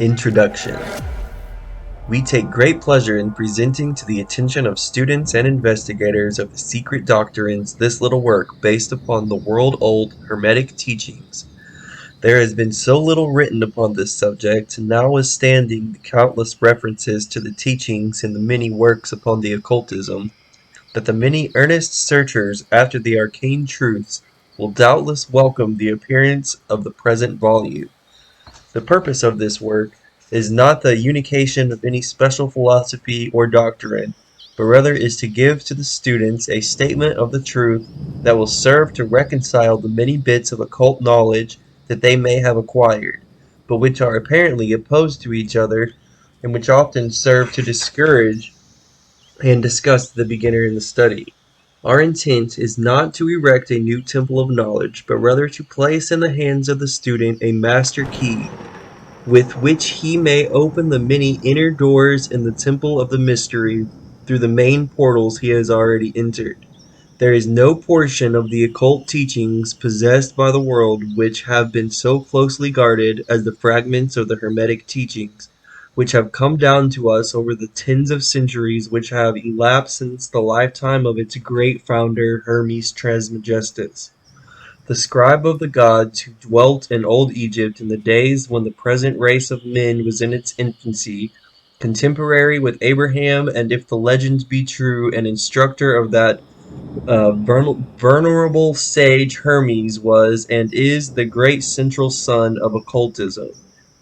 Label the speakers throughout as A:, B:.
A: Introduction. We take great pleasure in presenting to the attention of students and investigators of the secret doctrines this little work based upon the world-old Hermetic teachings. There has been so little written upon this subject, notwithstanding the countless references to the teachings in the many works upon the occultism, that the many earnest searchers after the arcane truths will doubtless welcome the appearance of the present volume. The purpose of this work is not the unification of any special philosophy or doctrine, but rather is to give to the students a statement of the truth that will serve to reconcile the many bits of occult knowledge that they may have acquired, but which are apparently opposed to each other, and which often serve to discourage and disgust the beginner in the study. Our intent is not to erect a new temple of knowledge, but rather to place in the hands of the student a master key, with which he may open the many inner doors in the temple of the mystery through the main portals he has already entered. There is no portion of the occult teachings possessed by the world which have been so closely guarded as the fragments of the Hermetic teachings, which have come down to us over the tens of centuries which have elapsed since the lifetime of its great founder Hermes Trismegistus, the scribe of the gods who dwelt in old Egypt in the days when the present race of men was in its infancy, contemporary with Abraham, and if the legends be true, an instructor of that venerable sage Hermes was and is the great central sun of occultism,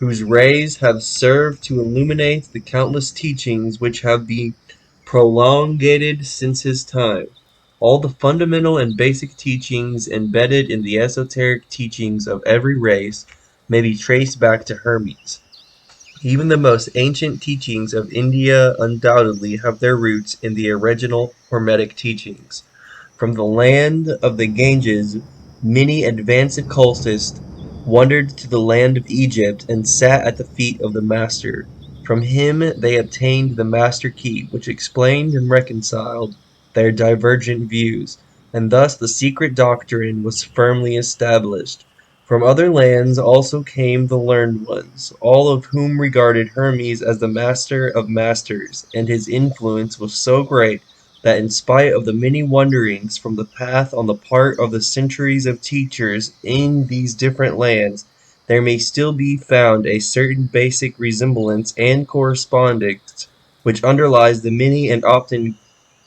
A: whose rays have served to illuminate the countless teachings which have been prolongated since his time. All the fundamental and basic teachings embedded in the esoteric teachings of every race may be traced back to Hermes. Even the most ancient teachings of India undoubtedly have their roots in the original Hermetic teachings. From the land of the Ganges, many advanced occultists wandered to the land of Egypt and sat at the feet of the master. From him they obtained the master key, which explained and reconciled their divergent views, and thus the secret doctrine was firmly established. From other lands also came the learned ones, all of whom regarded Hermes as the master of masters, and his influence was so great that in spite of the many wanderings from the path on the part of the centuries of teachers in these different lands, there may still be found a certain basic resemblance and correspondence which underlies the many and often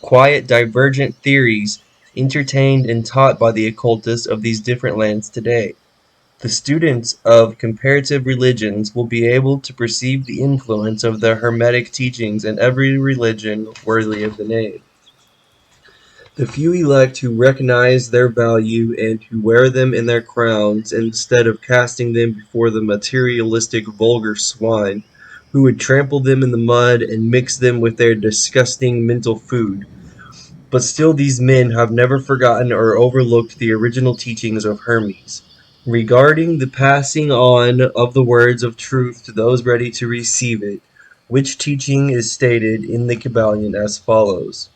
A: quiet divergent theories entertained and taught by the occultists of these different lands today. The students of comparative religions will be able to perceive the influence of the Hermetic teachings in every religion worthy of the name. The few elect who recognize their value and who wear them in their crowns instead of casting them before the materialistic vulgar swine, who would trample them in the mud and mix them with their disgusting mental food. But still these men have never forgotten or overlooked the original teachings of Hermes, regarding the passing on of the words of truth to those ready to receive it, which teaching is stated in the Kybalion as follows.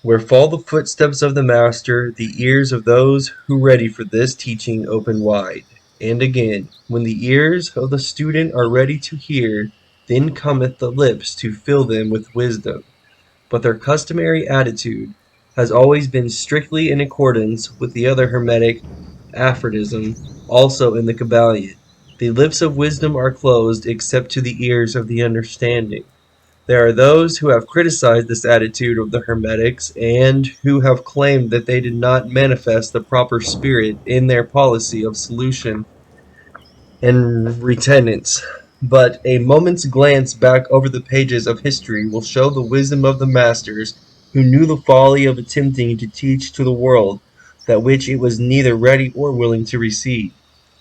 A: Where fall the footsteps of the Master, the ears of those who ready for this teaching open wide. And again, when the ears of the student are ready to hear, then cometh the lips to fill them with wisdom. But their customary attitude has always been strictly in accordance with the other Hermetic aphorism, also in the Kybalion. The lips of wisdom are closed except to the ears of the understanding. There are those who have criticized this attitude of the Hermetics, and who have claimed that they did not manifest the proper spirit in their policy of solution and retenance. But a moment's glance back over the pages of history will show the wisdom of the masters, who knew the folly of attempting to teach to the world that which it was neither ready or willing to receive.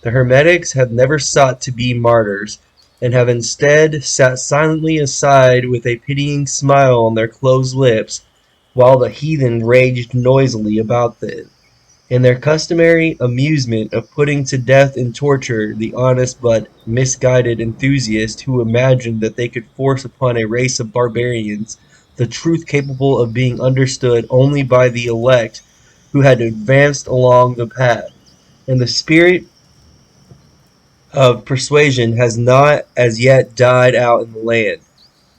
A: The Hermetics have never sought to be martyrs, and have instead sat silently aside with a pitying smile on their closed lips, while the heathen raged noisily about them, in their customary amusement of putting to death and torture the honest but misguided enthusiasts who imagined that they could force upon a race of barbarians the truth capable of being understood only by the elect who had advanced along the path. And the spirit of persuasion has not as yet died out in the land.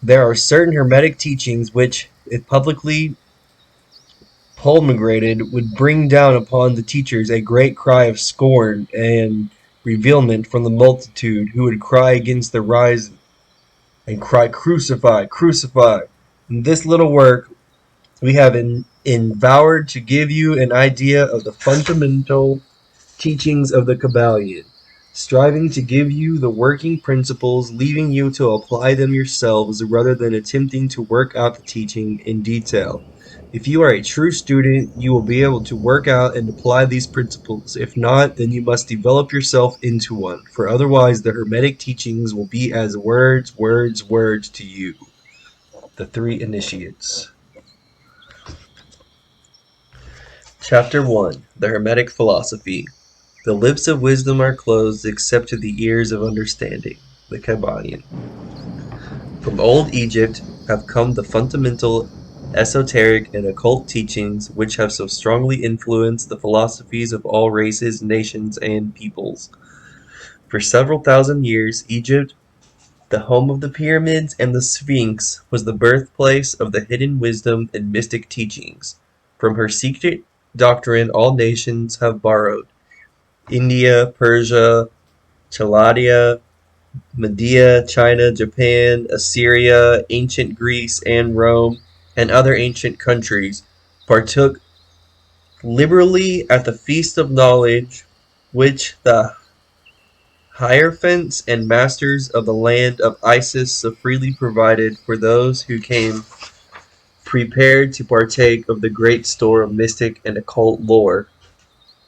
A: There are certain Hermetic teachings which, if publicly promulgated, would bring down upon the teachers a great cry of scorn and revilement from the multitude, who would cry against the rising, and cry, "Crucify, crucify." In this little work we have endeavored to give you an idea of the fundamental teachings of the Kybalion, striving to give you the working principles, leaving you to apply them yourselves rather than attempting to work out the teaching in detail. If you are a true student, you will be able to work out and apply these principles. If not, then you must develop yourself into one, for otherwise the Hermetic teachings will be as words, words, words to you. The Three Initiates. Chapter 1. The Hermetic Philosophy. The lips of wisdom are closed except to the ears of understanding. The Kybalion. From old Egypt have come the fundamental, esoteric, and occult teachings which have so strongly influenced the philosophies of all races, nations, and peoples. For several thousand years, Egypt, the home of the pyramids and the Sphinx, was the birthplace of the hidden wisdom and mystic teachings. From her secret doctrine all nations have borrowed. India, Persia, Chaldea, Media, China, Japan, Assyria, ancient Greece and Rome, and other ancient countries partook liberally at the feast of knowledge which the hierophants and masters of the land of Isis so freely provided for those who came prepared to partake of the great store of mystic and occult lore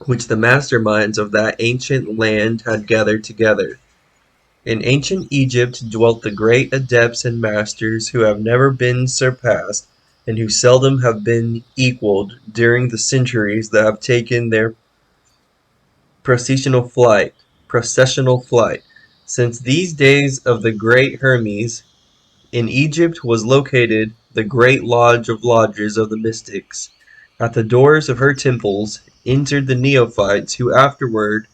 A: which the masterminds of that ancient land had gathered together. In ancient Egypt dwelt the great adepts and masters who have never been surpassed, and who seldom have been equaled during the centuries that have taken their processional flight. Since these days of the great Hermes, in Egypt was located the great lodge of lodges of the mystics. At the doors of her temples entered the neophytes who afterward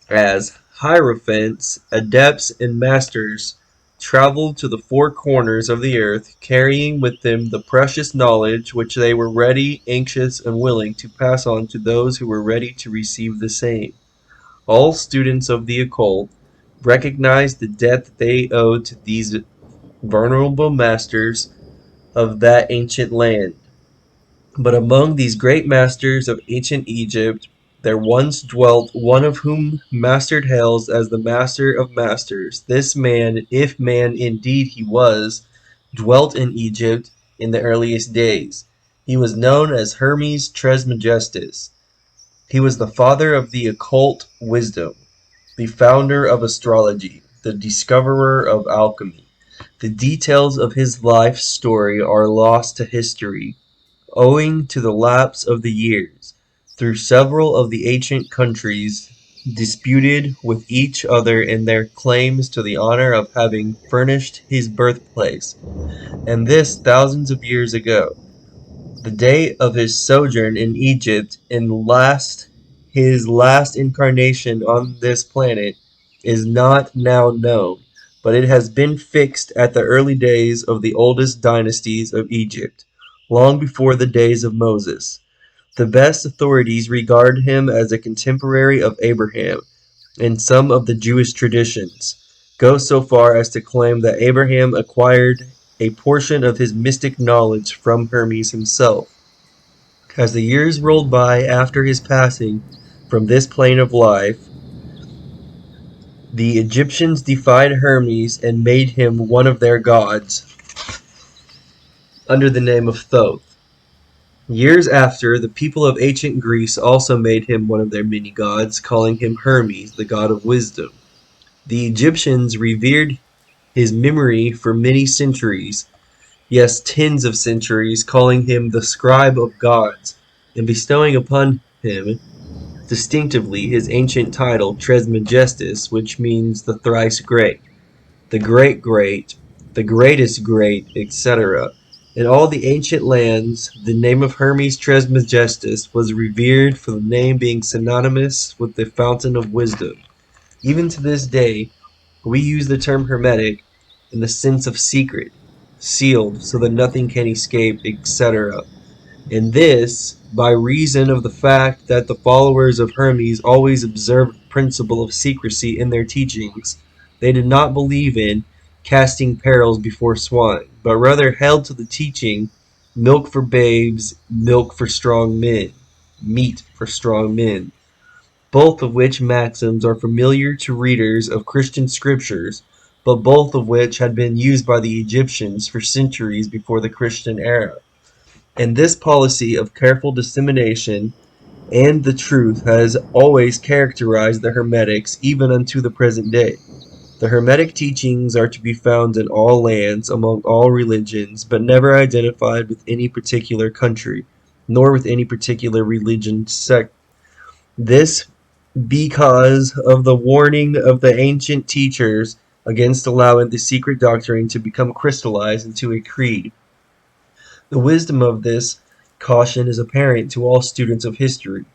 A: as hierophants, adepts, and masters traveled to the four corners of the earth, carrying with them the precious knowledge which they were ready, anxious, and willing to pass on to those who were ready to receive the same. All students of the occult recognized the debt that they owed to these venerable masters of that ancient land. But among these great masters of ancient Egypt there once dwelt one of whom Master hails as the Master of Masters. This man, if man indeed he was, dwelt in Egypt in the earliest days. He was known as Hermes Trismegistus. He was the father of the occult wisdom, the founder of astrology, the discoverer of alchemy. The details of his life story are lost to history, owing to the lapse of the years, through several of the ancient countries disputed with each other in their claims to the honor of having furnished his birthplace, and this thousands of years ago. The date of his sojourn in Egypt and his last incarnation on this planet is not now known, but it has been fixed at the early days of the oldest dynasties of Egypt, long before the days of Moses. The best authorities regard him as a contemporary of Abraham, and some of the Jewish traditions go so far as to claim that Abraham acquired a portion of his mystic knowledge from Hermes himself. As the years rolled by after his passing from this plane of life, the Egyptians defied Hermes and made him one of their gods under the name of Thoth. Years after, the people of ancient Greece also made him one of their many gods, calling him Hermes, the god of wisdom. The Egyptians revered his memory for many centuries, yes, tens of centuries, calling him the scribe of gods, and bestowing upon him distinctively his ancient title Trismegistus, which means the thrice great, the great great, the greatest great, etc. In all the ancient lands, the name of Hermes Trismegistus was revered for the name being synonymous with the fountain of wisdom. Even to this day, we use the term Hermetic in the sense of secret, sealed so that nothing can escape, etc. And this, by reason of the fact that the followers of Hermes always observed the principle of secrecy in their teachings. They did not believe in casting pearls before swine, but rather held to the teaching milk for babes, milk for strong men, meat for strong men, both of which maxims are familiar to readers of Christian scriptures, but both of which had been used by the Egyptians for centuries before the Christian era. And this policy of careful dissemination and the truth has always characterized the Hermetics even unto the present day. The Hermetic teachings are to be found in all lands, among all religions, but never identified with any particular country, nor with any particular religion sect. This because of the warning of the ancient teachers against allowing the secret doctrine to become crystallized into a creed. The wisdom of this caution is apparent to all students of history.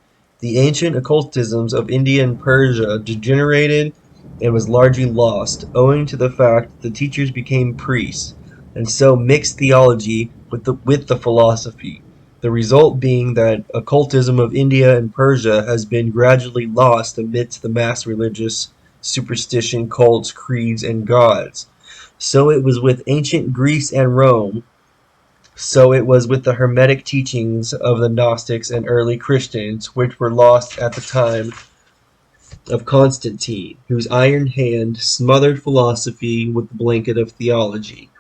A: The ancient occultisms of India and Persia degenerated and was largely lost, owing to the fact that the teachers became priests, and so mixed theology with the philosophy. The result being that occultism of India and Persia has been gradually lost amidst the mass religious superstition, cults, creeds, and gods. So it was with ancient Greece and Rome, so it was with the Hermetic teachings of the Gnostics and early Christians, which were lost at the time of Constantine, whose iron hand smothered philosophy with the blanket of theology,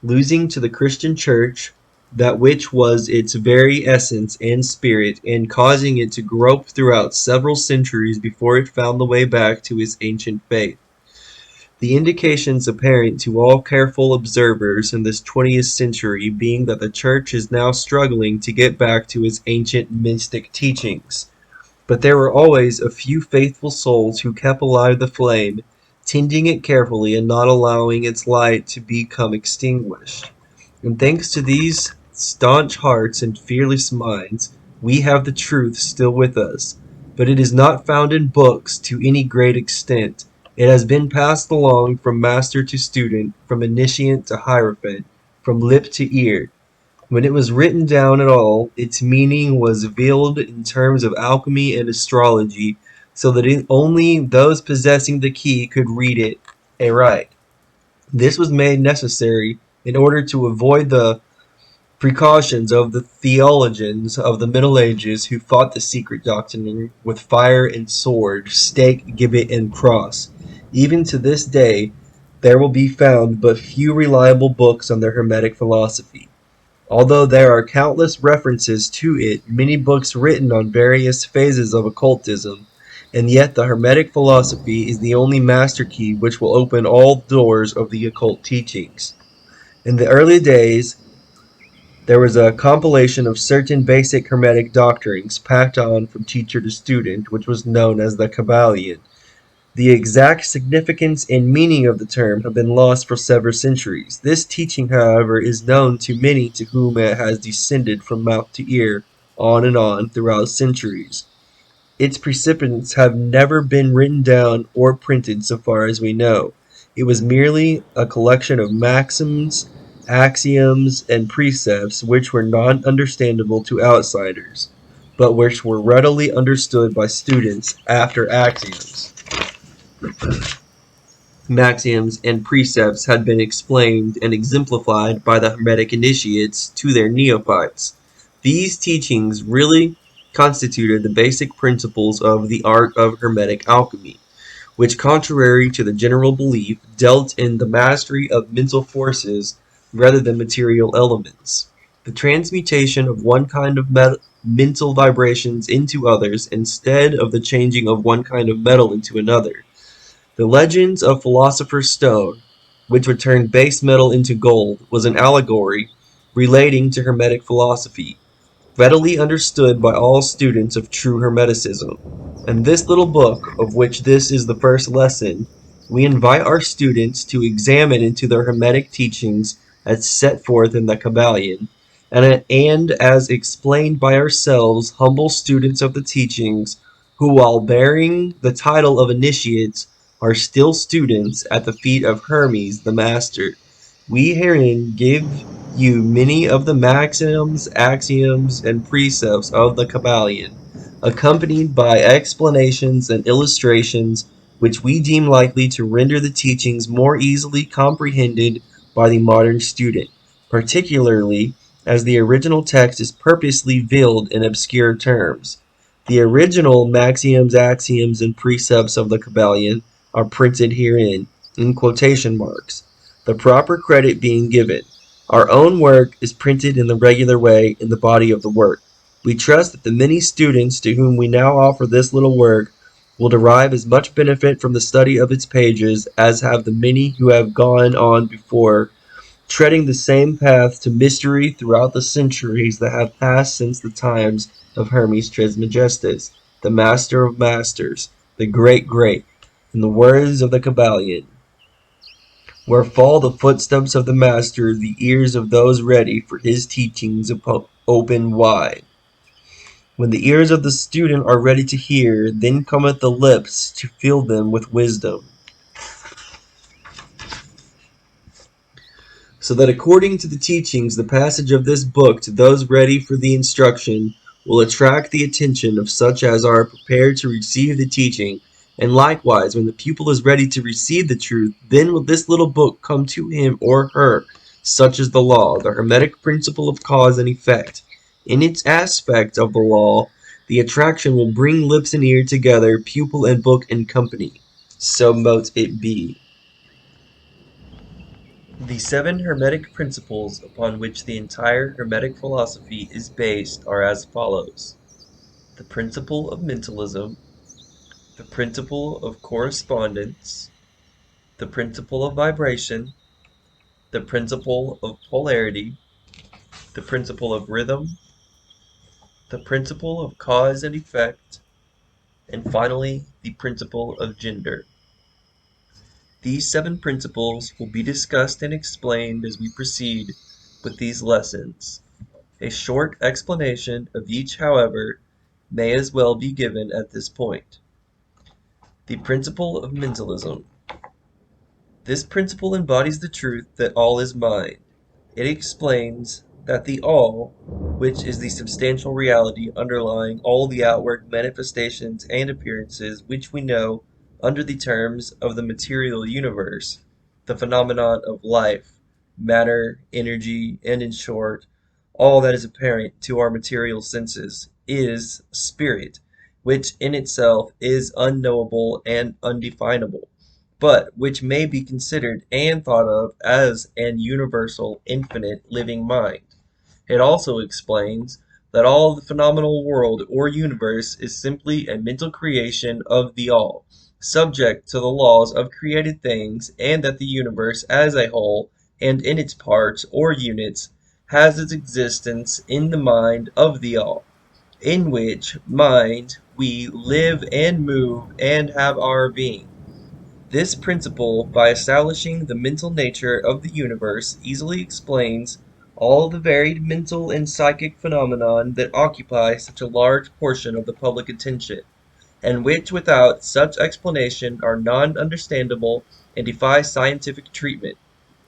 A: losing to the Christian Church that which was its very essence and spirit, and causing it to grope throughout several centuries before it found the way back to its ancient faith. The indications apparent to all careful observers in this 20th century being that the Church is now struggling to get back to its ancient mystic teachings. But there were always a few faithful souls who kept alive the flame, tending it carefully and not allowing its light to become extinguished. And thanks to these staunch hearts and fearless minds, we have the truth still with us. But it is not found in books to any great extent. It has been passed along from master to student, from initiate to hierophant, from lip to ear. When it was written down at all, its meaning was veiled in terms of alchemy and astrology, so that only those possessing the key could read it aright. This was made necessary in order to avoid the precautions of the theologians of the Middle Ages who fought the secret doctrine with fire and sword, stake, gibbet, and cross. Even to this day, there will be found but few reliable books on the Hermetic philosophy. Although there are countless references to it, many books written on various phases of occultism, and yet the Hermetic philosophy is the only master key which will open all doors of the occult teachings. In the early days, there was a compilation of certain basic Hermetic doctrines packed on from teacher to student, which was known as the Kybalion. The exact significance and meaning of the term have been lost for several centuries. This teaching, however, is known to many to whom it has descended from mouth to ear, on and on, throughout centuries. Its precepts have never been written down or printed so far as we know. It was merely a collection of maxims, axioms, and precepts which were not understandable to outsiders, but which were readily understood by students after maxioms and precepts had been explained and exemplified by the Hermetic initiates to their neophytes. These teachings really constituted the basic principles of the art of Hermetic alchemy, which, contrary to the general belief, dealt in the mastery of mental forces rather than material elements. The transmutation of one kind of mental vibrations into others instead of the changing of one kind of metal into another. The legends of Philosopher's Stone, which would turn base metal into gold, was an allegory relating to Hermetic philosophy, readily understood by all students of true Hermeticism. In this little book, of which this is the first lesson, we invite our students to examine into the Hermetic teachings as set forth in the Kybalion, and as explained by ourselves, humble students of the teachings, who, while bearing the title of initiates, are still students at the feet of Hermes the Master. We herein give you many of the maxims, axioms, and precepts of the Kybalion, accompanied by explanations and illustrations which we deem likely to render the teachings more easily comprehended by the modern student, particularly as the original text is purposely veiled in obscure terms. The original maxioms, axioms, and precepts of the Kybalion are printed herein, in quotation marks, the proper credit being given. Our own work is printed in the regular way in the body of the work. We trust that the many students to whom we now offer this little work will derive as much benefit from the study of its pages as have the many who have gone on before, treading the same path to mystery throughout the centuries that have passed since the times of Hermes Trismegistus, the master of masters, the great great, in the words of the Kybalion. Where fall the footsteps of the master, the ears of those ready for his teachings open wide. When the ears of the student are ready to hear, then cometh the lips to fill them with wisdom. So that according to the teachings, the passage of this book to those ready for the instruction will attract the attention of such as are prepared to receive the teaching, and likewise, when the pupil is ready to receive the truth, then will this little book come to him or her. Such is the law, the Hermetic principle of cause and effect. In its aspect of the law, the attraction will bring lips and ear together, pupil and book in company. So mote it be. The seven Hermetic principles upon which the entire Hermetic philosophy is based are as follows: the principle of mentalism, the principle of correspondence, the principle of vibration, the principle of polarity, the principle of rhythm, the principle of cause and effect, and finally the principle of gender. These seven principles will be discussed and explained as we proceed with these lessons. A short explanation of each, however, may as well be given at this point. The principle of mentalism. This principle embodies the truth that all is mind. It explains that the all, which is the substantial reality underlying all the outward manifestations and appearances which we know under the terms of the material universe, the phenomenon of life, matter, energy, and in short, all that is apparent to our material senses, is spirit, which in itself is unknowable and undefinable, but which may be considered and thought of as an universal, infinite, living mind. It also explains that all the phenomenal world or universe is simply a mental creation of the all, subject to the laws of created things, and that the universe as a whole and in its parts or units has its existence in the mind of the all, in which mind we live and move and have our being. This principle, by establishing the mental nature of the universe, easily explains all the varied mental and psychic phenomena that occupy such a large portion of the public attention, and which without such explanation are non-understandable and defy scientific treatment.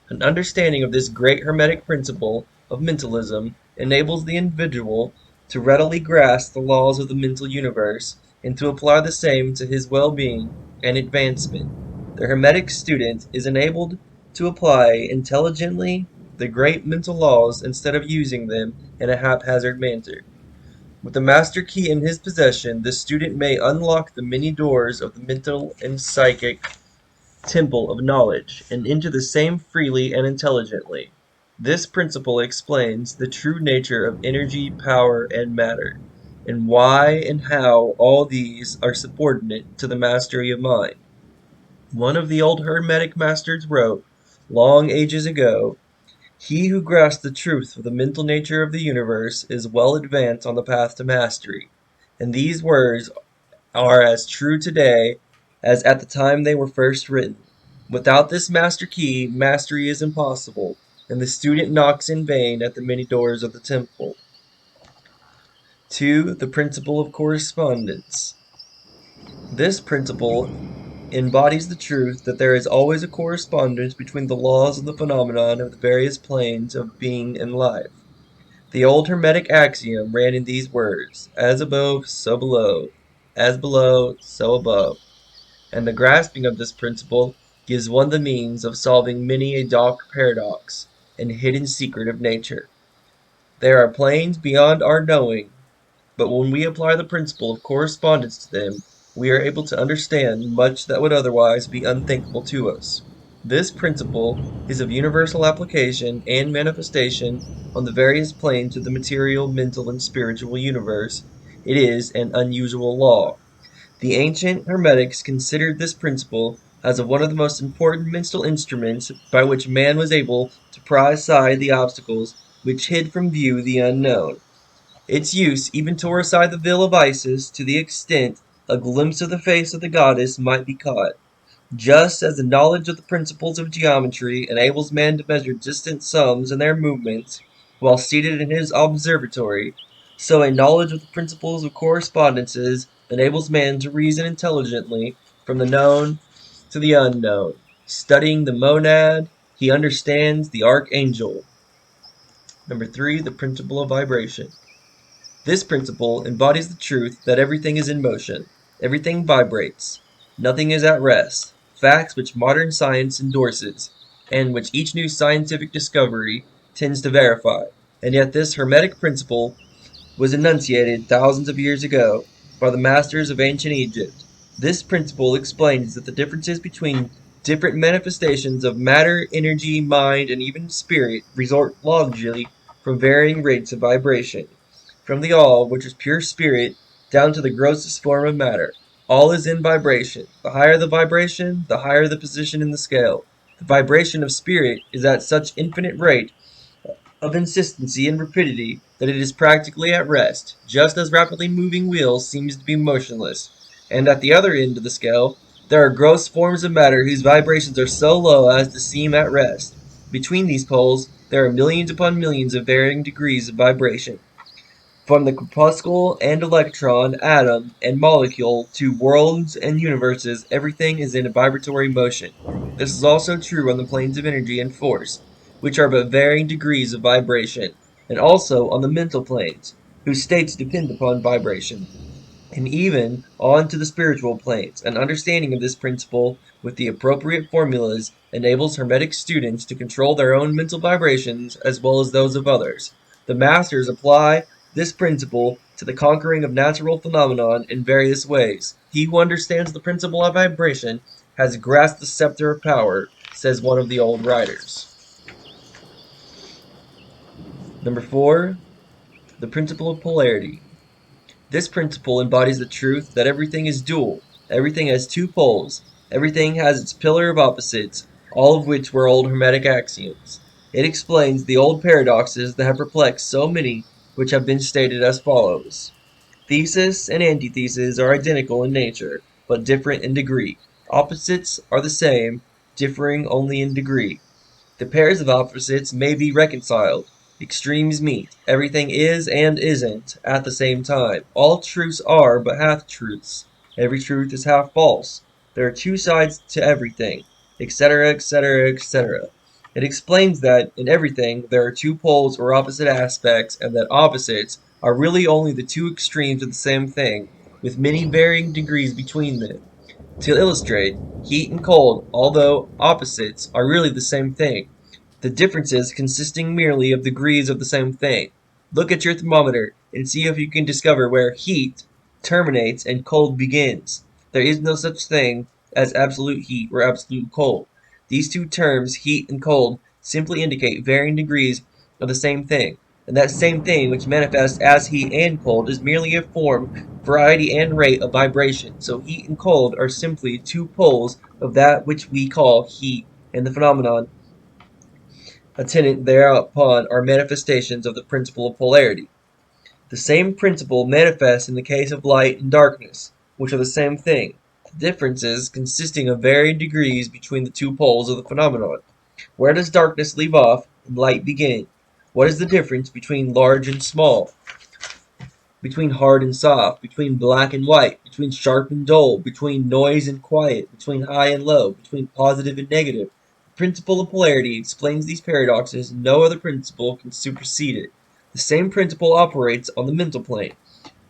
A: An understanding of this great Hermetic principle of mentalism enables the individual to readily grasp the laws of the mental universe and to apply the same to his well-being and advancement. The Hermetic student is enabled to apply intelligently the great mental laws instead of using them in a haphazard manner. With the master key in his possession, the student may unlock the many doors of the mental and psychic temple of knowledge, and enter the same freely and intelligently. This principle explains the true nature of energy, power, and matter, and why and how all these are subordinate to the mastery of mind. One of the old Hermetic masters wrote, long ages ago, "He who grasps the truth of the mental nature of the universe is well advanced on the path to mastery." And these words are as true today as at the time they were first written. Without this master key, mastery is impossible, and the student knocks in vain at the many doors of the temple. 2. The principle of correspondence. This principle embodies the truth that there is always a correspondence between the laws of the phenomenon of the various planes of being and life. The old Hermetic axiom ran in these words: as above, so below; as below, so above. And the grasping of this principle gives one the means of solving many a dark paradox and hidden secret of nature. There are planes beyond our knowing, but when we apply the principle of correspondence to them, we are able to understand much that would otherwise be unthinkable to us. This principle is of universal application and manifestation on the various planes of the material, mental, and spiritual universe. It is an unusual law. The ancient Hermetics considered this principle as one of the most important mental instruments by which man was able to pry aside the obstacles which hid from view the unknown. Its use even tore aside the veil of Isis to the extent a glimpse of the face of the goddess might be caught. Just as the knowledge of the principles of geometry enables man to measure distant sums and their movements while seated in his observatory, so a knowledge of the principles of correspondences enables man to reason intelligently from the known to the unknown. Studying the monad, he understands the archangel. Number 3, the principle of vibration. This principle embodies the truth that everything is in motion, everything vibrates, nothing is at rest, facts which modern science endorses, and which each new scientific discovery tends to verify. And yet this Hermetic principle was enunciated thousands of years ago by the masters of ancient Egypt. This principle explains that the differences between different manifestations of matter, energy, mind, and even spirit result largely from varying rates of vibration. From the all, which is pure spirit, down to the grossest form of matter, all is in vibration. The higher the vibration, the higher the position in the scale. The vibration of spirit is at such infinite rate of insistency and rapidity that it is practically at rest, just as rapidly moving wheel seems to be motionless. And at the other end of the scale, there are gross forms of matter whose vibrations are so low as to seem at rest. Between these poles, there are millions upon millions of varying degrees of vibration. From the corpuscle and electron, atom, and molecule to worlds and universes, everything is in a vibratory motion. This is also true on the planes of energy and force, which are but varying degrees of vibration, and also on the mental planes, whose states depend upon vibration, and even on to the spiritual planes. An understanding of this principle with the appropriate formulas enables Hermetic students to control their own mental vibrations as well as those of others. The masters apply this principle to the conquering of natural phenomenon in various ways. He who understands the principle of vibration has grasped the scepter of power, says one of the old writers. Number 4, the principle of polarity. This principle embodies the truth that everything is dual, everything has two poles, everything has its pillar of opposites, all of which were old Hermetic axioms. It explains the old paradoxes that have perplexed so many, which have been stated as follows. Thesis and antithesis are identical in nature, but different in degree. Opposites are the same, differing only in degree. The pairs of opposites may be reconciled. Extremes meet. Everything is and isn't at the same time. All truths are but half-truths. Every truth is half false. There are two sides to everything, etc., etc., etc. It explains that in everything there are two poles or opposite aspects, and that opposites are really only the two extremes of the same thing, with many varying degrees between them. To illustrate, heat and cold, although opposites, are really the same thing, the differences consisting merely of degrees of the same thing. Look at your thermometer and see if you can discover where heat terminates and cold begins. There is no such thing as absolute heat or absolute cold. These two terms, heat and cold, simply indicate varying degrees of the same thing, and that same thing which manifests as heat and cold is merely a form, variety, and rate of vibration. So heat and cold are simply two poles of that which we call heat, and the phenomenon attendant thereupon are manifestations of the principle of polarity. The same principle manifests in the case of light and darkness, which are the same thing, the differences consisting of varying degrees between the two poles of the phenomenon. Where does darkness leave off and light begin? What is the difference between large and small? between hard and soft, between black and white, between sharp and dull, between noise and quiet, between high and low, between positive and negative. The principle of polarity explains these paradoxes, and no other principle can supersede it. The same principle operates on the mental plane.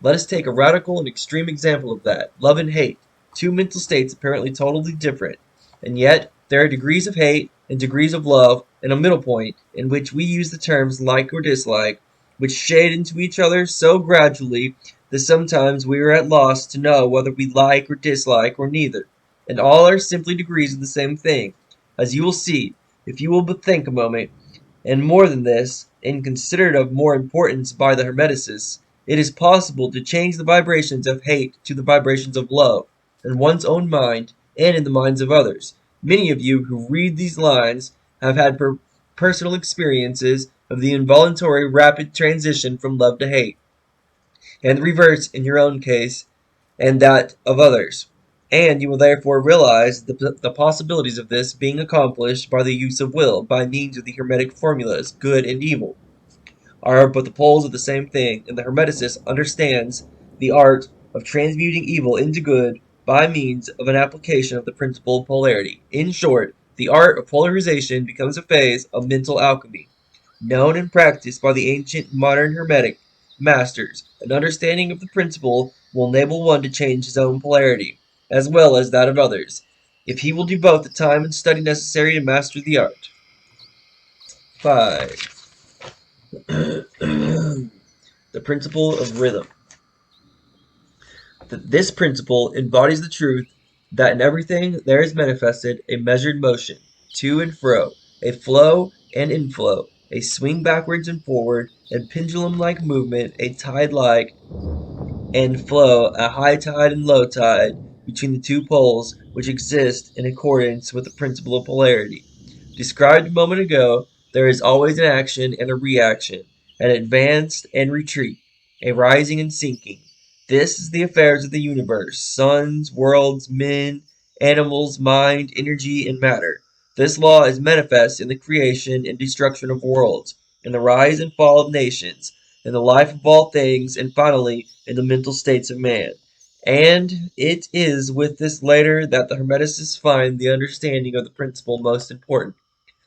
A: Let us take a radical and extreme example of that: love and hate, two mental states apparently totally different. And yet, there are degrees of hate and degrees of love, and a middle point, in which we use the terms like or dislike, which shade into each other so gradually that sometimes we are at loss to know whether we like or dislike or neither. And all are simply degrees of the same thing, as you will see, if you will but think a moment. And more than this, and considered of more importance by the Hermeticists, it is possible to change the vibrations of hate to the vibrations of love, in one's own mind and in the minds of others. Many of you who read these lines have had personal experiences of the involuntary rapid transition from love to hate, and the reverse in your own case and that of others. And you will therefore realize the possibilities of this being accomplished by the use of will, by means of the Hermetic formulas, good and evil are but the poles of the same thing, and the Hermeticist understands the art of transmuting evil into good by means of an application of the principle of polarity. In short, the art of polarization becomes a phase of mental alchemy, known and practiced by the ancient and modern Hermetic masters. An understanding of the principle will enable one to change his own polarity, as well as that of others, if he will devote the time and study necessary to master the art. 5. The principle of rhythm. This principle embodies the truth that in everything there is manifested a measured motion, to and fro, a flow and inflow, a swing backwards and forward, and pendulum-like movement, a tide-like and flow, a high tide and low tide, between the two poles which exist in accordance with the principle of polarity. Described a moment ago, there is always an action and a reaction, an advance and retreat, a rising and sinking. This is the affairs of the universe: suns, worlds, men, animals, mind, energy, and matter. This law is manifest in the creation and destruction of worlds, in the rise and fall of nations, in the life of all things, and finally in the mental states of man. And it is with this latter that the Hermeticists find the understanding of the principle most important.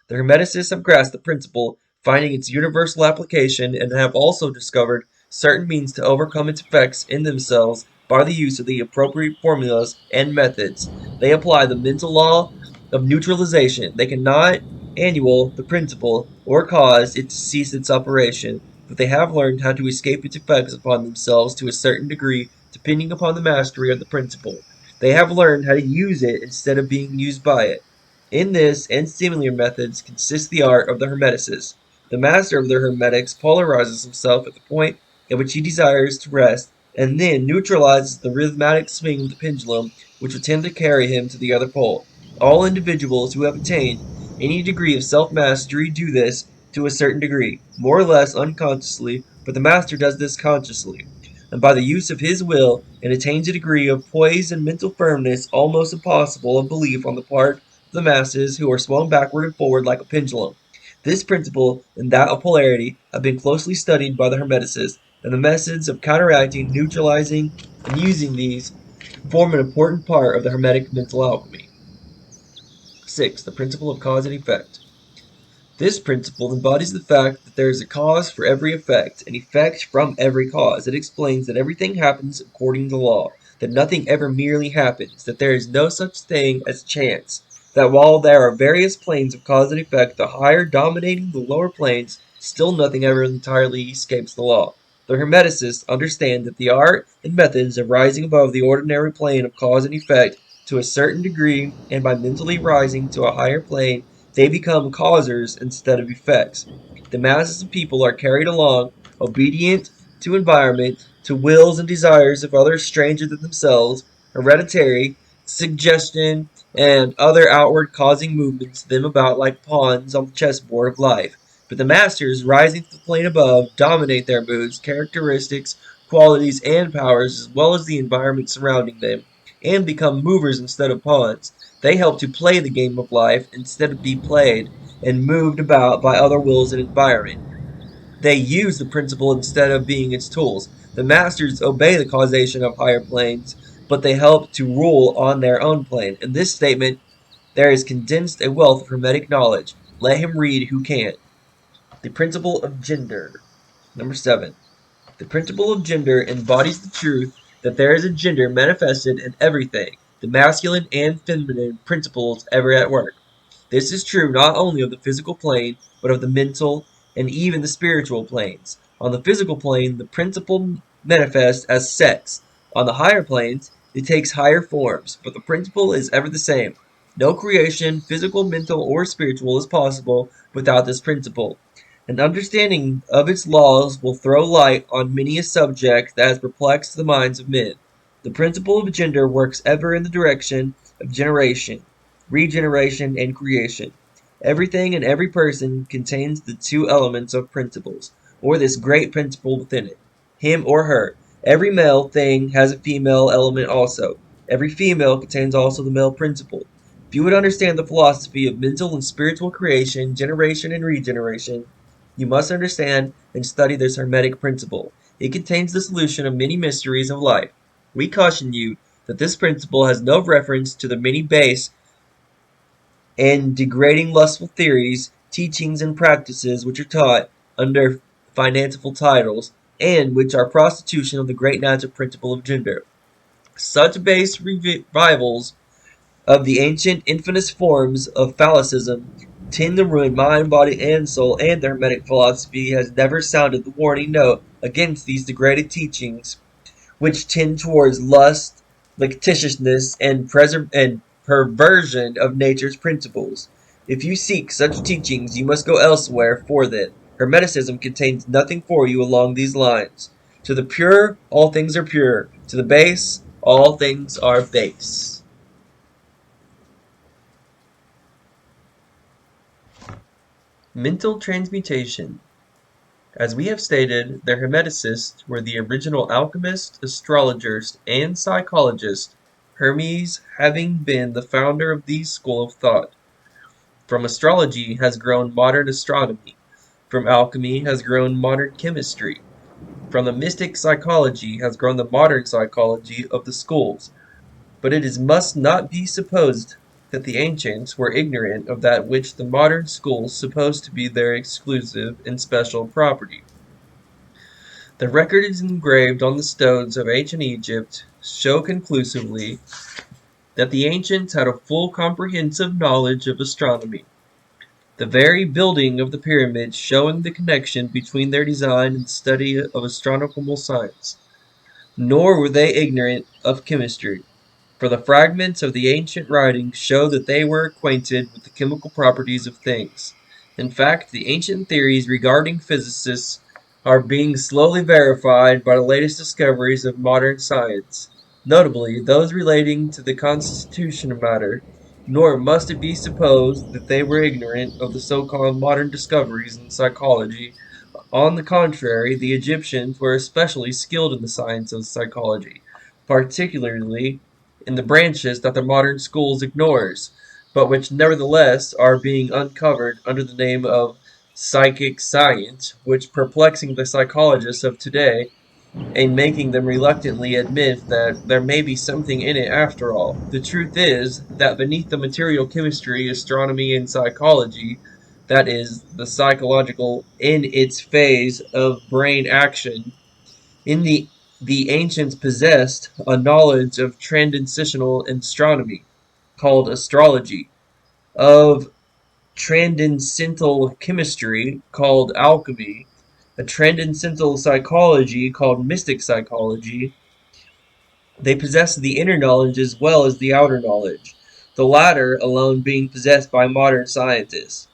A: The Hermeticists have grasped the principle, finding its universal application, and have also discovered certain means to overcome its effects in themselves by the use of the appropriate formulas and methods. They apply the mental law of neutralization. They cannot annul the principle or cause it to cease its operation, but they have learned how to escape its effects upon themselves to a certain degree, depending upon the mastery of the principle. They have learned how to use it instead of being used by it. In this and similar methods consists the art of the Hermeticists. The master of the Hermetics polarizes himself at the point at which he desires to rest, and then neutralizes the rhythmic swing of the pendulum which would tend to carry him to the other pole. All individuals who have attained any degree of self-mastery do this to a certain degree, more or less unconsciously, but the master does this consciously, and by the use of his will, and attains a degree of poise and mental firmness almost impossible of belief on the part the masses, who are swung backward and forward like a pendulum. This principle and that of polarity have been closely studied by the Hermeticists, and the methods of counteracting, neutralizing, and using these form an important part of the Hermetic mental alchemy. 6. The principle of cause and effect. This principle embodies the fact that there is a cause for every effect, an effect from every cause. It explains that everything happens according to law, that nothing ever merely happens, that there is no such thing as chance, that while there are various planes of cause and effect, the higher dominating the lower planes, still nothing ever entirely escapes the law. The Hermeticists understand that the art and methods of rising above the ordinary plane of cause and effect to a certain degree, and by mentally rising to a higher plane, they become causers instead of effects. The masses of people are carried along, obedient to environment, to wills and desires of others stranger than themselves, hereditary, suggestion, and other outward causing movements them about like pawns on the chessboard of life. But the masters, rising to the plane above, dominate their moods, characteristics, qualities, and powers, as well as the environment surrounding them, and become movers instead of pawns. They help to play the game of life instead of be played and moved about by other wills and environment. They use the principle instead of being its tools. The masters obey the causation of higher planes, but they help to rule on their own plane. In this statement, there is condensed a wealth of Hermetic knowledge. Let him read who can. The principle of gender. Number 7. The principle of gender embodies the truth that there is a gender manifested in everything, the masculine and feminine principles ever at work. This is true not only of the physical plane, but of the mental and even the spiritual planes. On the physical plane, the principle manifests as sex. On the higher planes, it takes higher forms, but the principle is ever the same. No creation, physical, mental, or spiritual, is possible without this principle. An understanding of its laws will throw light on many a subject that has perplexed the minds of men. The principle of gender works ever in the direction of generation, regeneration, and creation. Everything and every person contains the two elements of principles, or this great principle within it, him or her. Every male thing has a female element also. Every female contains also the male principle. If you would understand the philosophy of mental and spiritual creation, generation, and regeneration, you must understand and study this Hermetic principle. It contains the solution of many mysteries of life. We caution you that this principle has no reference to the many base and degrading lustful theories, teachings, and practices which are taught under fanciful titles, and which are prostitution of the great natural principle of gender. Such base revivals of the ancient infamous forms of phallicism tend to ruin mind, body, and soul, and the Hermetic philosophy has never sounded the warning note against these degraded teachings, which tend towards lust, licentiousness, and perversion of nature's principles. If you seek such teachings, you must go elsewhere for them. Hermeticism contains nothing for you along these lines. To the pure, all things are pure. To the base, all things are base. Mental transmutation. As we have stated, the Hermeticists were the original alchemists, astrologers, and psychologists, Hermes having been the founder of the school of thought. From astrology has grown modern astronomy. From alchemy has grown modern chemistry. From the mystic psychology has grown the modern psychology of the schools. But it must not be supposed that the ancients were ignorant of that which the modern schools suppose to be their exclusive and special property. The records engraved on the stones of ancient Egypt show conclusively that the ancients had a full comprehensive knowledge of astronomy, the very building of the pyramids showing the connection between their design and the study of astronomical science. Nor were they ignorant of chemistry, for the fragments of the ancient writings show that they were acquainted with the chemical properties of things. In fact, the ancient theories regarding physicists are being slowly verified by the latest discoveries of modern science, notably those relating to the constitution of matter. Nor must it be supposed that they were ignorant of the so-called modern discoveries in psychology. On the contrary, the Egyptians were especially skilled in the science of psychology, particularly in the branches that the modern schools ignores, but which nevertheless are being uncovered under the name of psychic science, which perplexing the psychologists of today and making them reluctantly admit that there may be something in it after all. The truth is that beneath the material chemistry, astronomy, and psychology, that is, the psychological in its phase of brain action, in the ancients possessed a knowledge of transcendental astronomy, called astrology, of transcendental chemistry, called alchemy, a transcendental psychology, called mystic psychology. They possessed the inner knowledge as well as the outer knowledge, the latter alone being possessed by modern scientists.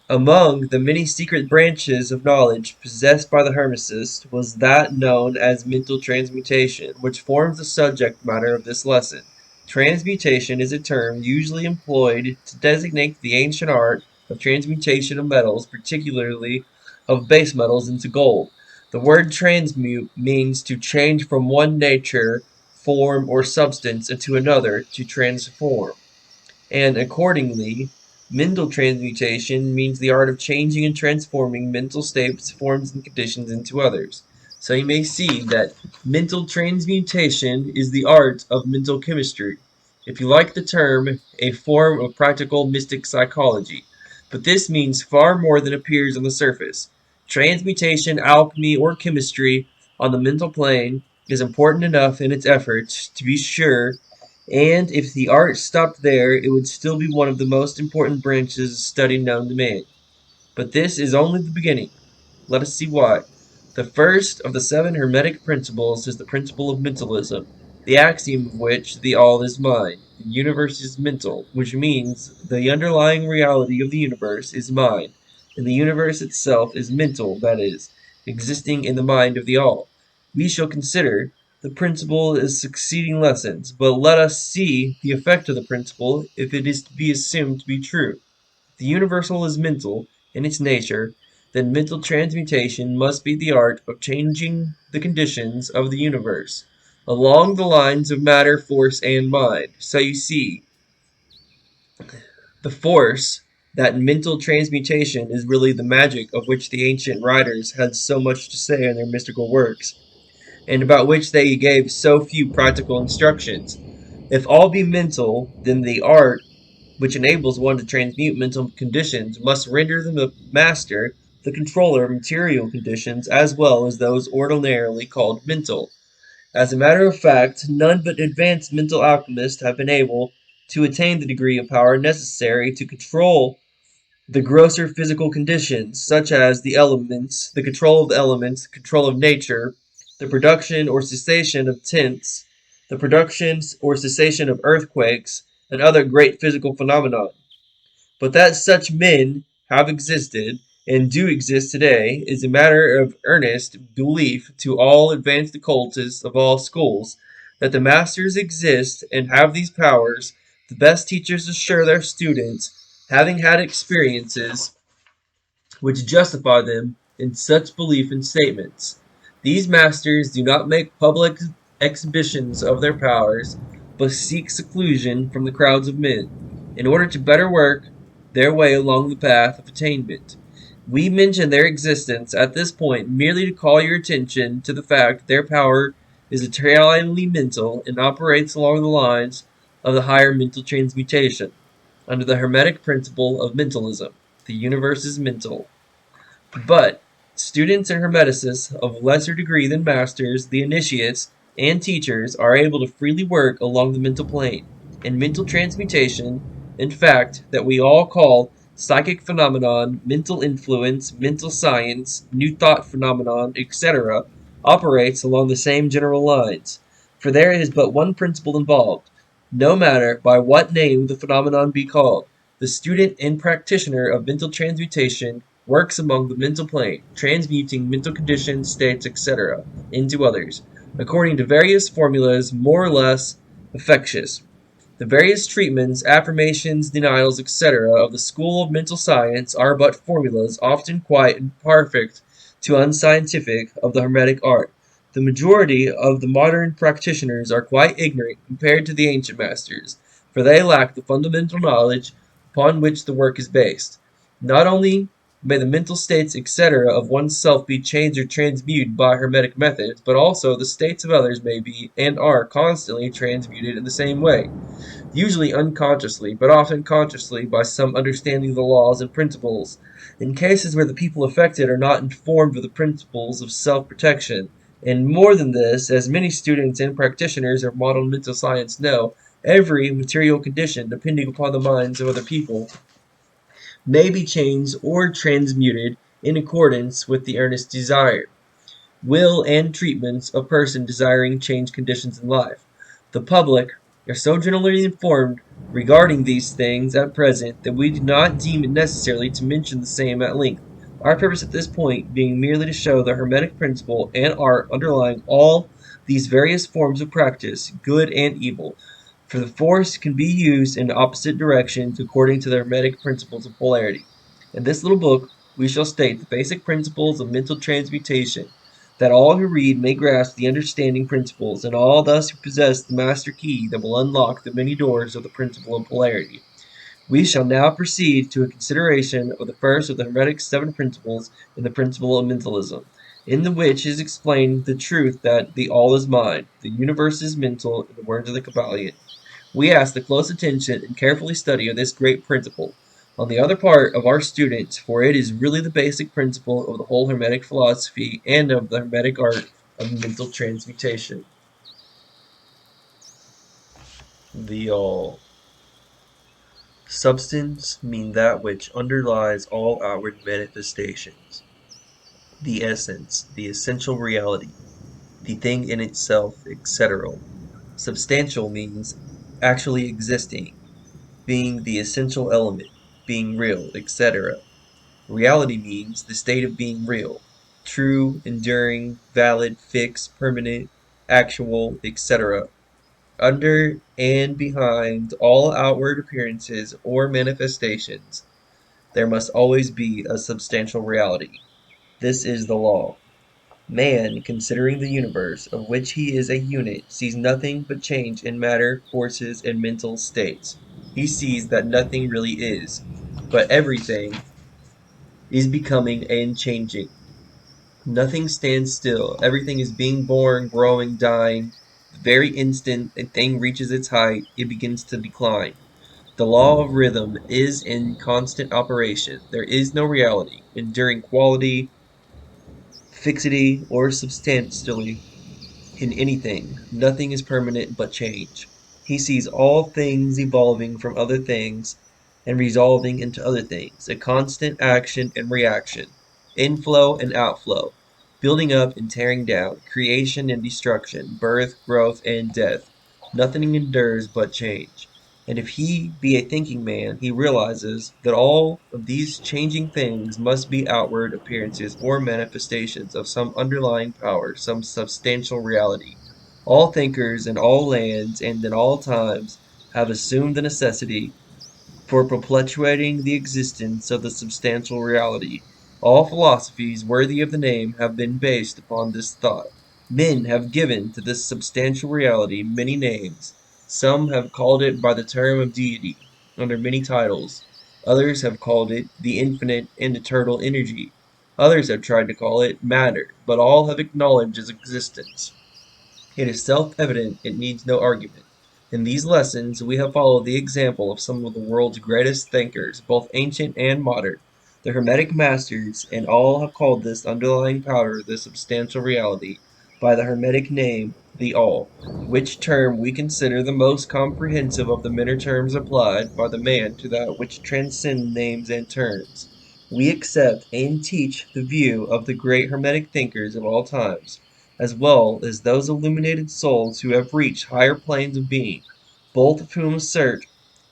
A: Among the many secret branches of knowledge possessed by the Hermeticists was that known as mental transmutation, which forms the subject matter of this lesson. Transmutation is a term usually employed to designate the ancient art of transmutation of metals, particularly of base metals, into gold. The word transmute means to change from one nature, form, or substance into another, to transform, and accordingly Mental transmutation means the art of changing and transforming mental states, forms, and conditions into others. So you may see that mental transmutation is the art of mental chemistry. If you like the term, a form of practical mystic psychology. But this means far more than appears on the surface. Transmutation, alchemy, or chemistry on the mental plane is important enough in its efforts, to be sure, and if the art stopped there, it would still be one of the most important branches of study known to man. But this is only the beginning. Let us see why. The first of the 7 Hermetic principles is the principle of mentalism, the axiom of which the all is mind, the universe is mental, which means the underlying reality of the universe is mind, and the universe itself is mental, that is, existing in the mind of the all. We shall consider the principle in succeeding lessons, but let us see the effect of the principle if it is to be assumed to be true. The universal is mental in its nature, then mental transmutation must be the art of changing the conditions of the universe along the lines of matter, force, and mind. So you see, the force, that mental transmutation, is really the magic of which the ancient writers had so much to say in their mystical works, and about which they gave so few practical instructions. If all be mental, then the art which enables one to transmute mental conditions must render the master the controller of material conditions as well as those ordinarily called mental. As a matter of fact, none but advanced mental alchemists have been able to attain the degree of power necessary to control the grosser physical conditions, such as the elements, the control of the elements, the control of nature, the production or cessation of tints, the production or cessation of earthquakes, and other great physical phenomena. But that such men have existed, and do exist today, is a matter of earnest belief to all advanced occultists of all schools. That the masters exist and have these powers, the best teachers assure their students, having had experiences which justify them in such belief and statements. These masters do not make public exhibitions of their powers, but seek seclusion from the crowds of men, in order to better work their way along the path of attainment. We mention their existence at this point merely to call your attention to the fact that their power is entirely mental and operates along the lines of the higher mental transmutation, under the Hermetic principle of mentalism. The universe is mental. But students and hermeticists of lesser degree than masters, the initiates, and teachers are able to freely work along the mental plane. And mental transmutation, in fact, that we all call psychic phenomenon, mental influence, mental science, new thought phenomenon, etc., operates along the same general lines. For there is but one principle involved, no matter by what name the phenomenon be called. The student and practitioner of mental transmutation works among the mental plane, transmuting mental conditions, states, etc., into others, according to various formulas more or less efficacious. The various treatments, affirmations, denials, etc., of the school of mental science are but formulas, often quite imperfect to unscientific, of the Hermetic art. The majority of the modern practitioners are quite ignorant compared to the ancient masters, for they lack the fundamental knowledge upon which the work is based. Not only may the mental states, etc., of oneself be changed or transmuted by Hermetic methods, but also the states of others may be and are constantly transmuted in the same way, usually unconsciously, but often consciously by some understanding of the laws and principles, in cases where the people affected are not informed of the principles of self-protection. And more than this, as many students and practitioners of modern mental science know, every material condition, depending upon the minds of other people, may be changed or transmuted in accordance with the earnest desire, will, and treatments of person desiring change conditions in life. The public are so generally informed regarding these things at present that we do not deem it necessary to mention the same at length, our purpose at this point being merely to show the Hermetic principle and art underlying all these various forms of practice, good and evil, for the force can be used in opposite directions according to the Hermetic principles of polarity. In this little book, we shall state the basic principles of mental transmutation, that all who read may grasp the understanding principles, and all thus who possess the master key that will unlock the many doors of the principle of polarity. We shall now proceed to a consideration of the first of the Hermetic seven principles in the principle of mentalism, in the which is explained the truth that the all is mind, the universe is mental, in the words of the Kybalion. We ask the close attention and carefully study of this great principle on the other part of our students, for it is really the basic principle of the whole Hermetic philosophy and of the Hermetic art of mental transmutation. The all. Substance mean that which underlies all outward manifestations. The essence, the essential reality, the thing in itself, etc. Substantial means actually existing, being the essential element, being real, etc. Reality means the state of being real, true, enduring, valid, fixed, permanent, actual, etc. Under and behind all outward appearances or manifestations, there must always be a substantial reality. This is the law. Man, considering the universe, of which he is a unit, sees nothing but change in matter, forces, and mental states. He sees that nothing really is, but everything is becoming and changing. Nothing stands still. Everything is being born, growing, dying. The very instant a thing reaches its height, it begins to decline. The law of rhythm is in constant operation. There is no reality, enduring quality, fixity, or substantially in anything. Nothing is permanent but change. He sees all things evolving from other things and resolving into other things, a constant action and reaction, inflow and outflow, building up and tearing down, creation and destruction, birth, growth, and death. Nothing endures but change. And if he be a thinking man, he realizes that all of these changing things must be outward appearances or manifestations of some underlying power, some substantial reality. All thinkers in all lands and in all times have assumed the necessity for perpetuating the existence of the substantial reality. All philosophies worthy of the name have been based upon this thought. Men have given to this substantial reality many names. Some have called it by the term of deity, under many titles. Others have called it the infinite and eternal energy. Others have tried to call it matter, but all have acknowledged its existence. It is self-evident, it needs no argument. In these lessons we have followed the example of some of the world's greatest thinkers, both ancient and modern, the Hermetic masters, and all have called this underlying power the substantial reality, by the Hermetic name, the All, which term we consider the most comprehensive of the many terms applied by the man to that which transcends names and terms. We accept and teach the view of the great Hermetic thinkers of all times, as well as those illuminated souls who have reached higher planes of being, both of whom assert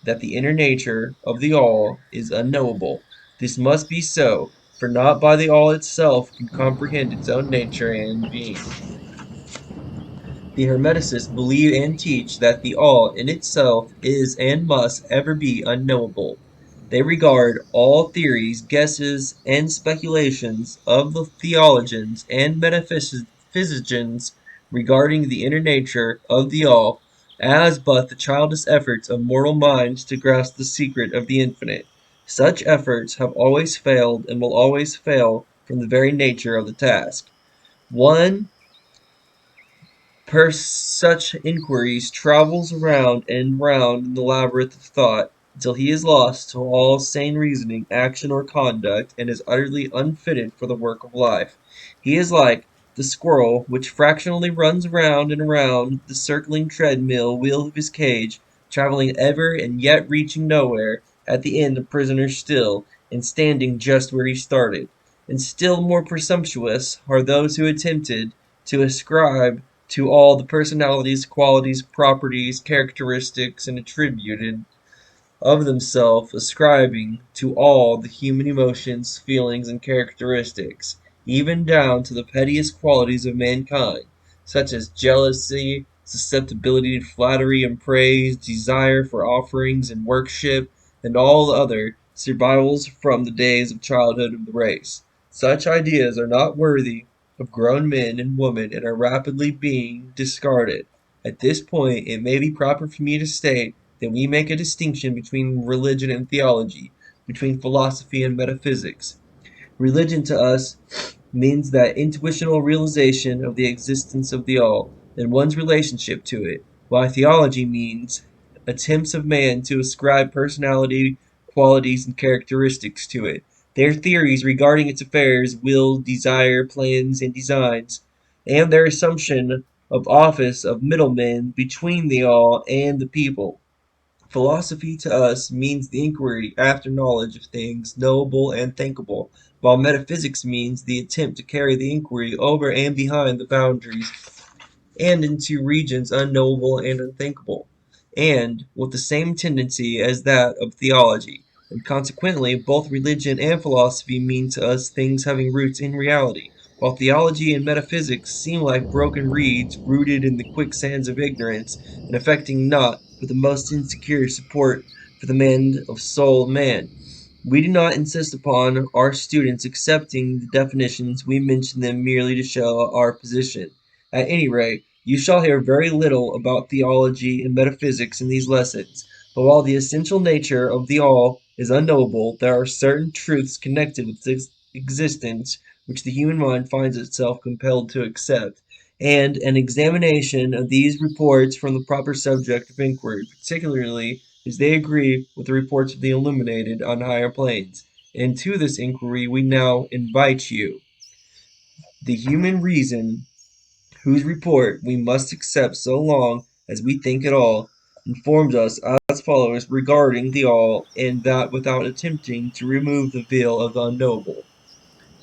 A: that the inner nature of the All is unknowable. This must be so, for not by the All itself can comprehend its own nature and being. The Hermeticists believe and teach that the All in itself is and must ever be unknowable. They regard all theories, guesses, and speculations of the theologians and metaphysicians regarding the inner nature of the All as but the childish efforts of mortal minds to grasp the secret of the infinite. Such efforts have always failed and will always fail from the very nature of the task. One per such inquiries travels round and round in the labyrinth of thought, until he is lost to all sane reasoning, action, or conduct, and is utterly unfitted for the work of life. He is like the squirrel which fractionally runs round and round the circling treadmill wheel of his cage, travelling ever and yet reaching nowhere, at the end a prisoner still, and standing just where he started. And still more presumptuous are those who attempted to ascribe to all the personalities, qualities, properties, characteristics, and attributed of themselves, ascribing to all the human emotions, feelings, and characteristics, even down to the pettiest qualities of mankind, such as jealousy, susceptibility to flattery and praise, desire for offerings and worship, and all other survivals from the days of childhood of the race. Such ideas are not worthy of grown men and women and are rapidly being discarded. At this point, it may be proper for me to state then we make a distinction between religion and theology, between philosophy and metaphysics. Religion to us means that intuitional realization of the existence of the all and one's relationship to it, while theology means attempts of man to ascribe personality, qualities, and characteristics to it. Their theories regarding its affairs, will, desire, plans, and designs, and their assumption of office of middlemen between the all and the people. Philosophy to us means the inquiry after knowledge of things knowable and thinkable, while metaphysics means the attempt to carry the inquiry over and behind the boundaries and into regions unknowable and unthinkable, and with the same tendency as that of theology. And consequently, both religion and philosophy mean to us things having roots in reality, while theology and metaphysics seem like broken reeds rooted in the quicksands of ignorance, and affecting naught but the most insecure support for the mend of soul of man. We do not insist upon our students accepting the definitions, we mention them merely to show our position. At any rate, you shall hear very little about theology and metaphysics in these lessons, but while the essential nature of the all is unknowable, there are certain truths connected with its existence which the human mind finds itself compelled to accept, and an examination of these reports from the proper subject of inquiry, particularly as they agree with the reports of the illuminated on higher planes. And to this inquiry we now invite you. The human reason, whose report we must accept so long as we think at all, informs us as follows regarding the all, and that without attempting to remove the veil of the unknowable.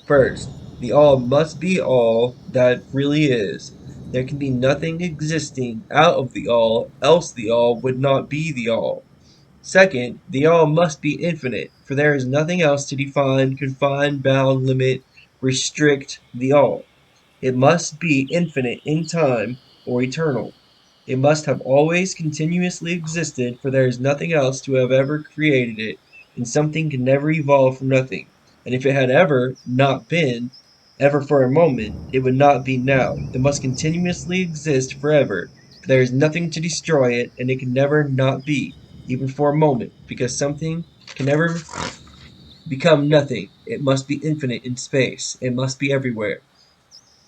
A: First, the all must be all that really is. There can be nothing existing out of the all, else the all would not be the all. Second, the all must be infinite, for there is nothing else to define, confine, bound, limit, restrict the all. It must be infinite in time or eternal. It must have always continuously existed, for there is nothing else to have ever created it, and something can never evolve from nothing. And if it had ever not been, ever for a moment, it would not be now. It must continuously exist forever, for there is nothing to destroy it, and it can never not be, even for a moment, because something can never become nothing. It must be infinite in space. It must be everywhere,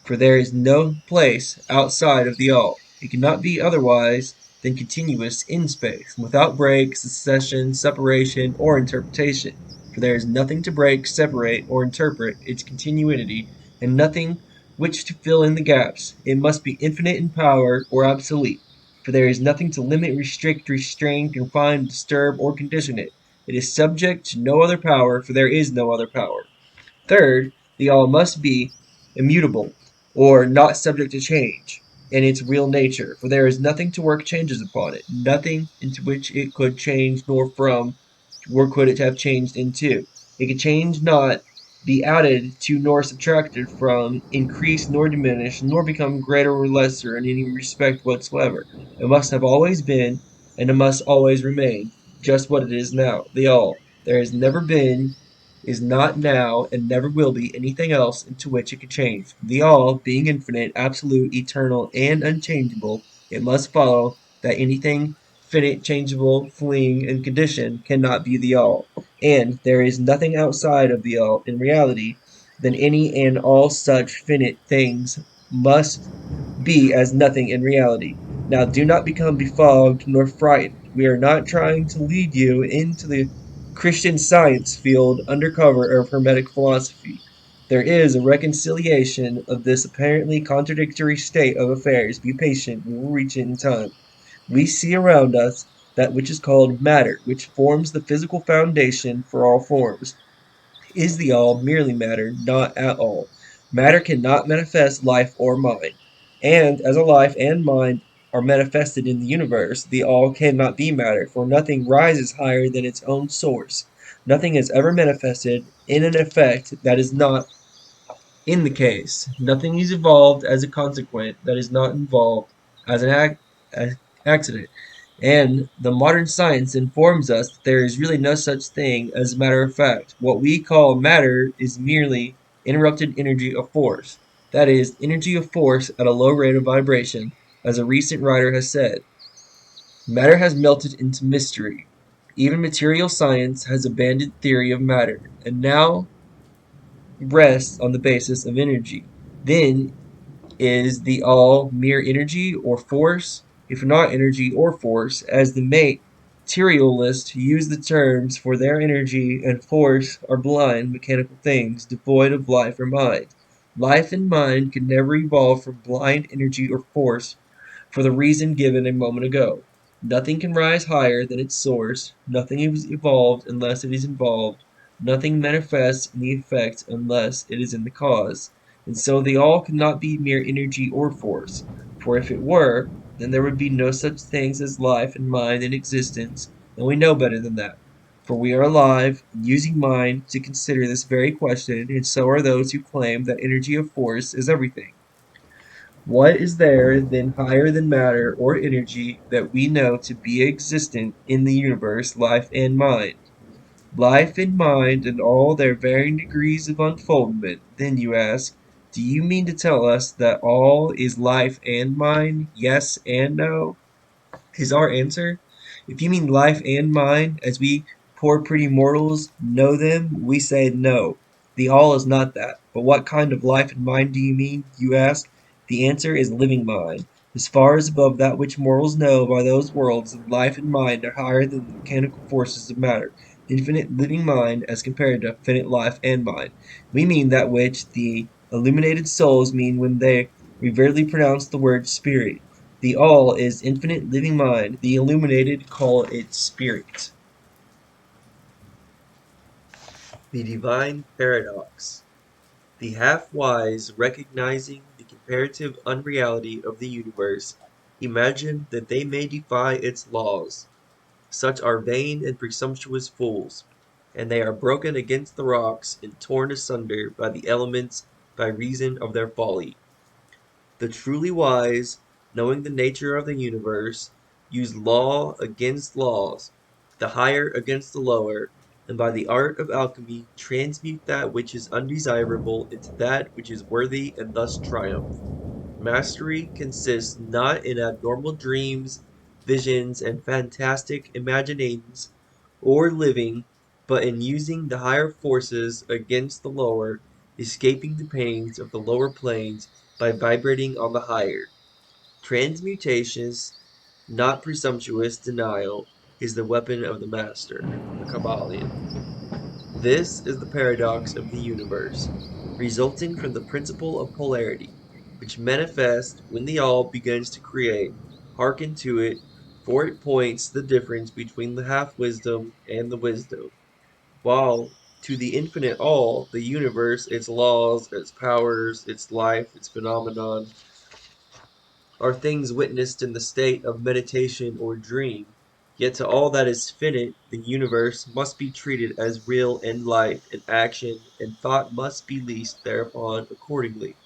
A: for there is no place outside of the all. It cannot be otherwise than continuous in space, without break, succession, separation, or interpretation. For there is nothing to break, separate, or interpret its continuity, and nothing which to fill in the gaps. It must be infinite in power or obsolete, for there is nothing to limit, restrict, restrain, confine, disturb, or condition it. It is subject to no other power, for there is no other power. Third, the all must be immutable, or not subject to change, in its real nature, for there is nothing to work changes upon it, nothing into which it could change, nor from, where could it have changed into. It could change not, be added to nor subtracted from, increase nor diminish, nor become greater or lesser in any respect whatsoever. It must have always been, and it must always remain, just what it is now, the all. There has never been, is not now, and never will be anything else into which it could change. The all, being infinite, absolute, eternal, and unchangeable, it must follow that anything finite, changeable, fleeing, and conditioned cannot be the all, and there is nothing outside of the all in reality than any and all such finite things must be as nothing in reality. Now do not become befogged nor frightened. We are not trying to lead you into the Christian Science field under cover of Hermetic philosophy. There is a reconciliation of this apparently contradictory state of affairs. Be patient, we will reach it in time. We see around us that which is called matter, which forms the physical foundation for all forms. Is the all merely matter? Not at all. Matter cannot manifest life or mind. And as a life and mind are manifested in the universe, the all cannot be matter, for nothing rises higher than its own source. Nothing is ever manifested in an effect that is not in the case. Nothing is evolved as a consequent that is not involved as an accident. And the modern science informs us that there is really no such thing as matter of fact. What we call matter is merely interrupted energy of force. That is, energy of force at a low rate of vibration, as a recent writer has said. Matter has melted into mystery. Even material science has abandoned theory of matter, and now rests on the basis of energy. Then is the all mere energy or force? If not energy or force, as the materialists who use the terms for their energy and force are blind, mechanical things, devoid of life or mind. Life and mind can never evolve from blind energy or force for the reason given a moment ago. Nothing can rise higher than its source, nothing is evolved unless it is involved, nothing manifests in the effect unless it is in the cause. And so the all cannot be mere energy or force, for if it were, then there would be no such things as life and mind in existence, and we know better than that. For we are alive, and using mind to consider this very question, and so are those who claim that energy of force is everything. What is there then higher than matter or energy that we know to be existent in the universe, life and mind? Life and mind and all their varying degrees of unfoldment. Then you ask, do you mean to tell us that all is life and mind? Yes and no? Is our answer. If you mean life and mind, as we poor pretty mortals know them, we say no. The all is not that. But what kind of life and mind do you mean, you ask? The answer is living mind. As far as above that which mortals know by those worlds, and life and mind are higher than the mechanical forces of matter. Infinite living mind as compared to finite life and mind. We mean that which the illuminated souls mean when they reverently pronounce the word spirit. The All is infinite living mind, the illuminated call it spirit. The divine paradox. The half-wise, recognizing the comparative unreality of the universe, imagine that they may defy its laws. Such are vain and presumptuous fools, and they are broken against the rocks and torn asunder by the elements by reason of their folly. The truly wise, knowing the nature of the universe, use law against laws, the higher against the lower, and by the art of alchemy transmute that which is undesirable into that which is worthy and thus triumph. Mastery consists not in abnormal dreams, visions, and fantastic imaginings, or living, but in using the higher forces against the lower, escaping the pains of the lower planes by vibrating on the higher. Transmutations, not presumptuous denial, is the weapon of the master, the Kybalion. This is the paradox of the universe, resulting from the principle of polarity, which manifests when the all begins to create. Hearken to it, for it points the difference between the half-wisdom and the wisdom. While to the infinite all, the universe, its laws, its powers, its life, its phenomenon, are things witnessed in the state of meditation or dream, yet to all that is finite, the universe must be treated as real in life and action, and thought must be leased thereupon accordingly.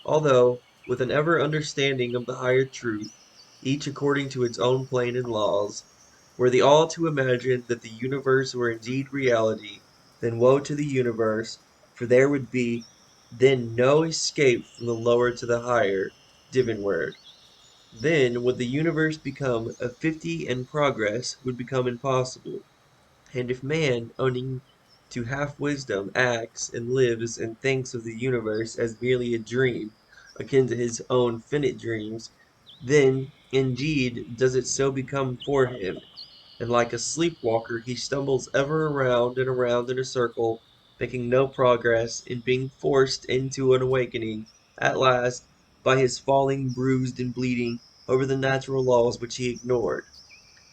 A: Although, with an ever understanding of the higher truth, each according to its own plane and laws, were the all to imagine that the universe were indeed reality, then woe to the universe, for there would be then no escape from the lower to the higher, divinward. Then would the universe become a 50 and progress would become impossible. And if man, owning to half wisdom, acts and lives and thinks of the universe as merely a dream, akin to his own finite dreams, then indeed does it so become for him, and like a sleepwalker he stumbles ever around in a circle, making no progress, and being forced into an awakening, at last, by his falling bruised and bleeding over the natural laws which he ignored.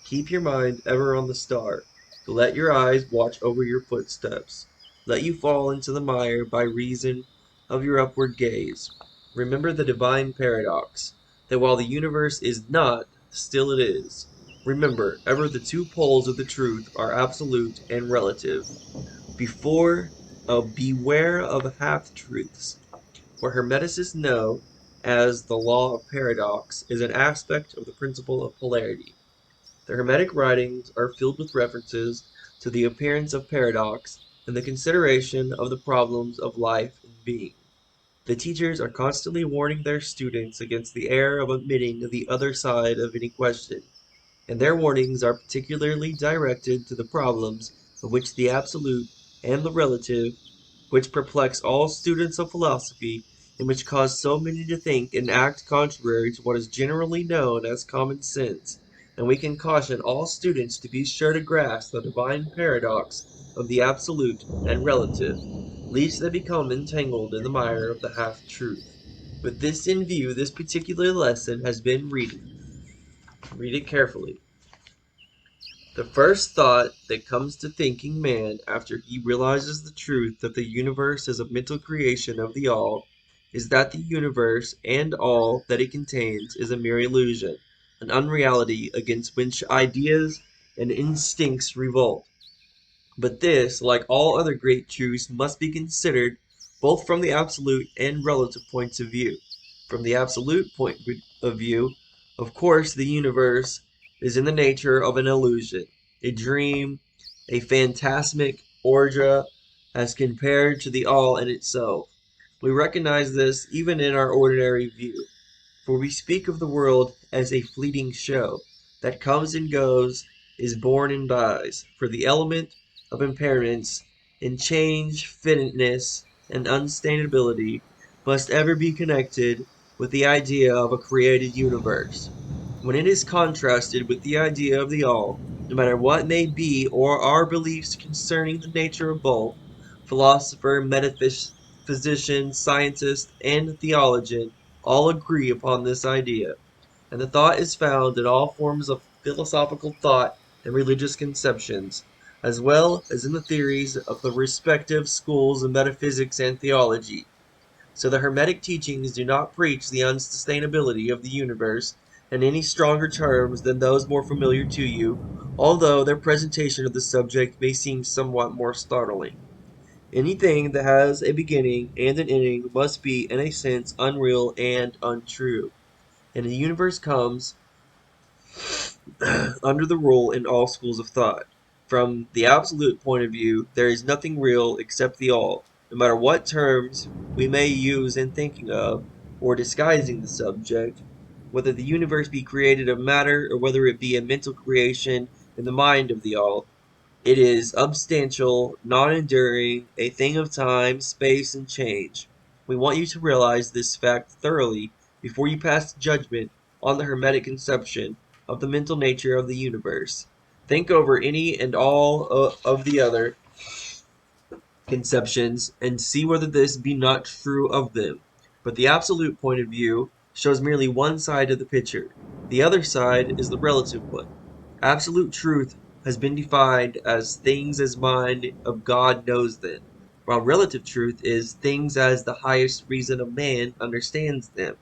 A: Keep your mind ever on the star, but let your eyes watch over your footsteps. Let you fall into the mire by reason of your upward gaze. Remember the divine paradox, that while the universe is not, still it is. Remember, ever the two poles of the truth are absolute and relative. Beware of half-truths. What Hermeticists know as the law of paradox is an aspect of the principle of polarity. The Hermetic writings are filled with references to the appearance of paradox and the consideration of the problems of life and being. The teachers are constantly warning their students against the error of admitting the other side of any question. and their warnings are particularly directed to the problems of which the absolute and the relative, which perplex all students of philosophy, and which cause so many to think and act contrary to what is generally known as common sense. And we can caution all students to be sure to grasp the divine paradox of the absolute and relative, lest they become entangled in the mire of the half-truth. With this in view, this particular lesson has been reading. Read it carefully. The first thought that comes to thinking man after he realizes the truth that the universe is a mental creation of the all is that the universe and all that it contains is a mere illusion, an unreality against which ideas and instincts revolt. But this, like all other great truths, must be considered both from the absolute and relative points of view. From the absolute point of view, of course, the universe is in the nature of an illusion, a dream, a phantasmic orgia as compared to the all in itself. We recognize this even in our ordinary view. For we speak of the world as a fleeting show, that comes and goes, is born and dies. For the element of impermanence in change, finiteness, and unsustainability must ever be connected with the idea of a created universe. When it is contrasted with the idea of the all, no matter what may be or our beliefs concerning the nature of both, philosopher, metaphysician, scientist, and theologian all agree upon this idea, and the thought is found in all forms of philosophical thought and religious conceptions, as well as in the theories of the respective schools of metaphysics and theology. So the Hermetic teachings do not preach the unsustainability of the universe in any stronger terms than those more familiar to you, although their presentation of the subject may seem somewhat more startling. Anything that has a beginning and an ending must be, in a sense, unreal and untrue. And the universe comes under the rule in all schools of thought. From the absolute point of view, there is nothing real except the all, no matter what terms we may use in thinking of or disguising the subject, whether the universe be created of matter or whether it be a mental creation in the mind of the all. It is substantial, non-enduring, a thing of time, space, and change. We want you to realize this fact thoroughly before you pass judgment on the Hermetic conception of the mental nature of the universe. Think over any and all of the other conceptions and see whether this be not true of them. But the absolute point of view shows merely one side of the picture. The other side is the relative one. Absolute truth has been defined as things as mind of God knows them, while relative truth is things as the highest reason of man understands them.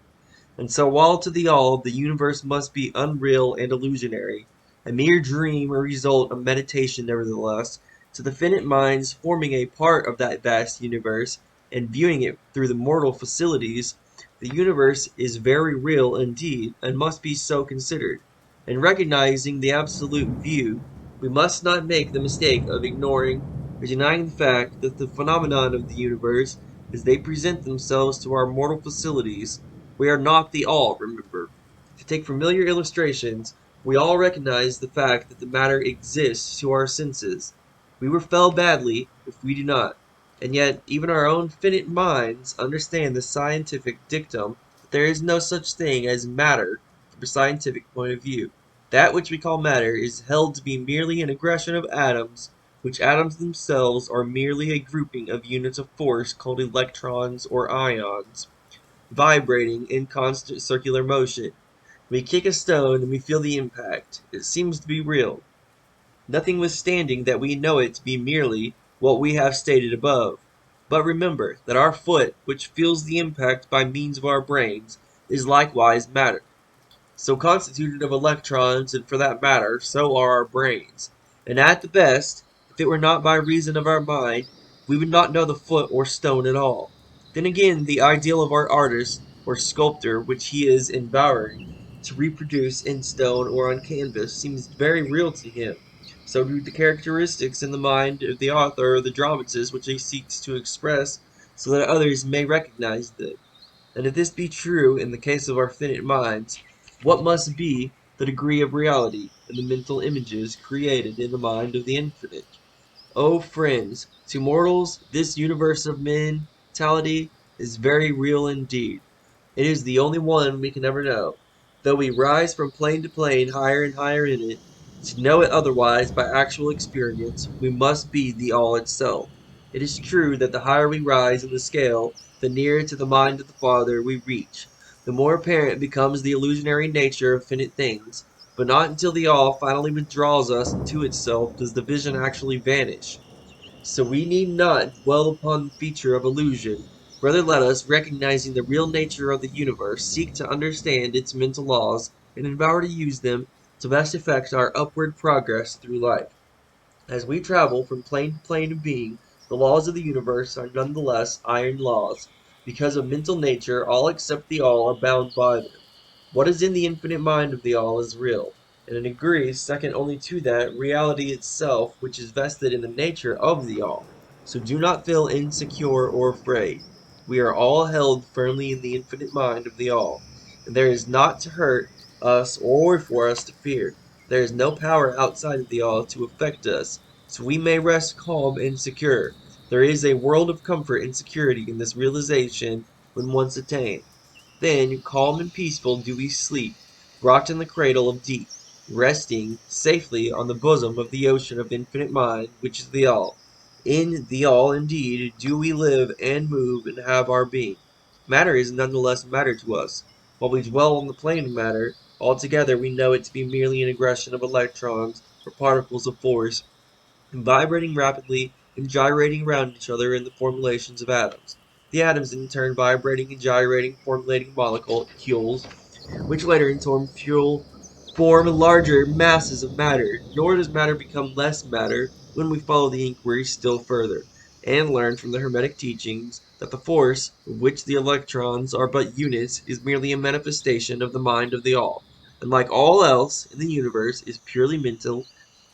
A: And so while to the all the universe must be unreal and illusionary, a mere dream or result of meditation nevertheless, to the finite minds forming a part of that vast universe and viewing it through the mortal facilities, the universe is very real indeed and must be so considered. In recognizing the absolute view, we must not make the mistake of ignoring or denying the fact that the phenomena of the universe, as they present themselves to our mortal facilities, we are not the all, remember. To take familiar illustrations, we all recognize the fact that the matter exists to our senses. We will fail badly if we do not. And yet, even our own finite minds understand the scientific dictum that there is no such thing as matter from a scientific point of view. That which we call matter is held to be merely an aggregation of atoms, which atoms themselves are merely a grouping of units of force called electrons or ions, vibrating in constant circular motion. We kick a stone and we feel the impact. It seems to be real, notwithstanding that we know it to be merely what we have stated above. But remember that our foot, which feels the impact by means of our brains, is likewise matter, so constituted of electrons, and for that matter, so are our brains. And at the best, if it were not by reason of our mind, we would not know the foot or stone at all. Then again, the ideal of our artist or sculptor, which he is endeavoring to reproduce in stone or on canvas, seems very real to him. So do the characteristics in the mind of the author or the dramatist which he seeks to express, so that others may recognize them. And if this be true in the case of our finite minds, what must be the degree of reality in the mental images created in the mind of the infinite. O friends, to mortals this universe of mentality is very real indeed. It is the only one we can ever know, though we rise from plane to plane higher and higher in it. To know it otherwise by actual experience, we must be the all itself. It is true that the higher we rise in the scale, the nearer to the mind of the Father we reach. The more apparent becomes the illusionary nature of finite things, but not until the all finally withdraws us into itself does the vision actually vanish. So we need not dwell upon the feature of illusion. Rather let us, recognizing the real nature of the universe, seek to understand its mental laws and endeavor to use them to best effect our upward progress through life. As we travel from plane to plane of being, the laws of the universe are none the less iron laws. Because of mental nature, all except the all are bound by them. What is in the infinite mind of the all is real, and in a degree second only to that reality itself which is vested in the nature of the all. So do not feel insecure or afraid. We are all held firmly in the infinite mind of the all, and there is naught to hurt us or for us to fear. There is no power outside of the all to affect us, so we may rest calm and secure. There is a world of comfort and security in this realization when once attained. Then, calm and peaceful do we sleep, rocked in the cradle of deep, resting safely on the bosom of the ocean of infinite mind, which is the all. In the all, indeed, do we live and move and have our being. Matter is none the less matter to us. While we dwell on the plane of matter, altogether we know it to be merely an aggression of electrons or particles of force, vibrating rapidly and gyrating around each other in the formulations of atoms. The atoms in turn vibrating and gyrating, formulating molecules, which later in turn form larger masses of matter. Nor does matter become less matter when we follow the inquiry still further, and learn from the Hermetic teachings that the force, of which the electrons are but units, is merely a manifestation of the mind of the all, and like all else in the universe is purely mental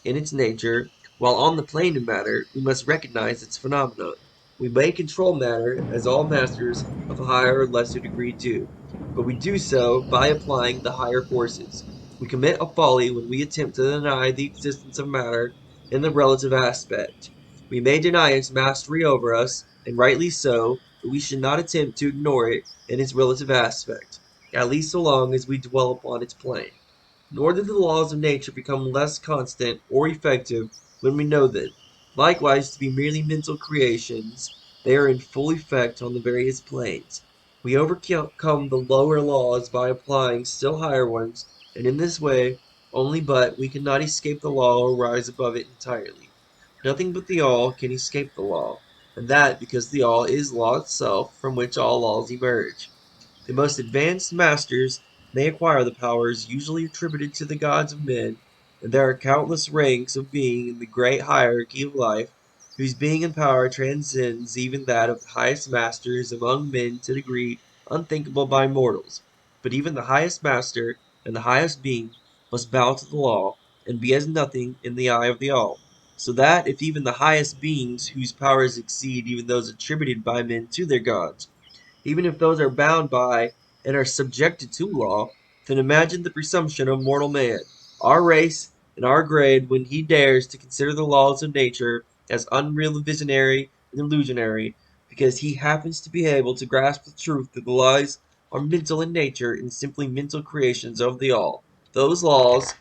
A: in its nature, while on the plane of matter, we must recognize its phenomenon. We may control matter, as all masters of a higher or lesser degree do, but we do so by applying the higher forces. We commit a folly when we attempt to deny the existence of matter in the relative aspect. We may deny its mastery over us, and rightly so, but we should not attempt to ignore it in its relative aspect, at least so long as we dwell upon its plane. Nor do the laws of nature become less constant or effective when we know them. Likewise, to be merely mental creations, they are in full effect on the various planes. We overcome the lower laws by applying still higher ones, and in this way only, but we cannot escape the law or rise above it entirely. Nothing but the all can escape the law, and that because the all is law itself, from which all laws emerge. The most advanced masters may acquire the powers usually attributed to the gods of men, and there are countless ranks of being in the great hierarchy of life, whose being and power transcends even that of the highest masters among men to a degree unthinkable by mortals. But even the highest master and the highest being must bow to the law, and be as nothing in the eye of the all. So that if even the highest beings whose powers exceed even those attributed by men to their gods, even if those are bound by and are subjected to law, then imagine the presumption of mortal man, our race, and our grade when he dares to consider the laws of nature as unreal, visionary, and illusionary, because he happens to be able to grasp the truth that the laws are mental in nature and simply mental creations of the all. Those laws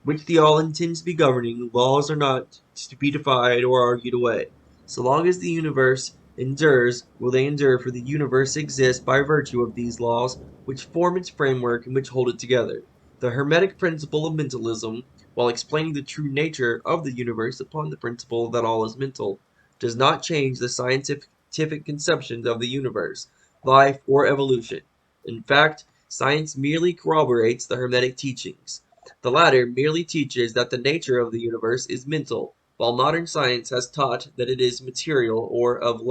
A: which the all intends to be governing, laws are not to be defied or argued away. So long as the universe endures, will they endure, for the universe exists by virtue of these laws, which form its framework and which hold it together. The Hermetic principle of mentalism, while explaining the true nature of the universe upon the principle that all is mental, does not change the scientific conceptions of the universe, life, or evolution. In fact, science merely corroborates the Hermetic teachings. The latter merely teaches that the nature of the universe is mental, while modern science has taught that it is material or of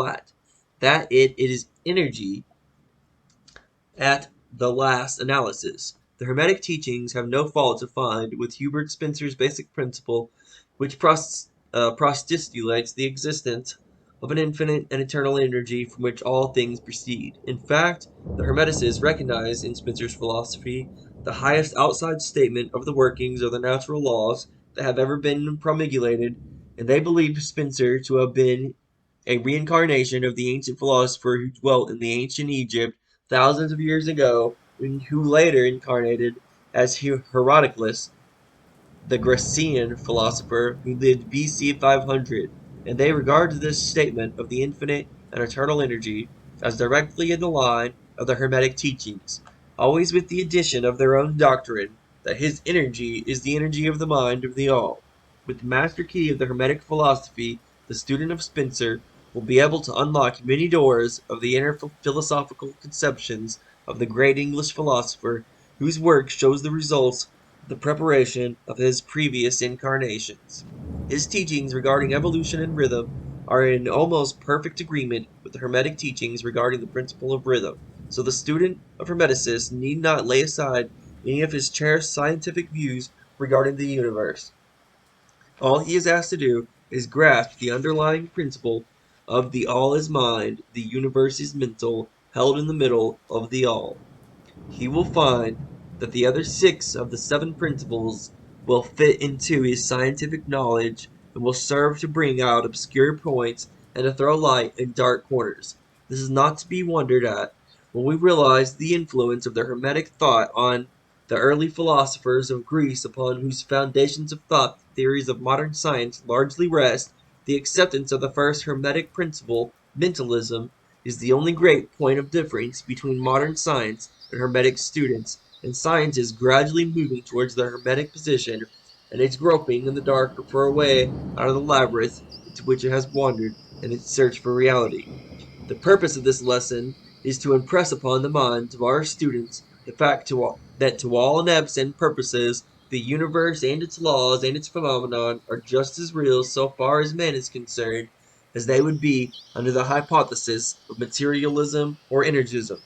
A: that it is energy at the last analysis. The Hermetic teachings have no fault to find with Hubert Spencer's basic principle, which postulates the existence of an infinite and eternal energy from which all things proceed. In fact, the Hermeticists recognize in Spencer's philosophy the highest outside statement of the workings of the natural laws that have ever been promulgated, and they believed Spencer to have been a reincarnation of the ancient philosopher who dwelt in the ancient Egypt thousands of years ago, and who later incarnated as Herodotus, the Grecian philosopher who lived BC 500, and they regarded this statement of the infinite and eternal energy as directly in the line of the Hermetic teachings, always with the addition of their own doctrine that his energy is the energy of the mind of the all. With the master key of the Hermetic philosophy, the student of Spencer will be able to unlock many doors of the inner philosophical conceptions of the great English philosopher, whose work shows the results the preparation of his previous incarnations. His teachings regarding evolution and rhythm are in almost perfect agreement with the Hermetic teachings regarding the principle of rhythm, so the student of Hermeticists need not lay aside any of his cherished scientific views regarding the universe. All he is asked to do is grasp the underlying principle of the all is mind, the universe is mental, held in the middle of the all. He will find that the other six of the seven principles will fit into his scientific knowledge and will serve to bring out obscure points and to throw light in dark corners. This is not to be wondered at when we realize the influence of the Hermetic thought on the early philosophers of Greece, upon whose foundations of thought the theories of modern science largely rest. The acceptance of the first Hermetic principle, mentalism, is the only great point of difference between modern science and Hermetic students, and science is gradually moving towards the Hermetic position, and it's groping in the dark for a way out of the labyrinth into which it has wandered in its search for reality. The purpose of this lesson is to impress upon the minds of our students the fact that to all intents and purposes the universe and its laws and its phenomenon are just as real so far as man is concerned as they would be under the hypothesis of materialism or energism.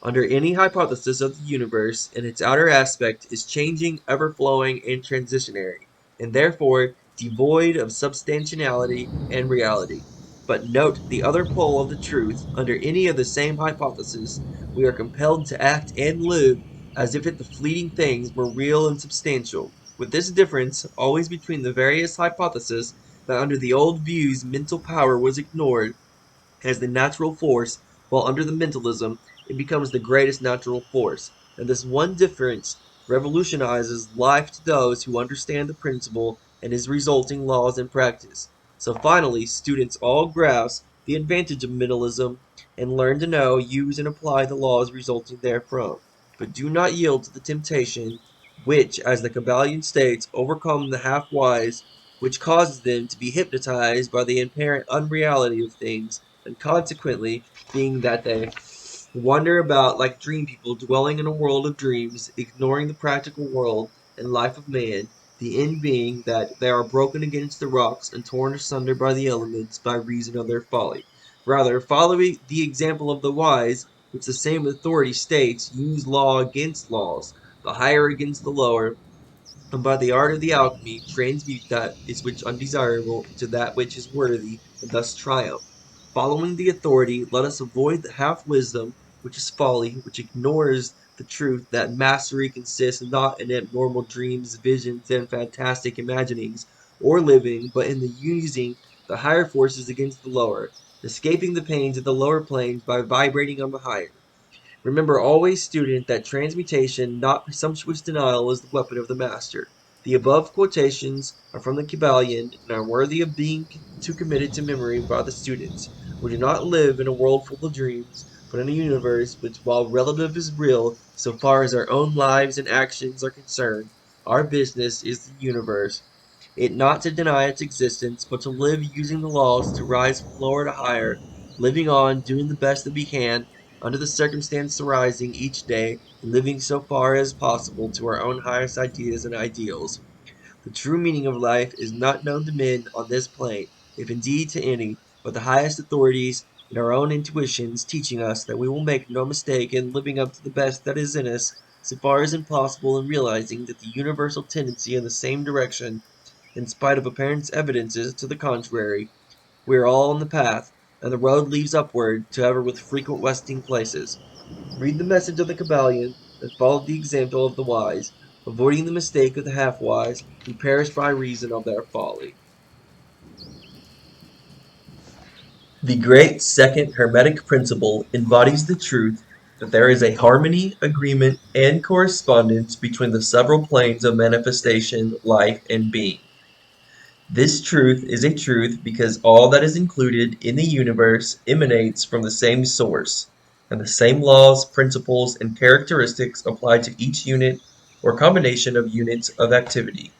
A: Under any hypothesis of the universe, and its outer aspect is changing, ever-flowing, and transitionary, and therefore devoid of substantiality and reality. But note the other pole of the truth: under any of the same hypothesis, we are compelled to act and live as if the fleeting things were real and substantial, with this difference always between the various hypotheses, that under the old views mental power was ignored as the natural force, while under the mentalism it becomes the greatest natural force, and this one difference revolutionizes life to those who understand the principle and its resulting laws and practice. So finally, students all grasp the advantage of mentalism and learn to know, use, and apply the laws resulting therefrom. But do not yield to the temptation which, as the Kybalion states, overcome the half-wise, which causes them to be hypnotized by the apparent unreality of things, and consequently, being that they wander about like dream people, dwelling in a world of dreams, ignoring the practical world and life of man, the end being that they are broken against the rocks and torn asunder by the elements by reason of their folly. Rather, following the example of the wise, which the same authority states, use law against laws, the higher against the lower, and by the art of the alchemy transmute that is which undesirable into that which is worthy, and thus triumph. Following the authority, let us avoid the half wisdom, which is folly, which ignores the truth that mastery consists not in abnormal dreams, visions, and fantastic imaginings, or living, but in the using the higher forces against the lower, escaping the pains of the lower planes by vibrating on the higher. Remember always, student, that transmutation, not presumptuous denial, is the weapon of the master. The above quotations are from the Kybalion and are worthy of being committed to memory by the students. We do not live in a world full of dreams, but in a universe which, while relative, is real so far as our own lives and actions are concerned. Our business is the universe, it not to deny its existence, but to live using the laws to rise from lower to higher, living on, doing the best that we can, under the circumstance arising each day, and living so far as possible to our own highest ideas and ideals. The true meaning of life is not known to men on this plane, if indeed to any, but the highest authorities and our own intuitions teaching us that we will make no mistake in living up to the best that is in us, so far as impossible, in realizing that the universal tendency in the same direction, in spite of apparent evidences to the contrary. We are all on the path, and the road leads upward to ever with frequent resting places. Read the message of the Kybalion, and followed the example of the wise, avoiding the mistake of the half-wise, who perished by reason of their folly. The great second Hermetic principle embodies the truth that there is a harmony, agreement, and correspondence between the several planes of manifestation, life, and being. This truth is a truth because all that is included in the universe emanates from the same source, and the same laws, principles, and characteristics apply to each unit or combination of units of activity,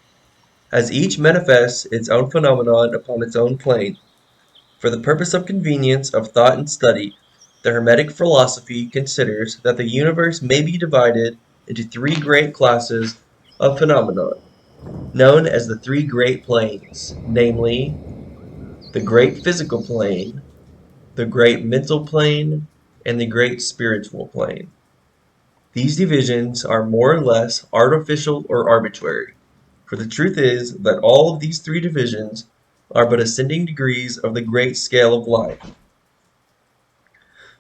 A: as each manifests its own phenomenon upon its own plane. For the purpose of convenience of thought and study, the Hermetic philosophy considers that the universe may be divided into three great classes of phenomena, known as the three great planes, namely, the great physical plane, the great mental plane, and the great spiritual plane. These divisions are more or less artificial or arbitrary, for the truth is that all of these three divisions are but ascending degrees of the great scale of life,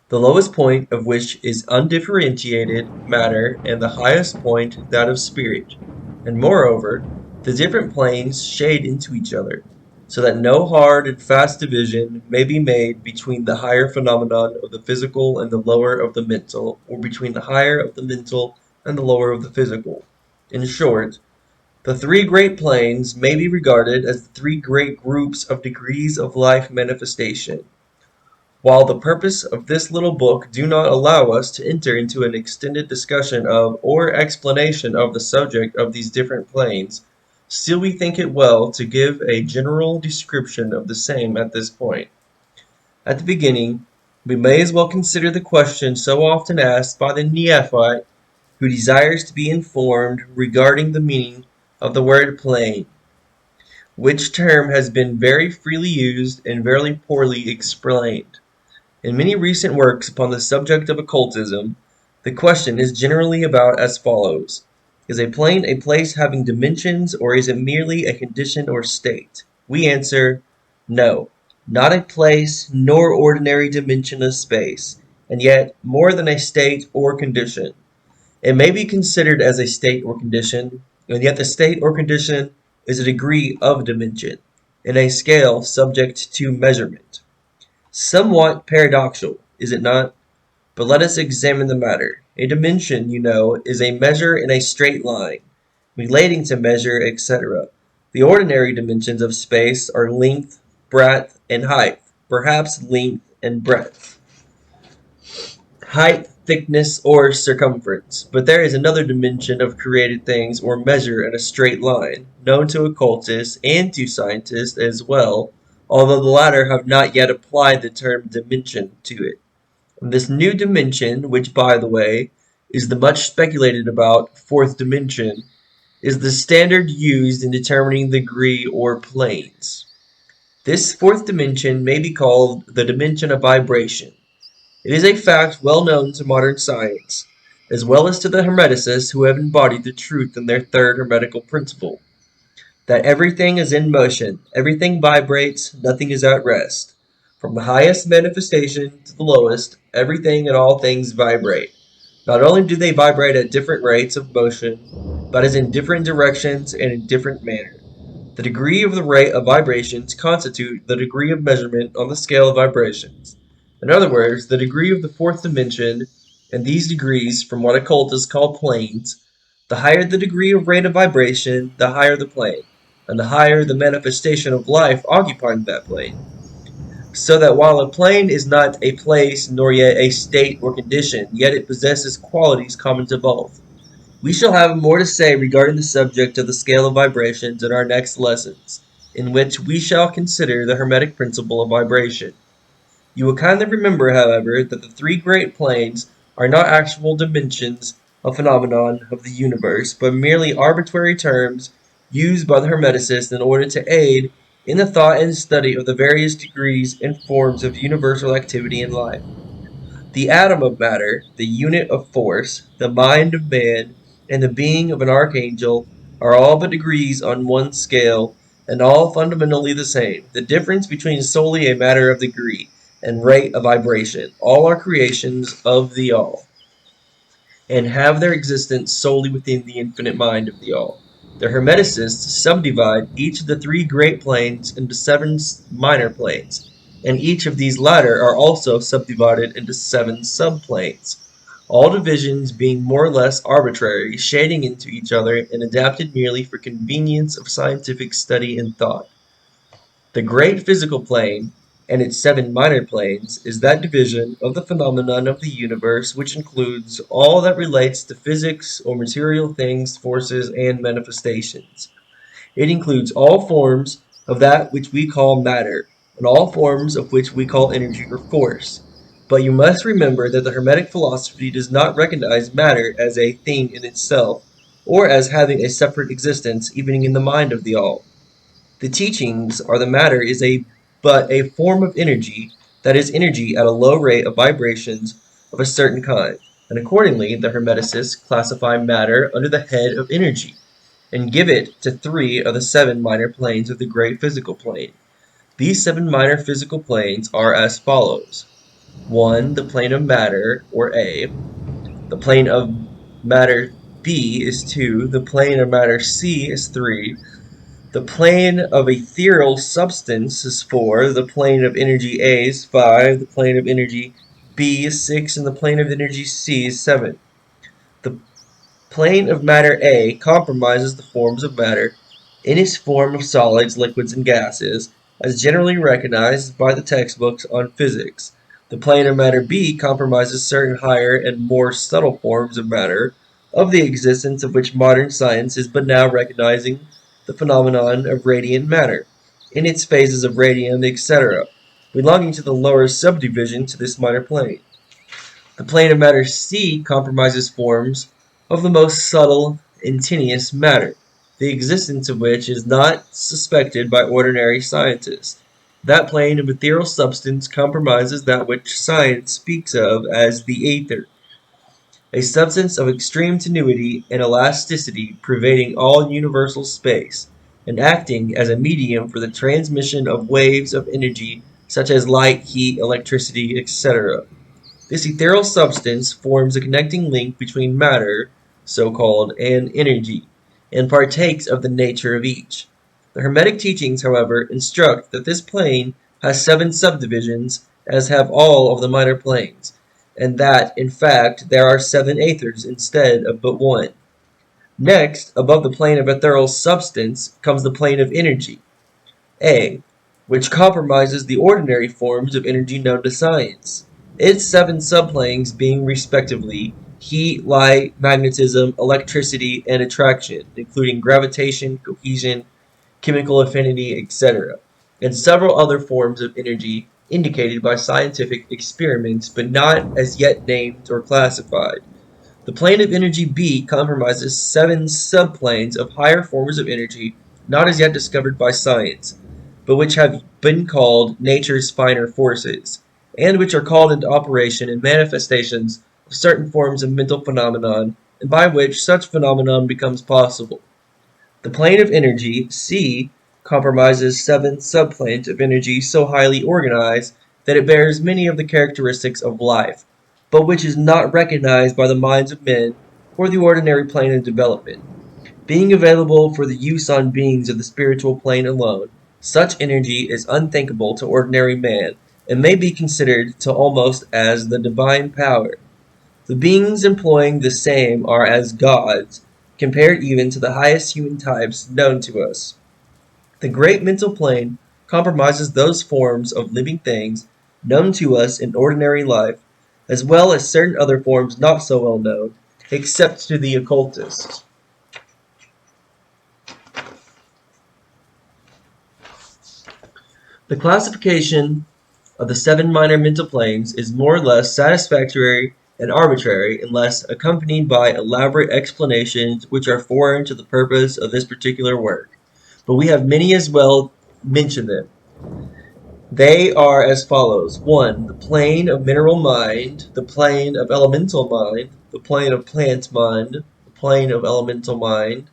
A: the lowest point of which is undifferentiated matter and the highest point that of spirit, and moreover, the different planes shade into each other, so that no hard and fast division may be made between the higher phenomenon of the physical and the lower of the mental, or between the higher of the mental and the lower of the physical. In short, the three great planes may be regarded as the three great groups of degrees of life manifestation. While the purpose of this little book do not allow us to enter into an extended discussion of or explanation of the subject of these different planes, still we think it well to give a general description of the same at this point. At the beginning, we may as well consider the question so often asked by the neophyte who desires to be informed regarding the meaning of the word plane, which term has been very freely used and very poorly explained. In many recent works upon the subject of occultism, the question is generally about as follows: is a plane a place having dimensions, or is it merely a condition or state? We answer, no, not a place nor ordinary dimension of space, and yet more than a state or condition. It may be considered as a state or condition, and yet the state or condition is a degree of dimension, in a scale subject to measurement. Somewhat paradoxical, is it not? But let us examine the matter. A dimension, you know, is a measure in a straight line, relating to measure, etc. The ordinary dimensions of space are length, breadth, and height, perhaps length and breadth, height, thickness, or circumference. But there is another dimension of created things or measure in a straight line, known to occultists and to scientists as well, although the latter have not yet applied the term dimension to it. This new dimension, which, by the way, is the much speculated about fourth dimension, is the standard used in determining the degree or planes. This fourth dimension may be called the dimension of vibration. It is a fact well known to modern science, as well as to the Hermeticists who have embodied the truth in their third Hermetical principle, that everything is in motion, everything vibrates, nothing is at rest. From the highest manifestation to the lowest, everything and all things vibrate. Not only do they vibrate at different rates of motion, but as in different directions and in different manner. The degree of the rate of vibrations constitute the degree of measurement on the scale of vibrations. In other words, the degree of the fourth dimension, and these degrees, from what occultists call planes, the higher the degree of rate of vibration, the higher the plane, and the higher the manifestation of life occupying that plane. So that while a plane is not a place nor yet a state or condition, yet it possesses qualities common to both. We shall have more to say regarding the subject of the scale of vibrations in our next lessons, in which we shall consider the Hermetic principle of vibration. You will kindly remember, however, that the three great planes are not actual dimensions of phenomenon of the universe, but merely arbitrary terms used by the Hermeticists in order to aid in the thought and study of the various degrees and forms of universal activity in life. The atom of matter, the unit of force, the mind of man, and the being of an archangel are all but degrees on one scale, and all fundamentally the same. The difference between solely a matter of degree and rate of vibration. All are creations of the all. and have their existence solely within the infinite mind of the All. The Hermeticists subdivide each of the three great planes into seven minor planes, and each of these latter are also subdivided into seven subplanes, all divisions being more or less arbitrary, shading into each other, and adapted merely for convenience of scientific study and thought. The great physical plane, and its seven minor planes, is that division of the phenomenon of the universe which includes all that relates to physics or material things, forces, and manifestations. It includes all forms of that which we call matter, and all forms of which we call energy or force. But you must remember that the Hermetic philosophy does not recognize matter as a thing in itself, or as having a separate existence even in the mind of the All. The teachings are the matter is but a form of energy, that is energy at a low rate of vibrations of a certain kind, and accordingly the Hermeticists classify matter under the head of energy, and give it to three of the seven minor planes of the great physical plane. These seven minor physical planes are as follows: 1. The plane of matter, or A. The plane of matter B is 2. The plane of matter C is 3. The plane of ethereal substance is 4, the plane of energy A is 5, the plane of energy B is 6, and the plane of energy C is 7. The plane of matter A comprises the forms of matter in its form of solids, liquids, and gases, as generally recognized by the textbooks on physics. The plane of matter B comprises certain higher and more subtle forms of matter, of the existence of which modern science is but now recognizing the phenomenon of radiant matter, in its phases of radium, etc., belonging to the lower subdivision to this minor plane. The plane of matter C comprises forms of the most subtle and tenuous matter, the existence of which is not suspected by ordinary scientists. That plane of ethereal substance comprises that which science speaks of as the ether, a substance of extreme tenuity and elasticity pervading all universal space, and acting as a medium for the transmission of waves of energy such as light, heat, electricity, etc. This ethereal substance forms a connecting link between matter, so-called, and energy, and partakes of the nature of each. The Hermetic teachings, however, instruct that this plane has seven subdivisions, as have all of the minor planes, and that, in fact, there are seven aethers instead of but one. Next, above the plane of ethereal substance, comes the plane of energy, A, which comprises the ordinary forms of energy known to science, its seven subplanes being respectively heat, light, magnetism, electricity, and attraction, including gravitation, cohesion, chemical affinity, etc., and several other forms of energy indicated by scientific experiments but not as yet named or classified. The plane of energy B comprises seven subplanes of higher forms of energy not as yet discovered by science, but which have been called nature's finer forces, and which are called into operation in manifestations of certain forms of mental phenomenon, and by which such phenomenon becomes possible. The plane of energy C comprises seven subplanes of energy so highly organized that it bears many of the characteristics of life, but which is not recognized by the minds of men or the ordinary plane of development. Being available for the use on beings of the spiritual plane alone, such energy is unthinkable to ordinary man, and may be considered to almost as the divine power. The beings employing the same are as gods, compared even to the highest human types known to us. The great mental plane comprises those forms of living things known to us in ordinary life, as well as certain other forms not so well known, except to the occultists. The classification of the seven minor mental planes is more or less satisfactory and arbitrary unless accompanied by elaborate explanations which are foreign to the purpose of this particular work. But we have many as well mention them. They are as follows: 1. The plane of mineral mind, the plane of elemental mind, the plane of plant mind, the plane of elemental mind,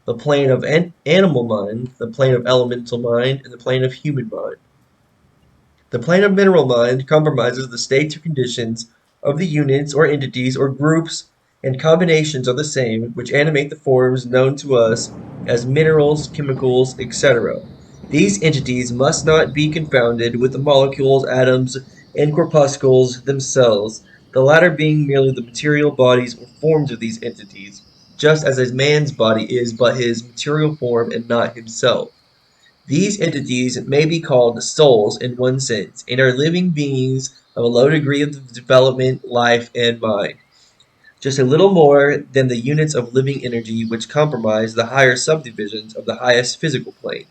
A: the plane of animal mind, the plane of elemental mind, and the plane of human mind. The plane of mineral mind comprises the states or conditions of the units or entities or groups and combinations are the same, which animate the forms known to us as minerals, chemicals, etc. These entities must not be confounded with the molecules, atoms, and corpuscles themselves, the latter being merely the material bodies or forms of these entities, just as a man's body is but his material form and not himself. These entities may be called souls in one sense, and are living beings of a low degree of development, life, and mind, just a little more than the units of living energy which comprise the higher subdivisions of the highest physical plane.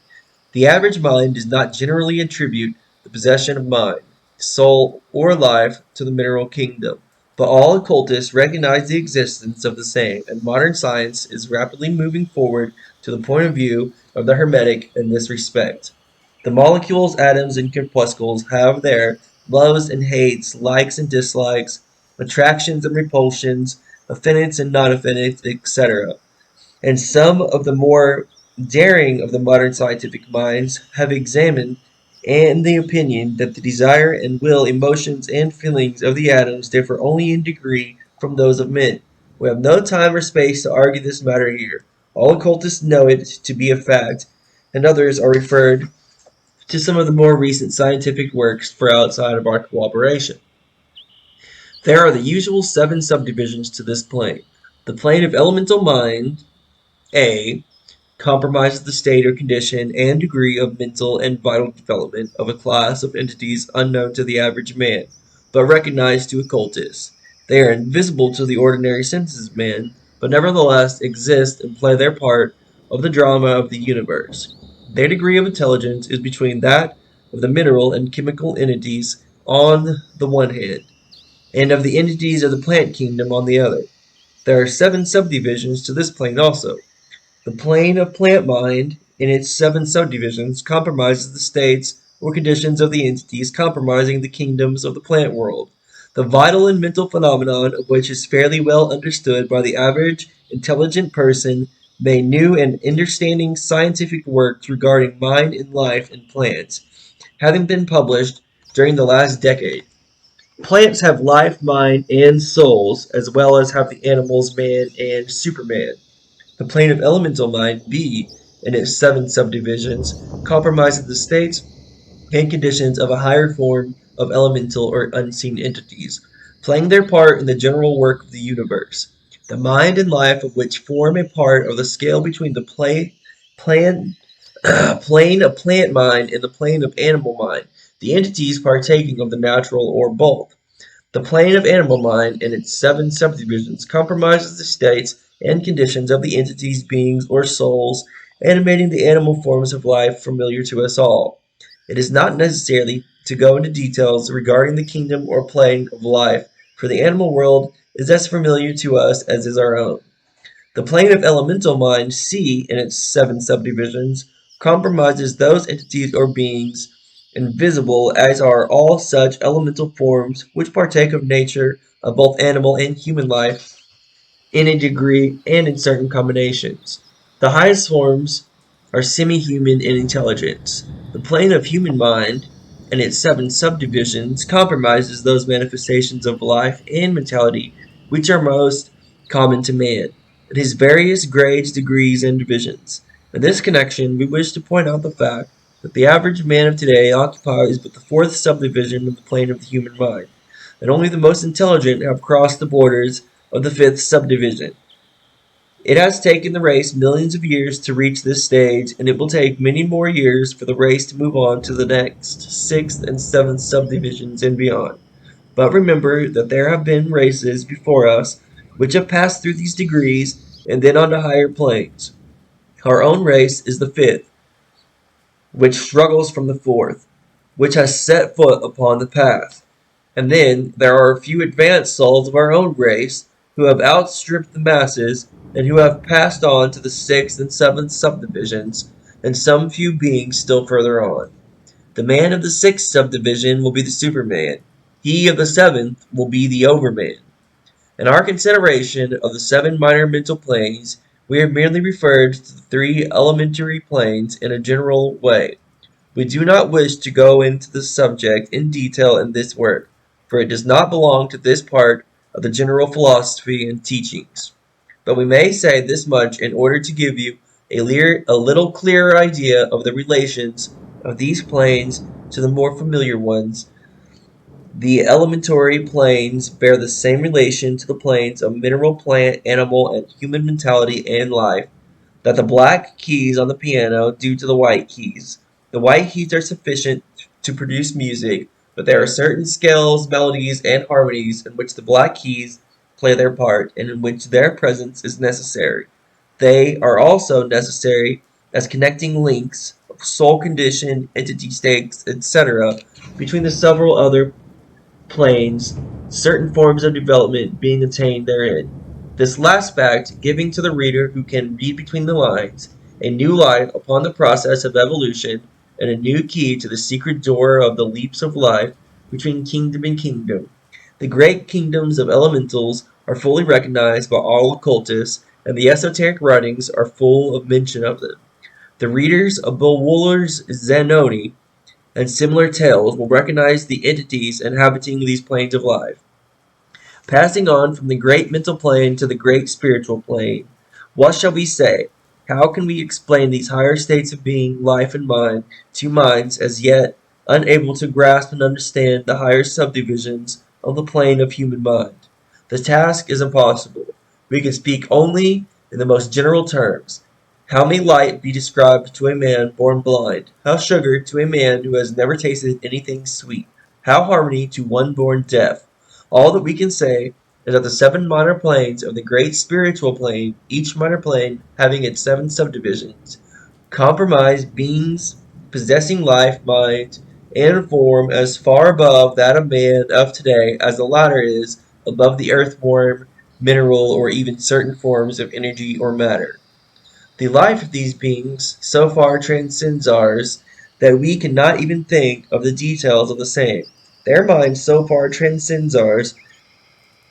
A: The average mind does not generally attribute the possession of mind, soul, or life to the mineral kingdom, but all occultists recognize the existence of the same, and modern science is rapidly moving forward to the point of view of the Hermetic in this respect. The molecules, atoms, and corpuscles have their loves and hates, likes and dislikes, attractions and repulsions, affinities and non-affinities, etc. And some of the more daring of the modern scientific minds have examined and the opinion that the desire and will, emotions, and feelings of the atoms differ only in degree from those of men. We have no time or space to argue this matter here. All occultists know it to be a fact, and others are referred to some of the more recent scientific works for outside of our cooperation. There are the usual 7 subdivisions to this plane. The plane of elemental mind, A, compromises the state or condition and degree of mental and vital development of a class of entities unknown to the average man, but recognized to occultists. They are invisible to the ordinary senses of man, but nevertheless exist and play their part of the drama of the universe. Their degree of intelligence is between that of the mineral and chemical entities on the one hand, and of the entities of the plant kingdom on the other. There are 7 subdivisions to this plane also. The plane of plant mind, in its 7 subdivisions, comprises the states or conditions of the entities comprising the kingdoms of the plant world, the vital and mental phenomenon of which is fairly well understood by the average intelligent person, made new and understanding scientific works regarding mind and life in plants, having been published during the last decade. Plants have life, mind, and souls, as well as have the animals man and superman. The plane of elemental mind, B, in its 7 subdivisions, comprises the states and conditions of a higher form of elemental or unseen entities, playing their part in the general work of the universe. The mind and life of which form a part of the scale between the plan, plane of plant mind and the plane of animal mind, the entities partaking of the natural or both. The plane of animal mind and its 7 subdivisions comprises the states and conditions of the entities, beings, or souls animating the animal forms of life familiar to us all. It is not necessary to go into details regarding the kingdom or plane of life, for the animal world is as familiar to us as is our own. The plane of elemental mind, C, in its 7 subdivisions, comprises those entities or beings invisible as are all such elemental forms which partake of nature of both animal and human life in a degree and in certain combinations. The highest forms are semi-human in intelligence. The plane of human mind and its 7 subdivisions comprises those manifestations of life and mentality which are most common to man, in his various grades, degrees, and divisions. In this connection, we wish to point out the fact that the average man of today occupies but the 4th subdivision of the plane of the human mind, and only the most intelligent have crossed the borders of the 5th subdivision. It has taken the race millions of years to reach this stage, and it will take many more years for the race to move on to the next 6th and 7th subdivisions and beyond. But remember that there have been races before us which have passed through these degrees and then on to higher planes. Our own race is the 5th, which struggles from the 4th, which has set foot upon the path. And then there are a few advanced souls of our own race who have outstripped the masses and who have passed on to the 6th and 7th subdivisions, and some few beings still further on. The man of the 6th subdivision will be the Superman. He of the 7th will be the Overman. In our consideration of the 7 minor mental planes, we have merely referred to the 3 elementary planes in a general way. We do not wish to go into the subject in detail in this work, for it does not belong to this part of the general philosophy and teachings. But we may say this much in order to give you a little clearer idea of the relations of these planes to the more familiar ones. The elementary planes bear the same relation to the planes of mineral, plant, animal, and human mentality and life that the black keys on the piano do to the white keys. The white keys are sufficient to produce music, but there are certain scales, melodies, and harmonies in which the black keys play their part, and in which their presence is necessary. They are also necessary as connecting links of soul condition, entity states, etc., between the several other planes, certain forms of development being attained therein. This last fact giving to the reader who can read between the lines a new light upon the process of evolution and a new key to the secret door of the leaps of life between kingdom and kingdom. The great kingdoms of elementals are fully recognized by all occultists, and the esoteric writings are full of mention of them. The readers of Bulwer's Zanoni and similar tales will recognize the entities inhabiting these planes of life. Passing on from the great mental plane to the great spiritual plane, what shall we say? How can we explain these higher states of being, life, and mind to minds as yet unable to grasp and understand the higher subdivisions of the plane of human mind? The task is impossible. We can speak only in the most general terms. How may light be described to a man born blind? How sugar to a man who has never tasted anything sweet? How harmony to one born deaf? All that we can say is that the seven minor planes of the great spiritual plane, each minor plane having its seven subdivisions, comprise beings possessing life, mind, and form as far above that of man of today as the latter is above the earthworm, mineral, or even certain forms of energy or matter. The life of these beings so far transcends ours that we cannot even think of the details of the same. Their mind so far transcends ours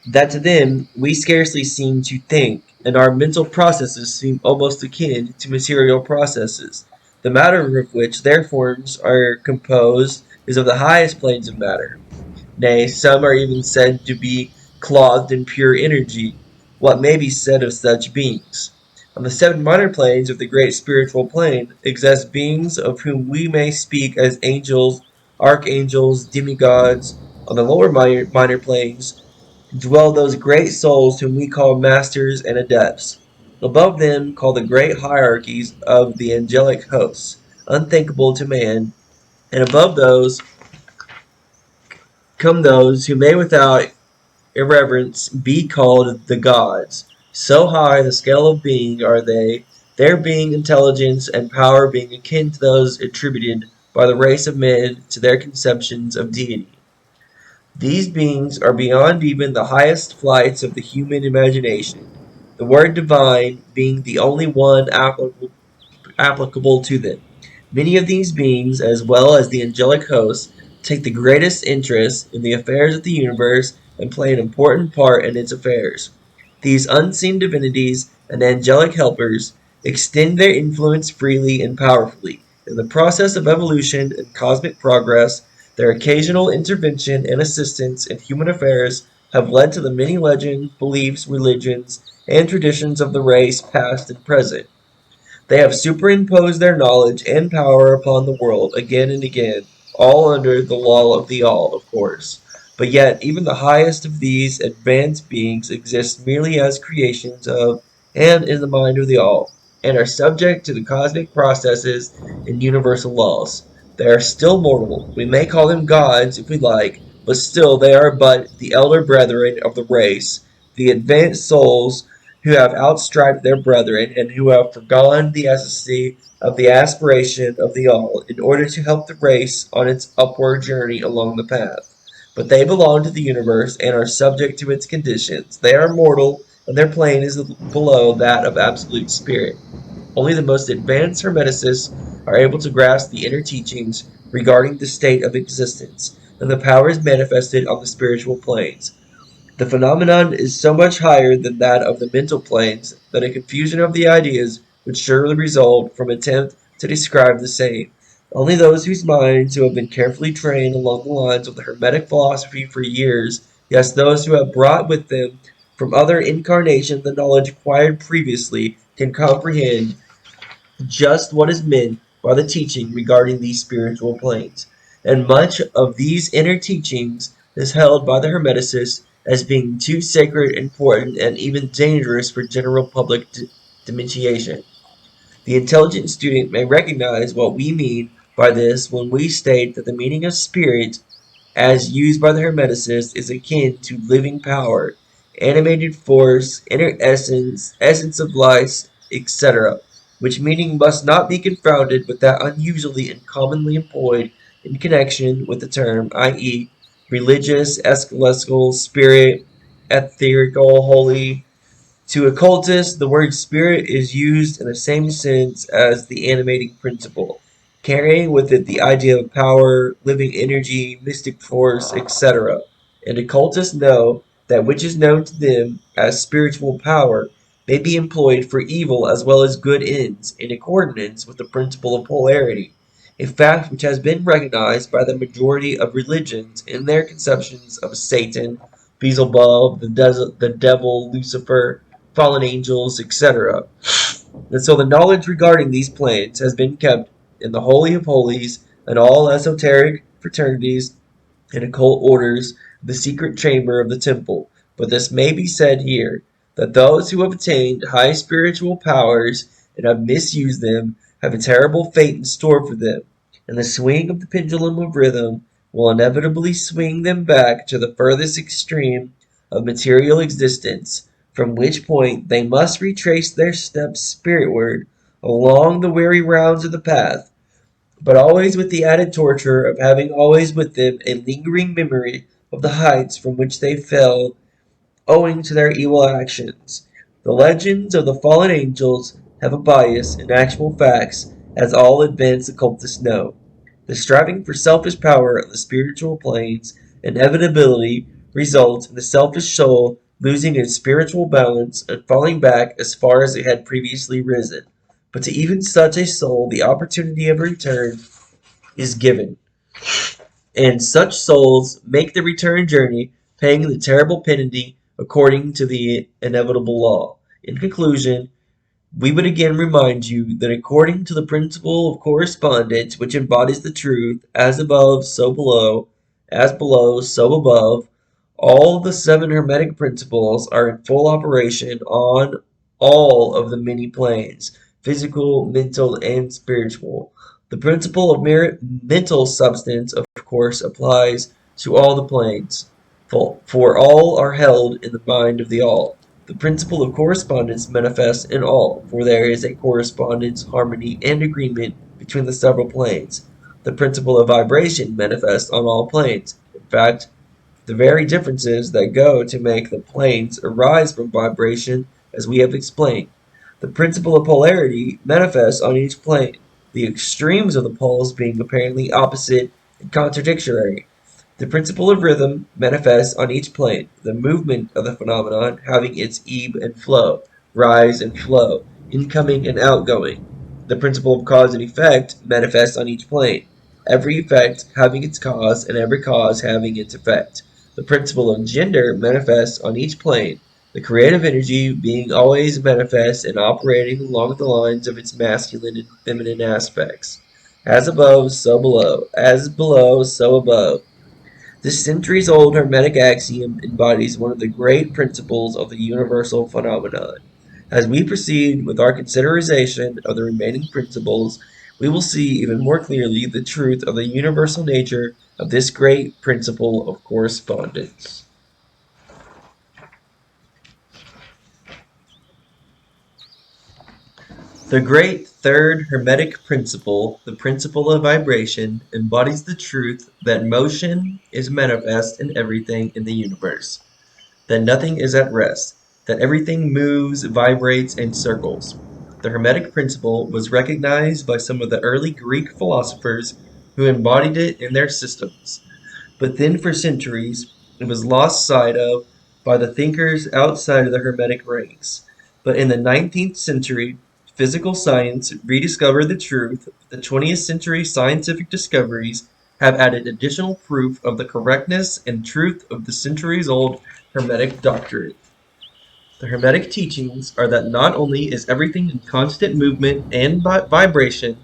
A: that to them we scarcely seem to think, and our mental processes seem almost akin to material processes, the matter of which their forms are composed is of the highest planes of matter. Nay, some are even said to be clothed in pure energy. What may be said of such beings? On the seven minor planes of the great spiritual plane exist beings of whom we may speak as angels, archangels, demigods. On the lower minor planes dwell those great souls whom we call masters and adepts. Above them call the great hierarchies of the angelic hosts, unthinkable to man, and above those come those who may without irreverence be called the gods. So high the scale of being are they, their being intelligence and power being akin to those attributed by the race of men to their conceptions of deity. These beings are beyond even the highest flights of the human imagination, the word divine being the only one applicable to them. Many of these beings, as well as the angelic hosts, take the greatest interest in the affairs of the universe and play an important part in its affairs. These unseen divinities and angelic helpers extend their influence freely and powerfully. In the process of evolution and cosmic progress, their occasional intervention and assistance in human affairs have led to the many legends, beliefs, religions, and traditions of the race, past and present. They have superimposed their knowledge and power upon the world again and again, all under the law of the all, of course. But yet, even the highest of these advanced beings exist merely as creations of and in the mind of the all, and are subject to the cosmic processes and universal laws. They are still mortal. We may call them gods if we like, but still they are but the elder brethren of the race, the advanced souls who have outstripped their brethren, and who have foregone the ecstasy of the aspiration of the all, in order to help the race on its upward journey along the path. But they belong to the universe, and are subject to its conditions. They are mortal, and their plane is below that of absolute spirit. Only the most advanced Hermeticists are able to grasp the inner teachings regarding the state of existence, and the powers manifested on the spiritual planes. The phenomenon is so much higher than that of the mental planes that a confusion of the ideas would surely result from attempt to describe the same. Only those whose minds who have been carefully trained along the lines of the Hermetic philosophy for years Yes, those who have brought with them from other incarnations the knowledge acquired previously can comprehend just what is meant by the teaching regarding these spiritual planes. And much of these inner teachings is held by the Hermeticists as being too sacred, important, and even dangerous for general public diminution. The intelligent student may recognize what we mean by this when we state that the meaning of spirit as used by the Hermeticists, is akin to living power, animated force, inner essence, essence of life, etc., which meaning must not be confounded with that unusually and commonly employed in connection with the term, i.e., religious, eschatological, spirit, etherical, holy, to occultists, the word spirit is used in the same sense as the animating principle, carrying with it the idea of power, living energy, mystic force, etc. And occultists know that which is known to them as spiritual power may be employed for evil as well as good ends in accordance with the principle of polarity, a fact which has been recognized by the majority of religions in their conceptions of Satan, Beelzebub, the devil, Lucifer, fallen angels, etc. And so the knowledge regarding these planes has been kept in the Holy of Holies and all esoteric fraternities and occult orders of the secret chamber of the temple. But this may be said here, that those who have attained high spiritual powers and have misused them have a terrible fate in store for them, and the swing of the pendulum of rhythm will inevitably swing them back to the furthest extreme of material existence, from which point they must retrace their steps spiritward along the weary rounds of the path, but always with the added torture of having always with them a lingering memory of the heights from which they fell owing to their evil actions. The legends of the fallen angels have a bias in actual facts, as all advanced occultists know. The striving for selfish power on the spiritual planes inevitably results in the selfish soul losing its spiritual balance and falling back as far as it had previously risen. But to even such a soul the opportunity of return is given, and such souls make the return journey, paying the terrible penalty according to the inevitable law. In conclusion, we would again remind you that according to the principle of correspondence, which embodies the truth, as above, so below, as below, so above, all the seven Hermetic principles are in full operation on all of the many planes, physical, mental, and spiritual. The principle of mental substance, of course, applies to all the planes, for all are held in the mind of the all. The principle of correspondence manifests in all, for there is a correspondence, harmony, and agreement between the several planes. The principle of vibration manifests on all planes. In fact, the very differences that go to make the planes arise from vibration, as we have explained. The principle of polarity manifests on each plane, the extremes of the poles being apparently opposite and contradictory. The principle of rhythm manifests on each plane, the movement of the phenomenon having its ebb and flow, rise and flow, incoming and outgoing. The principle of cause and effect manifests on each plane, every effect having its cause and every cause having its effect. The principle of gender manifests on each plane, the creative energy being always manifest and operating along the lines of its masculine and feminine aspects. As above, so below. As below, so above. This centuries-old Hermetic axiom embodies one of the great principles of the universal phenomenon. As we proceed with our consideration of the remaining principles, we will see even more clearly the truth of the universal nature of this great principle of correspondence. The great third Hermetic principle, the principle of vibration, embodies the truth that motion is manifest in everything in the universe, that nothing is at rest, that everything moves, vibrates, and circles. The Hermetic principle was recognized by some of the early Greek philosophers who embodied it in their systems. But then for centuries it was lost sight of by the thinkers outside of the Hermetic ranks. But in the 19th century, physical science rediscovered the truth. The 20th century scientific discoveries have added additional proof of the correctness and truth of the centuries-old Hermetic doctrine. The Hermetic teachings are that not only is everything in constant movement and vibration,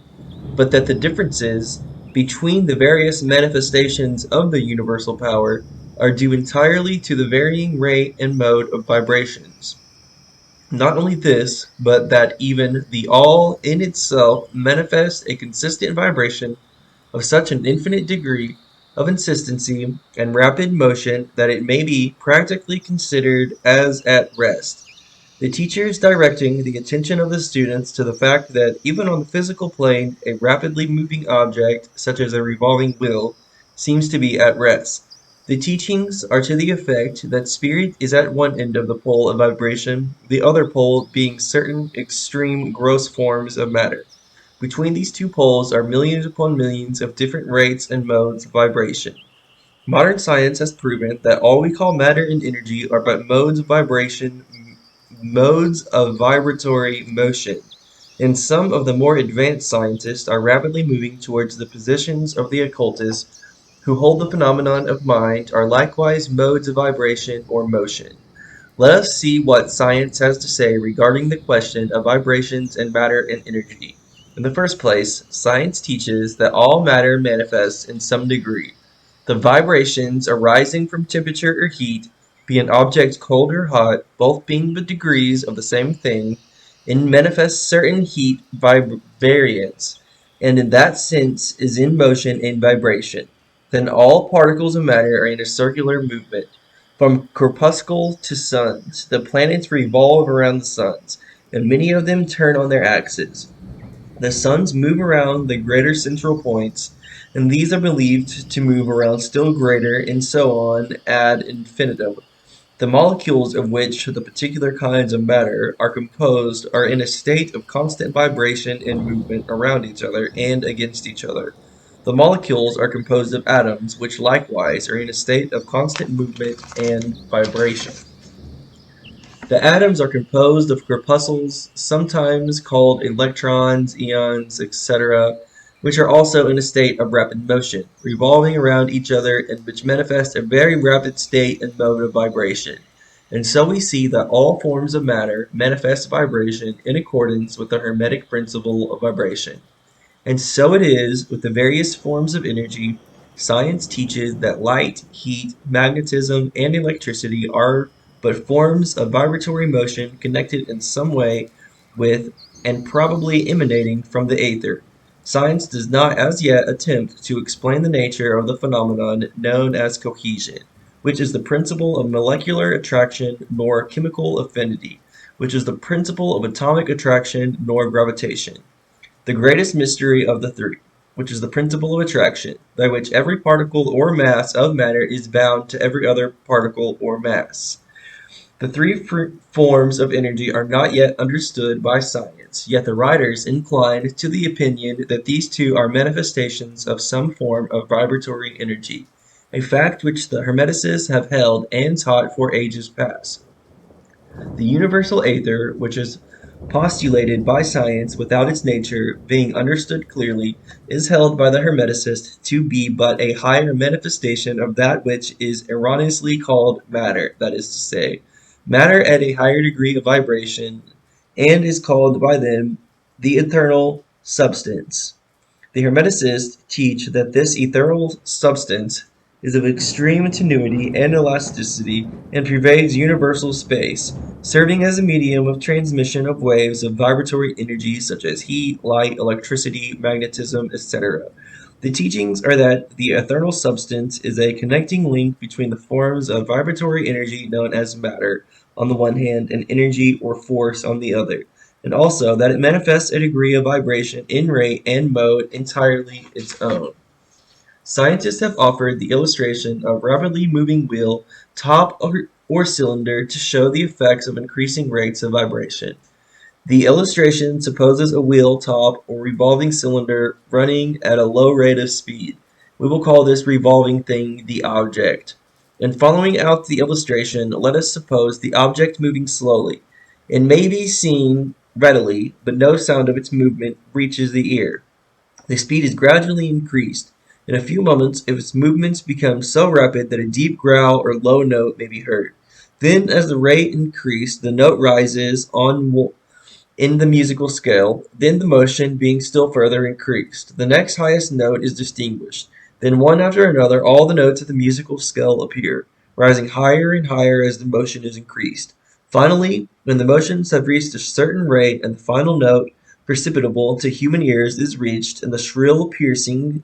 A: but that the differences between the various manifestations of the universal power are due entirely to the varying rate and mode of vibrations. Not only this, but that even the all in itself manifests a consistent vibration of such an infinite degree of insistency and rapid motion that it may be practically considered as at rest. The teacher is directing the attention of the students to the fact that even on the physical plane, a rapidly moving object, such as a revolving wheel, seems to be at rest. The teachings are to the effect that spirit is at one end of the pole of vibration, the other pole being certain extreme gross forms of matter. Between these two poles are millions upon millions of different rates and modes of vibration. Modern science has proven that all we call matter and energy are but modes of vibratory motion, and some of the more advanced scientists are rapidly moving towards the positions of the occultists who hold the phenomenon of mind are likewise modes of vibration or motion. Let us see what science has to say regarding the question of vibrations and matter and energy. In the first place, science teaches that all matter manifests in some degree. The vibrations arising from temperature or heat, be an object cold or hot, both being but degrees of the same thing, and manifest certain heat variance, and in that sense is in motion and vibration. Then all particles of matter are in a circular movement. From corpuscle to suns, the planets revolve around the suns, and many of them turn on their axes. The suns move around the greater central points, and these are believed to move around still greater, and so on ad infinitum. The molecules of which the particular kinds of matter are composed are in a state of constant vibration and movement around each other and against each other. The molecules are composed of atoms, which likewise are in a state of constant movement and vibration. The atoms are composed of corpuscles, sometimes called electrons, ions, etc., which are also in a state of rapid motion, revolving around each other and which manifest a very rapid state and mode of vibration. And so we see that all forms of matter manifest vibration in accordance with the Hermetic principle of vibration. And so it is with the various forms of energy. Science teaches that light, heat, magnetism, and electricity are but forms of vibratory motion connected in some way with and probably emanating from the ether. Science does not as yet attempt to explain the nature of the phenomenon known as cohesion, which is the principle of molecular attraction, nor chemical affinity, which is the principle of atomic attraction, nor gravitation. The greatest mystery of the three, which is the principle of attraction, by which every particle or mass of matter is bound to every other particle or mass. The three forms of energy are not yet understood by science, yet the writers incline to the opinion that these two are manifestations of some form of vibratory energy, a fact which the Hermeticists have held and taught for ages past. The universal ether, which is postulated by science without its nature being understood clearly, is held by the Hermeticists to be but a higher manifestation of that which is erroneously called matter, that is to say, matter at a higher degree of vibration, and is called by them the eternal substance. The Hermeticists teach that this ethereal substance is of extreme tenuity and elasticity and pervades universal space, serving as a medium of transmission of waves of vibratory energy such as heat, light, electricity, magnetism, etc. The teachings are that the eternal substance is a connecting link between the forms of vibratory energy known as matter on the one hand and energy or force on the other, and also that it manifests a degree of vibration in rate and mode entirely its own. Scientists have offered the illustration of rapidly moving wheel, top or cylinder to show the effects of increasing rates of vibration. The illustration supposes a wheel, top, or revolving cylinder running at a low rate of speed. We will call this revolving thing the object. In following out the illustration, let us suppose the object moving slowly. It may be seen readily, but no sound of its movement reaches the ear. The speed is gradually increased. In a few moments, its movements become so rapid that a deep growl or low note may be heard. Then, as the rate increases, the note rises in the musical scale, then the motion being still further increased. The next highest note is distinguished. Then one after another all the notes of the musical scale appear, rising higher and higher as the motion is increased. Finally, when the motions have reached a certain rate and the final note perceptible to human ears is reached, and the shrill piercing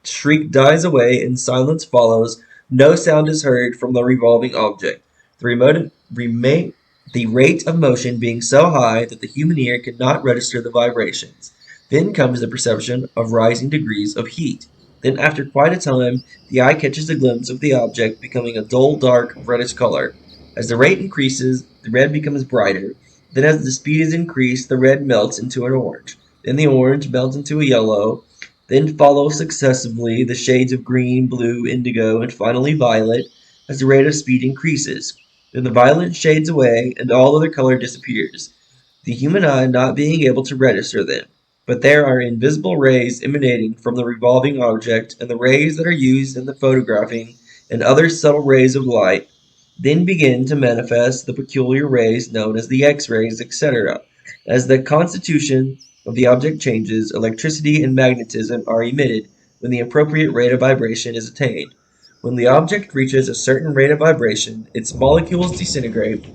A: shriek dies away and silence follows, no sound is heard from the revolving object, the the rate of motion being so high that the human ear cannot register the vibrations. Then comes the perception of rising degrees of heat. Then, after quite a time, the eye catches a glimpse of the object becoming a dull, dark, reddish color. As the rate increases, the red becomes brighter. Then, as the speed is increased, the red melts into an orange. Then the orange melts into a yellow. Then follow successively the shades of green, blue, indigo, and finally violet, as the rate of speed increases. Then the violet shades away, and all other color disappears, the human eye not being able to register them. But there are invisible rays emanating from the revolving object, and the rays that are used in the photographing and other subtle rays of light then begin to manifest the peculiar rays known as the X-rays, etc. As the constitution of the object changes, electricity and magnetism are emitted when the appropriate rate of vibration is attained. When the object reaches a certain rate of vibration, its molecules disintegrate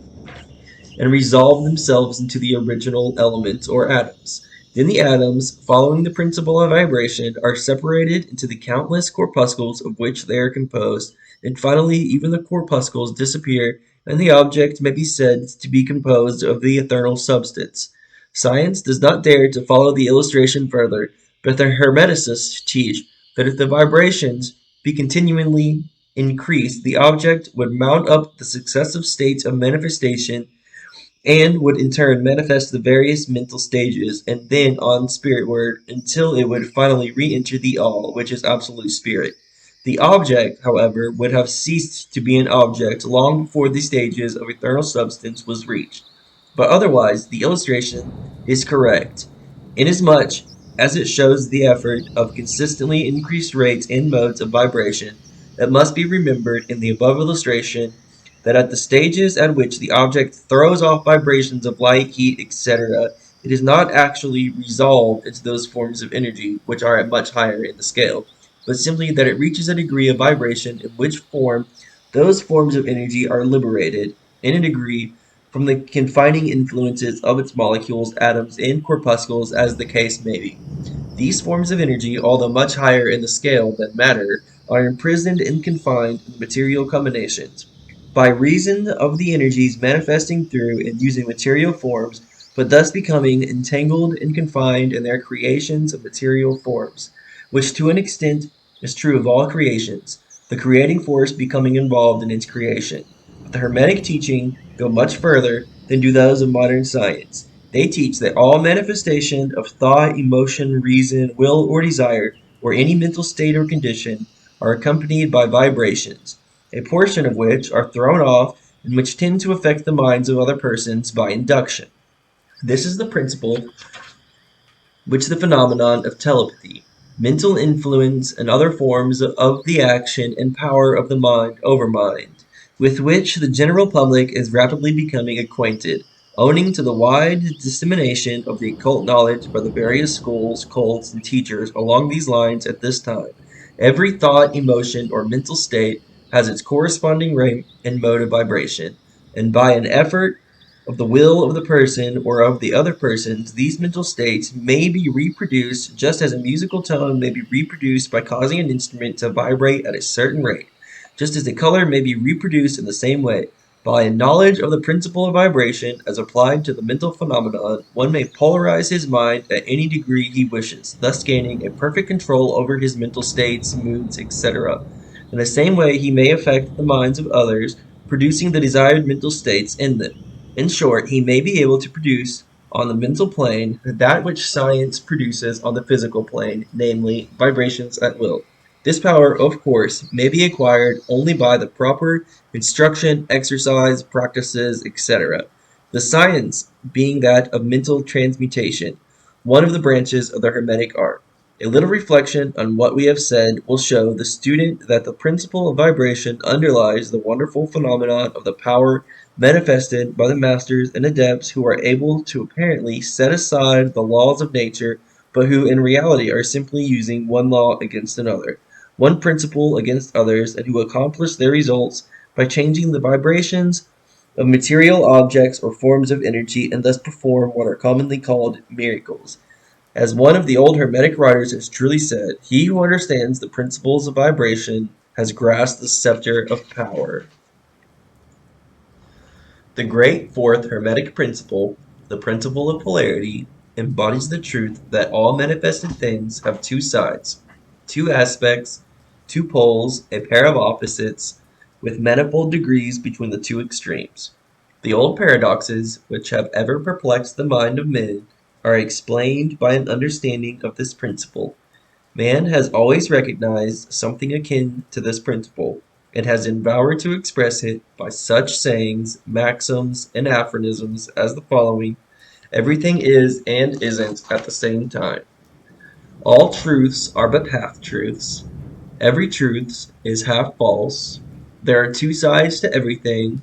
A: and resolve themselves into the original elements or atoms. Then the atoms, following the principle of vibration, are separated into the countless corpuscles of which they are composed, and finally even the corpuscles disappear, and the object may be said to be composed of the eternal substance. Science does not dare to follow the illustration further, but the Hermeticists teach that if the vibrations be continually increased, the object would mount up the successive states of manifestation and would in turn manifest the various mental stages, and then on spiritward until it would finally re-enter the all, which is absolute spirit. The object, however, would have ceased to be an object long before the stages of eternal substance was reached. But otherwise, the illustration is correct, inasmuch as it shows the effort of consistently increased rates and modes of vibration. It must be remembered in the above illustration that at the stages at which the object throws off vibrations of light, heat, etc., it is not actually resolved into those forms of energy which are at much higher in the scale, but simply that it reaches a degree of vibration in which form those forms of energy are liberated, in a degree, from the confining influences of its molecules, atoms, and corpuscles, as the case may be. These forms of energy, although much higher in the scale than matter, are imprisoned and confined in material combinations, by reason of the energies manifesting through and using material forms, but thus becoming entangled and confined in their creations of material forms, which to an extent is true of all creations, the creating force becoming involved in its creation. But the Hermetic teaching go much further than do those of modern science. They teach that all manifestation of thought, emotion, reason, will, or desire, or any mental state or condition, are accompanied by vibrations, a portion of which are thrown off and which tend to affect the minds of other persons by induction. This is the principle which the phenomenon of telepathy, mental influence, and other forms of the action and power of the mind over mind, with which the general public is rapidly becoming acquainted, owing to the wide dissemination of the occult knowledge by the various schools, cults, and teachers along these lines at this time. Every thought, emotion, or mental state has its corresponding rate and mode of vibration, and by an effort of the will of the person or of the other persons, these mental states may be reproduced just as a musical tone may be reproduced by causing an instrument to vibrate at a certain rate, just as a color may be reproduced in the same way. By a knowledge of the principle of vibration as applied to the mental phenomenon, one may polarize his mind at any degree he wishes, thus gaining a perfect control over his mental states, moods, etc. In the same way he may affect the minds of others, producing the desired mental states in them. In short, he may be able to produce on the mental plane that which science produces on the physical plane, namely, vibrations at will. This power, of course, may be acquired only by the proper instruction, exercise, practices, etc. The science being that of mental transmutation, one of the branches of the Hermetic art. A little reflection on what we have said will show the student that the principle of vibration underlies the wonderful phenomenon of the power manifested by the masters and adepts who are able to apparently set aside the laws of nature, but who in reality are simply using one law against another, one principle against others, and who accomplish their results by changing the vibrations of material objects or forms of energy, and thus perform what are commonly called miracles. As one of the old Hermetic writers has truly said, he who understands the principles of vibration has grasped the scepter of power. The great fourth Hermetic principle, the principle of polarity, embodies the truth that all manifested things have two sides, two aspects, two poles, a pair of opposites, with manifold degrees between the two extremes. The old paradoxes, which have ever perplexed the mind of men, are explained by an understanding of this principle. Man has always recognized something akin to this principle, and has endeavored to express it by such sayings, maxims, and aphorisms as the following: everything is and isn't at the same time. All truths are but half truths. Every truth is half false. There are two sides to everything.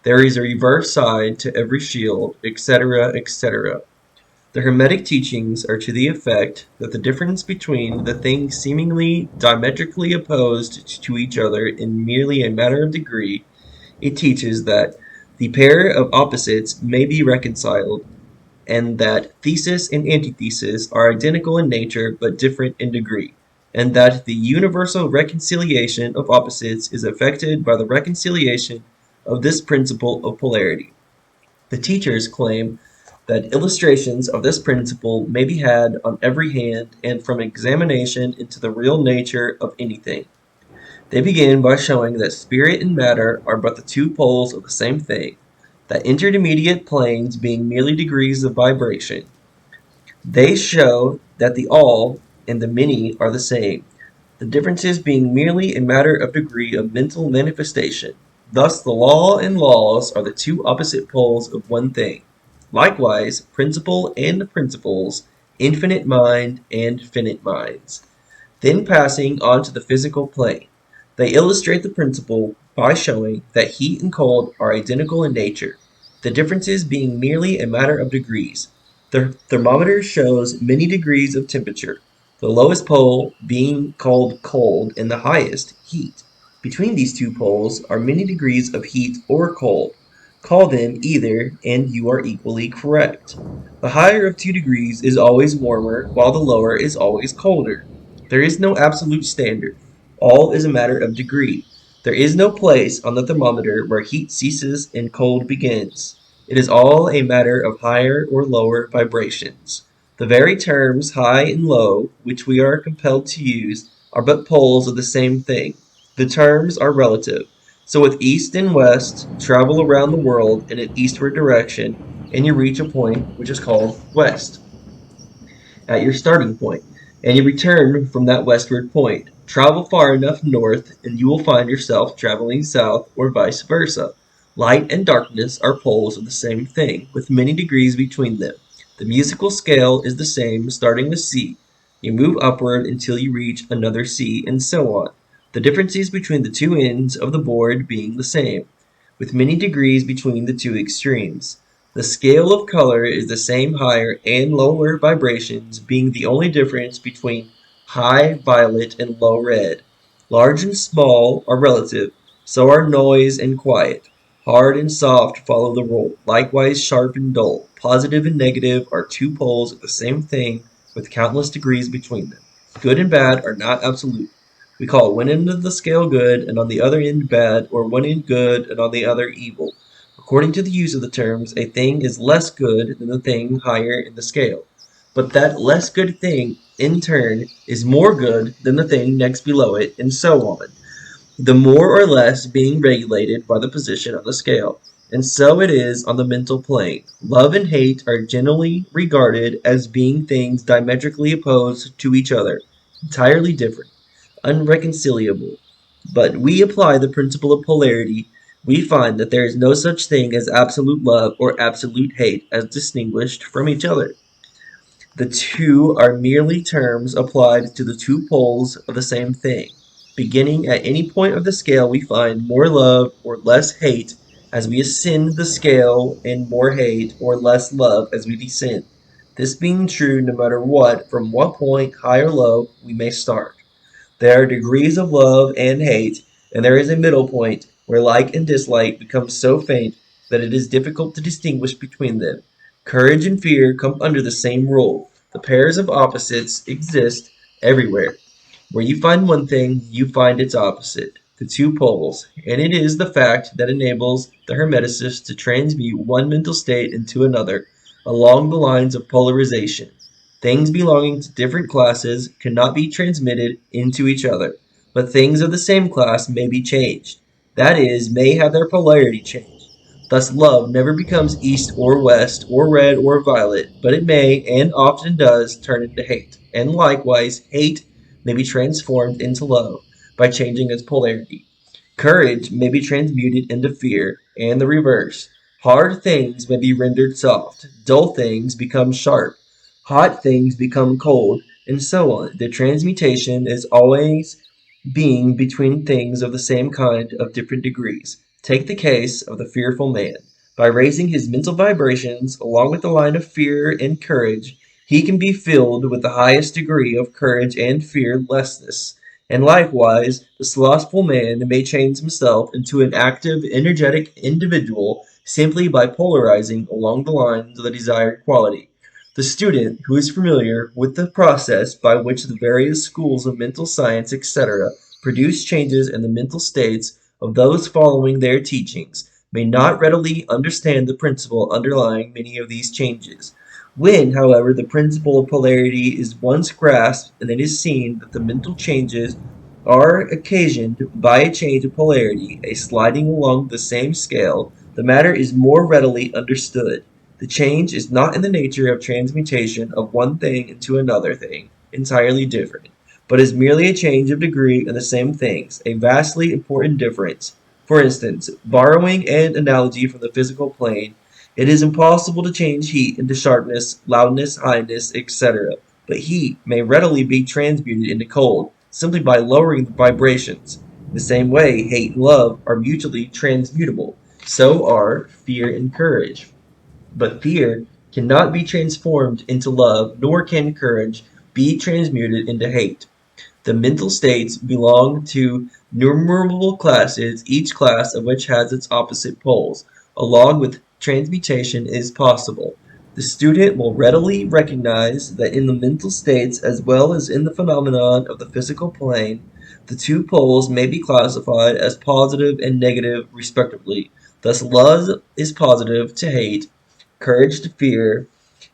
A: There is a reverse side to every shield, etc., etc. The Hermetic teachings are to the effect that the difference between the things seemingly diametrically opposed to each other in merely a matter of degree. It teaches that the pair of opposites may be reconciled, and that thesis and antithesis are identical in nature but different in degree, and that the universal reconciliation of opposites is effected by the reconciliation of this principle of polarity. The teachers claim that illustrations of this principle may be had on every hand and from examination into the real nature of anything. They begin by showing that spirit and matter are but the two poles of the same thing, that intermediate planes being merely degrees of vibration. They show that the all and the many are the same, the differences being merely a matter of degree of mental manifestation. Thus the law and laws are the two opposite poles of one thing. Likewise, principle and principles, infinite mind and finite minds. Then passing on to the physical plane, they illustrate the principle by showing that heat and cold are identical in nature, the differences being merely a matter of degrees. The thermometer shows many degrees of temperature, the lowest pole being called cold and the highest heat. Between these two poles are many degrees of heat or cold. Call them either, and you are equally correct. The higher of 2 degrees is always warmer, while the lower is always colder. There is no absolute standard. All is a matter of degree. There is no place on the thermometer where heat ceases and cold begins. It is all a matter of higher or lower vibrations. The very terms high and low, which we are compelled to use, are but poles of the same thing. The terms are relative. So with east and west, travel around the world in an eastward direction, and you reach a point which is called west at your starting point, and you return from that westward point. Travel far enough north, and you will find yourself traveling south, or vice versa. Light and darkness are poles of the same thing, with many degrees between them. The musical scale is the same, starting with C. You move upward until you reach another C, and so on. The differences between the two ends of the board being the same, with many degrees between the two extremes. The scale of color is the same, higher and lower vibrations being the only difference between high violet and low red. Large and small are relative, so are noise and quiet. Hard and soft follow the rule, likewise sharp and dull. Positive and negative are two poles of the same thing with countless degrees between them. Good and bad are not absolute. We call one end of the scale good and on the other end bad, or one end good and on the other evil. According to the use of the terms, a thing is less good than the thing higher in the scale. But that less good thing, in turn, is more good than the thing next below it, and so on, the more or less being regulated by the position on the scale. And so it is on the mental plane. Love and hate are generally regarded as being things diametrically opposed to each other, entirely different, unreconcilable. But we apply the principle of polarity, we find that there is no such thing as absolute love or absolute hate as distinguished from each other. The two are merely terms applied to the two poles of the same thing. Beginning at any point of the scale, we find more love or less hate as we ascend the scale, and more hate or less love as we descend. This being true no matter from what point, high or low, we may start. There are degrees of love and hate, and there is a middle point where like and dislike become so faint that it is difficult to distinguish between them. Courage and fear come under the same rule. The pairs of opposites exist everywhere. Where you find one thing, you find its opposite, the two poles, and it is the fact that enables the Hermeticist to transmute one mental state into another along the lines of polarization. Things belonging to different classes cannot be transmitted into each other, but things of the same class may be changed. That is, may have their polarity changed. Thus love never becomes east or west, or red or violet, but it may, and often does, turn into hate. And likewise, hate may be transformed into love by changing its polarity. Courage may be transmuted into fear, and the reverse. Hard things may be rendered soft, dull things become sharp, hot things become cold, and so on. The transmutation is always being between things of the same kind of different degrees. Take the case of the fearful man. By raising his mental vibrations along with the line of fear and courage, he can be filled with the highest degree of courage and fearlessness. And likewise, the slothful man may change himself into an active, energetic individual simply by polarizing along the lines of the desired quality. The student who is familiar with the process by which the various schools of mental science, etc., produce changes in the mental states of those following their teachings may not readily understand the principle underlying many of these changes. When, however, the principle of polarity is once grasped, and it is seen that the mental changes are occasioned by a change of polarity, a sliding along the same scale, the matter is more readily understood. The change is not in the nature of transmutation of one thing into another thing, entirely different, but is merely a change of degree in the same things, a vastly important difference. For instance, borrowing an analogy from the physical plane, it is impossible to change heat into sharpness, loudness, highness, etc., but heat may readily be transmuted into cold, simply by lowering the vibrations. In the same way, hate and love are mutually transmutable. So are fear and courage. But fear cannot be transformed into love, nor can courage be transmuted into hate. The mental states belong to numerable classes, each class of which has its opposite poles. Along with transmutation is possible. The student will readily recognize that in the mental states, as well as in the phenomenon of the physical plane, the two poles may be classified as positive and negative respectively. Thus love is positive to hate, courage to fear,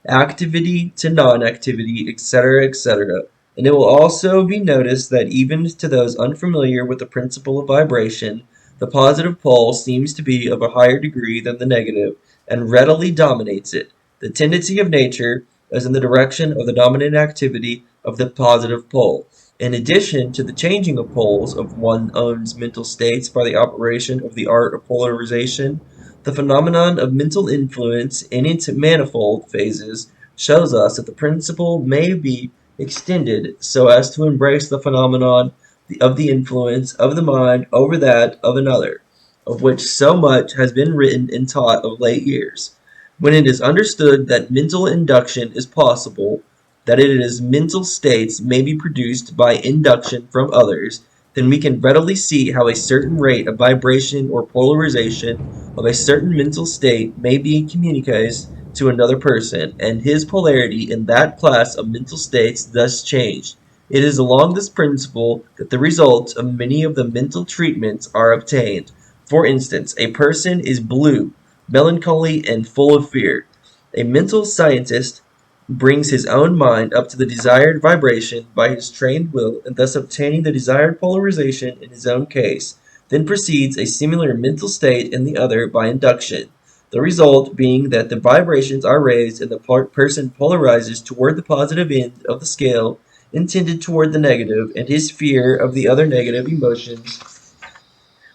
A: activity to non-activity, etc., etc. And it will also be noticed that even to those unfamiliar with the principle of vibration, the positive pole seems to be of a higher degree than the negative, and readily dominates it. The tendency of nature is in the direction of the dominant activity of the positive pole. In addition to the changing of poles of one's own mental states by the operation of the art of polarization, the phenomenon of mental influence in its manifold phases shows us that the principle may be extended so as to embrace the phenomenon of the influence of the mind over that of another, of which so much has been written and taught of late years. When it is understood that mental induction is possible, that it is mental states may be produced by induction from others, then we can readily see how a certain rate of vibration or polarization of a certain mental state may be communicated to another person, and his polarity in that class of mental states thus changed. It is along this principle that the results of many of the mental treatments are obtained. For instance, a person is blue, melancholy, and full of fear. A mental scientist brings his own mind up to the desired vibration by his trained will, and thus obtaining the desired polarization in his own case, then proceeds a similar mental state in the other by induction, the result being that the vibrations are raised and the person polarizes toward the positive end of the scale intended toward the negative, and his fear of the other negative emotions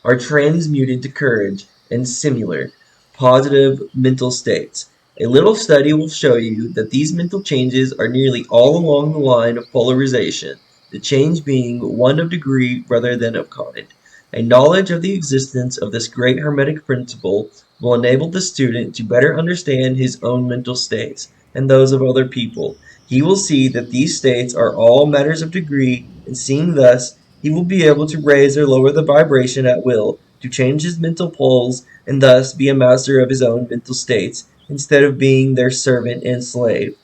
A: are transmuted to courage and similar positive mental states. A little study will show you that these mental changes are nearly all along the line of polarization, the change being one of degree rather than of kind. A knowledge of the existence of this great Hermetic principle will enable the student to better understand his own mental states and those of other people. He will see that these states are all matters of degree, and seeing thus, he will be able to raise or lower the vibration at will, to change his mental poles, and thus be a master of his own mental states, instead of being their servant and slave.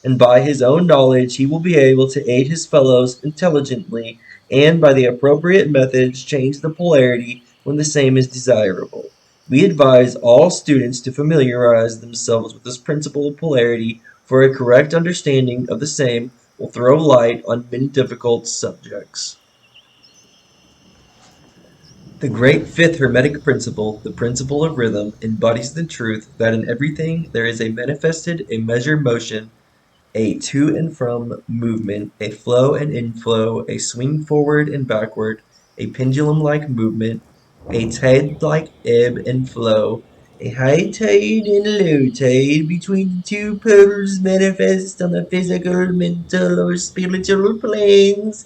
A: And by his own knowledge he will be able to aid his fellows intelligently, and by the appropriate methods change the polarity when the same is desirable. We advise all students to familiarize themselves with this principle of polarity, for a correct understanding of the same will throw light on many difficult subjects. The great fifth Hermetic principle, the principle of rhythm, embodies the truth that in everything there is a manifested, a measured motion, a to and from movement, a flow and inflow, a swing forward and backward, a pendulum-like movement, a tide-like ebb and flow, a high tide and a low tide between the two poles manifest on the physical, mental, or spiritual planes.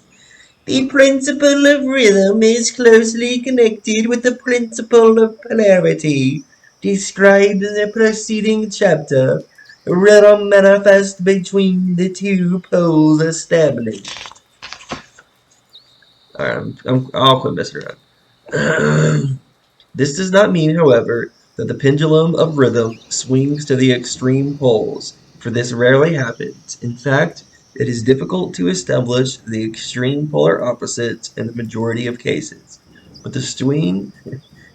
A: The principle of rhythm is closely connected with the principle of polarity, described in the preceding chapter. Rhythm manifests between the two poles established. I'll quit messing around. This does not mean, however, that the pendulum of rhythm swings to the extreme poles, for this rarely happens. In fact, it is difficult to establish the extreme polar opposites in the majority of cases. But the swing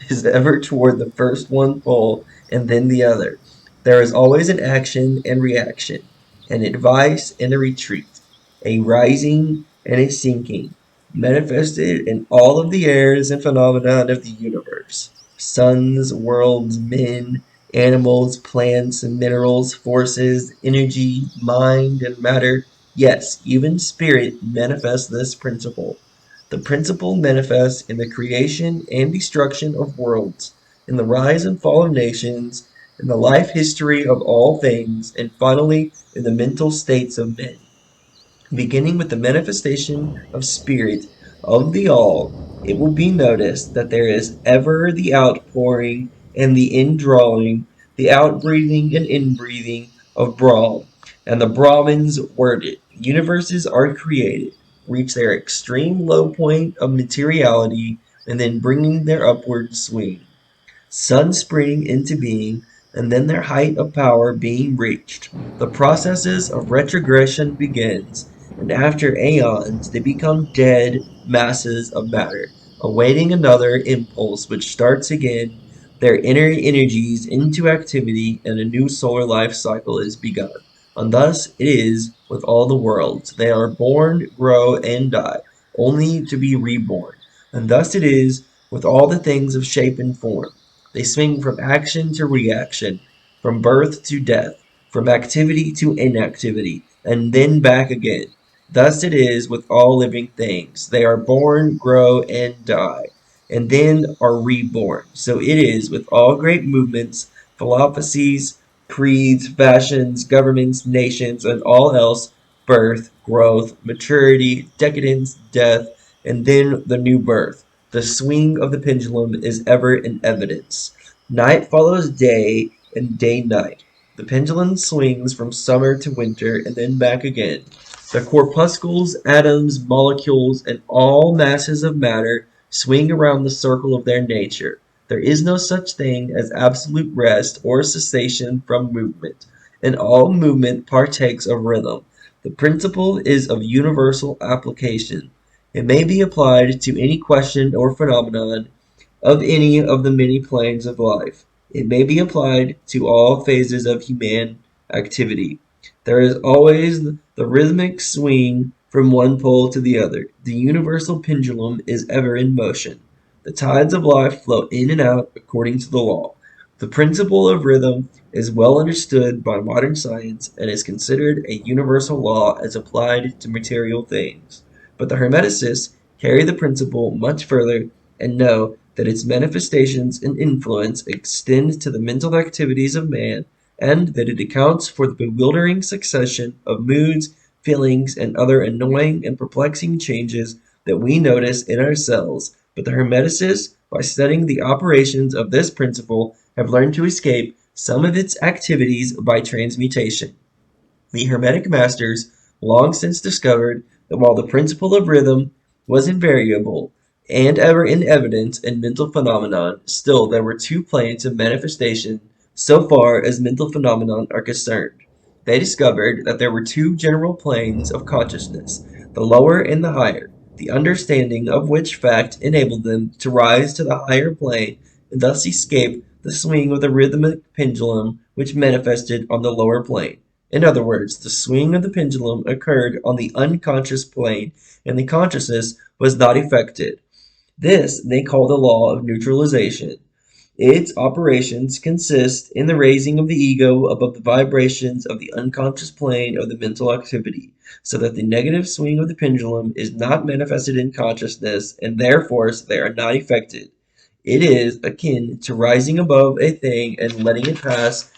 A: is ever toward the first one pole and then the other. There is always an action and reaction, an advice and a retreat, a rising and a sinking, manifested in all of the airs and phenomena of the universe. Suns, worlds, men, animals, plants, and minerals, forces, energy, mind, and matter. Yes, even spirit manifests this principle. The principle manifests in the creation and destruction of worlds, in the rise and fall of nations, in the life history of all things, and finally in the mental states of men. Beginning with the manifestation of spirit of the all, it will be noticed that there is ever the outpouring and the indrawing, the outbreathing and inbreathing of Brahm, and the Brahmins word it. Universes are created, reach their extreme low point of materiality, and then bringing their upward swing. Suns spring into being, and then their height of power being reached, the processes of retrogression begins, and after aeons they become dead masses of matter, awaiting another impulse which starts again their inner energies into activity, and a new solar life cycle is begun. And thus it is with all the worlds. They are born, grow, and die, only to be reborn. And thus it is with all the things of shape and form. They swing from action to reaction, from birth to death, from activity to inactivity, and then back again. Thus it is with all living things. They are born, grow, and die, and then are reborn. So it is with all great movements, philosophies, creeds, fashions, governments, nations, and all else: birth, growth, maturity, decadence, death, and then the new birth. The swing of the pendulum is ever in evidence. Night follows day, and day night. The pendulum swings from summer to winter, and then back again. The corpuscles, atoms, molecules, and all masses of matter swing around the circle of their nature. There is no such thing as absolute rest or cessation from movement, and all movement partakes of rhythm. The principle is of universal application. It may be applied to any question or phenomenon of any of the many planes of life. It may be applied to all phases of human activity. There is always the rhythmic swing from one pole to the other. The universal pendulum is ever in motion. The tides of life flow in and out according to the law. The principle of rhythm is well understood by modern science and is considered a universal law as applied to material things. But the Hermeticists carry the principle much further and know that its manifestations and influence extend to the mental activities of man and that it accounts for the bewildering succession of moods, feelings, and other annoying and perplexing changes that we notice in ourselves. But the Hermeticists, by studying the operations of this principle, have learned to escape some of its activities by transmutation. The Hermetic masters long since discovered that while the principle of rhythm was invariable and ever in evidence in mental phenomenon, still there were two planes of manifestation so far as mental phenomena are concerned. They discovered that there were two general planes of consciousness, the lower and the higher, the understanding of which fact enabled them to rise to the higher plane and thus escape the swing of the rhythmic pendulum which manifested on the lower plane. In other words, the swing of the pendulum occurred on the unconscious plane, and the consciousness was not affected. This they call the law of neutralization. Its operations consist in the raising of the ego above the vibrations of the unconscious plane of the mental activity, so that the negative swing of the pendulum is not manifested in consciousness, and therefore they are not affected. It is akin to rising above a thing and letting it pass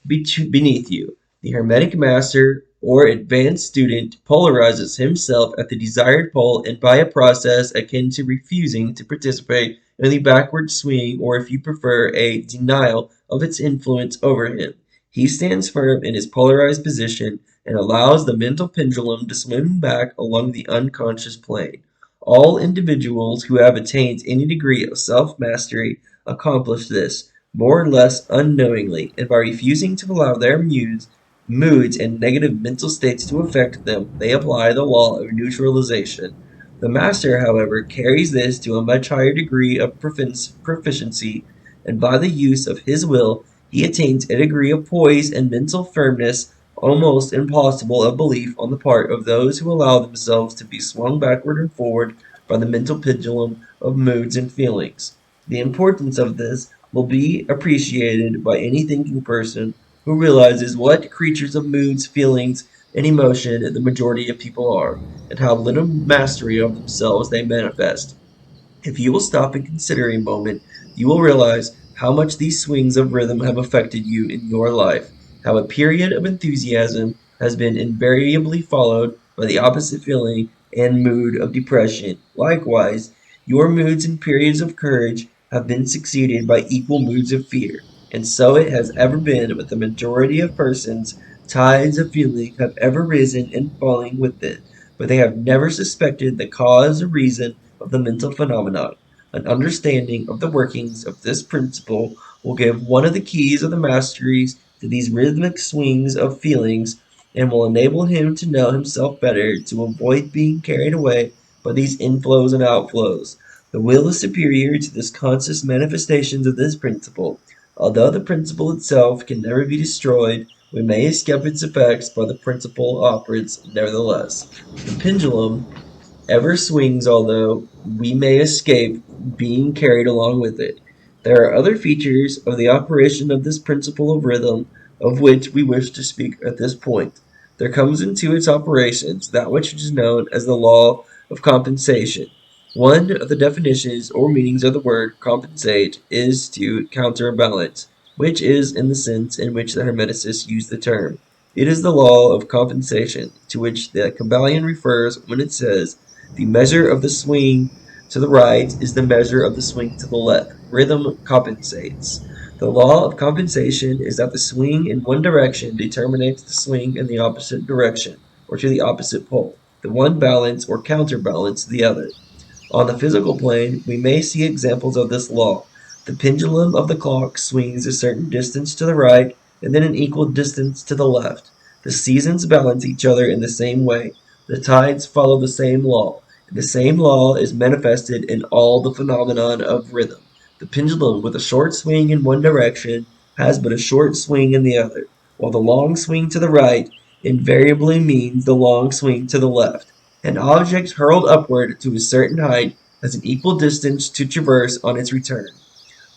A: beneath you. The Hermetic master or advanced student polarizes himself at the desired pole and by a process akin to refusing to participate in the backward swing, or if you prefer, a denial of its influence over him. He stands firm in his polarized position and allows the mental pendulum to swim back along the unconscious plane. All individuals who have attained any degree of self-mastery accomplish this, more or less unknowingly, and by refusing to allow their moods and negative mental states to affect them, they apply the law of neutralization. The master, however, carries this to a much higher degree of proficiency, and by the use of his will, he attains a degree of poise and mental firmness almost impossible of belief on the part of those who allow themselves to be swung backward and forward by the mental pendulum of moods and feelings. The importance of this will be appreciated by any thinking person who realizes what creatures of moods, feelings, and emotion the majority of people are, and how little mastery of themselves they manifest. If you will stop and consider a moment, you will realize how much these swings of rhythm have affected you in your life, how a period of enthusiasm has been invariably followed by the opposite feeling and mood of depression. Likewise, your moods and periods of courage have been succeeded by equal moods of fear. And so it has ever been with the majority of persons. Tides of feeling have ever risen and fallen with it, but they have never suspected the cause or reason of the mental phenomenon. An understanding of the workings of this principle will give one of the keys of the masteries to these rhythmic swings of feelings, and will enable him to know himself better, to avoid being carried away by these inflows and outflows. The will is superior to the conscious manifestations of this principle. Although the principle itself can never be destroyed, we may escape its effects by the principle operates nevertheless. The pendulum ever swings, although we may escape being carried along with it. There are other features of the operation of this principle of rhythm of which we wish to speak at this point. There comes into its operations that which is known as the law of compensation. One of the definitions or meanings of the word compensate is to counterbalance, which is in the sense in which the Hermeticists use the term. It is the law of compensation to which the Kybalion refers when it says, the measure of the swing to the right is the measure of the swing to the left. Rhythm compensates. The law of compensation is that the swing in one direction determines the swing in the opposite direction, or to the opposite pole. The one balance or counterbalance the other. On the physical plane, we may see examples of this law. The pendulum of the clock swings a certain distance to the right and then an equal distance to the left. The seasons balance each other in the same way. The tides follow the same law, and the same law is manifested in all the phenomenon of rhythm. The pendulum with a short swing in one direction has but a short swing in the other, while the long swing to the right invariably means the long swing to the left. An object hurled upward to a certain height has an equal distance to traverse on its return.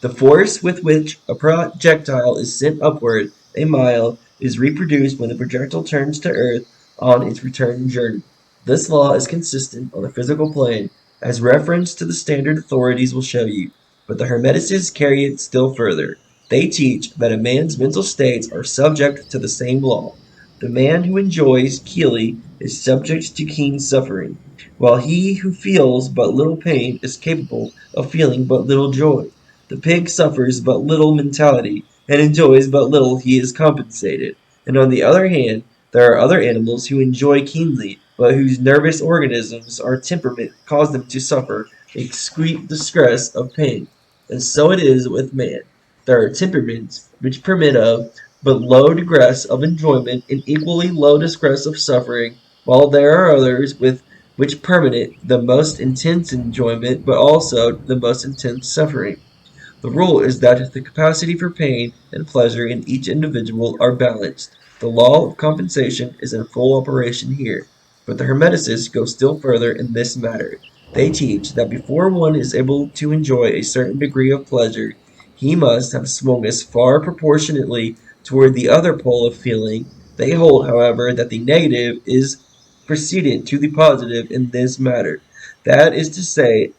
A: The force with which a projectile is sent upward a mile is reproduced when the projectile turns to earth on its return journey. This law is consistent on the physical plane, as reference to the standard authorities will show you, but the Hermeticists carry it still further. They teach that a man's mental states are subject to the same law. The man who enjoys Keely is subject to keen suffering, while he who feels but little pain is capable of feeling but little joy. The pig suffers but little mentality and enjoys but little he is compensated. And on the other hand, there are other animals who enjoy keenly, but whose nervous organisms or temperament cause them to suffer extreme distress of pain. And so it is with man. There are temperaments which permit of but low degrees of enjoyment and equally low degrees of suffering, while there are others with which permit the most intense enjoyment but also the most intense suffering. The rule is that the capacity for pain and pleasure in each individual are balanced. The law of compensation is in full operation here, but the Hermeticists go still further in this matter. They teach that before one is able to enjoy a certain degree of pleasure, he must have swung as far proportionately toward the other pole of feeling. They hold, however, that the negative is precedent to the positive in this matter. That is to say,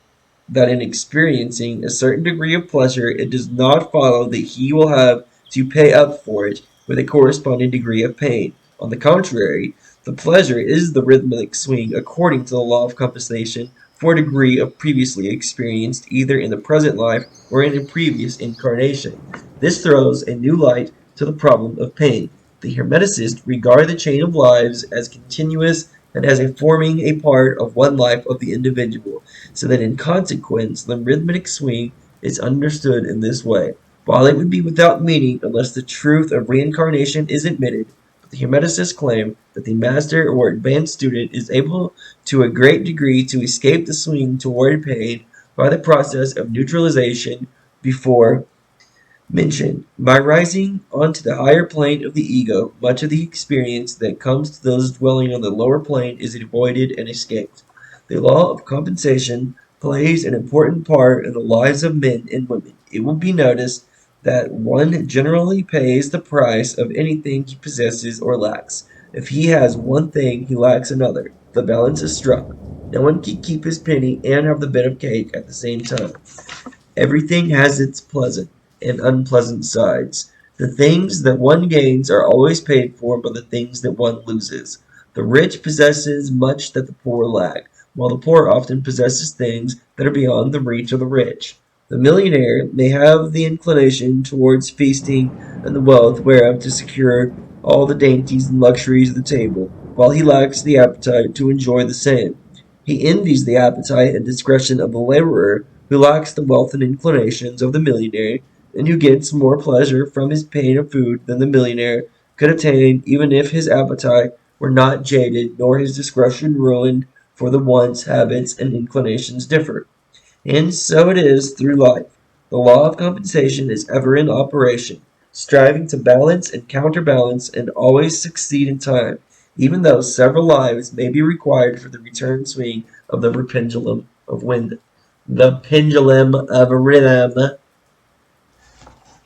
A: that in experiencing a certain degree of pleasure, it does not follow that he will have to pay up for it with a corresponding degree of pain. On the contrary, the pleasure is the rhythmic swing according to the law of compensation for a degree of previously experienced either in the present life or in a previous incarnation. This throws a new light to the problem of pain. The Hermeticists regard the chain of lives as continuous and as forming a part of one life of the individual, so that in consequence the rhythmic swing is understood in this way. While it would be without meaning unless the truth of reincarnation is admitted, the Hermeticists claim that the master or advanced student is able to a great degree to escape the swing toward pain by the process of neutralization before mentioned. By rising onto the higher plane of the ego, much of the experience that comes to those dwelling on the lower plane is avoided and escaped. The law of compensation plays an important part in the lives of men and women. It will be noticed that one generally pays the price of anything he possesses or lacks. If he has one thing, he lacks another. The balance is struck. No one can keep his penny and have the bit of cake at the same time. Everything has its pleasant and unpleasant sides. The things that one gains are always paid for by the things that one loses. The rich possesses much that the poor lack, while the poor often possesses things that are beyond the reach of the rich. The millionaire may have the inclination towards feasting and the wealth whereof to secure all the dainties and luxuries of the table, while he lacks the appetite to enjoy the same. He envies the appetite and discretion of the laborer who lacks the wealth and inclinations of the millionaire, and who gets more pleasure from his pain of food than the millionaire could attain even if his appetite were not jaded nor his discretion ruined, for the wants, habits, and inclinations differ. And so it is through life. The law of compensation is ever in operation, striving to balance and counterbalance and always succeed in time, even though several lives may be required for the return swing of the pendulum of wind. The pendulum of rhythm.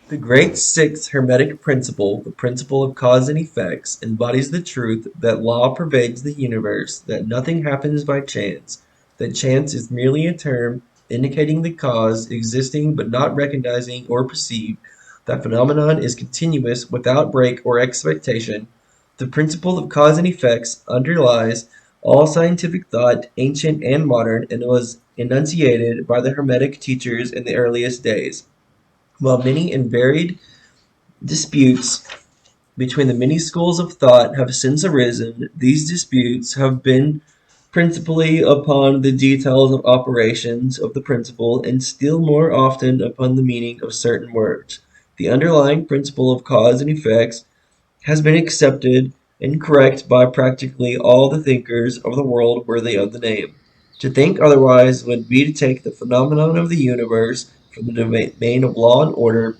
A: The great sixth Hermetic principle, the principle of cause and effects, embodies the truth that law pervades the universe, that nothing happens by chance, that chance is merely a term indicating the cause existing but not recognizing or perceived, that phenomenon is continuous without break or expectation. The principle of cause and effects underlies all scientific thought, ancient and modern, and was enunciated by the Hermetic teachers in the earliest days. While many and varied disputes between the many schools of thought have since arisen, these disputes have been principally upon the details of operations of the principle, and still more often upon the meaning of certain words. The underlying principle of cause and effects has been accepted and correct by practically all the thinkers of the world worthy of the name. To think otherwise would be to take the phenomenon of the universe from the domain of law and order,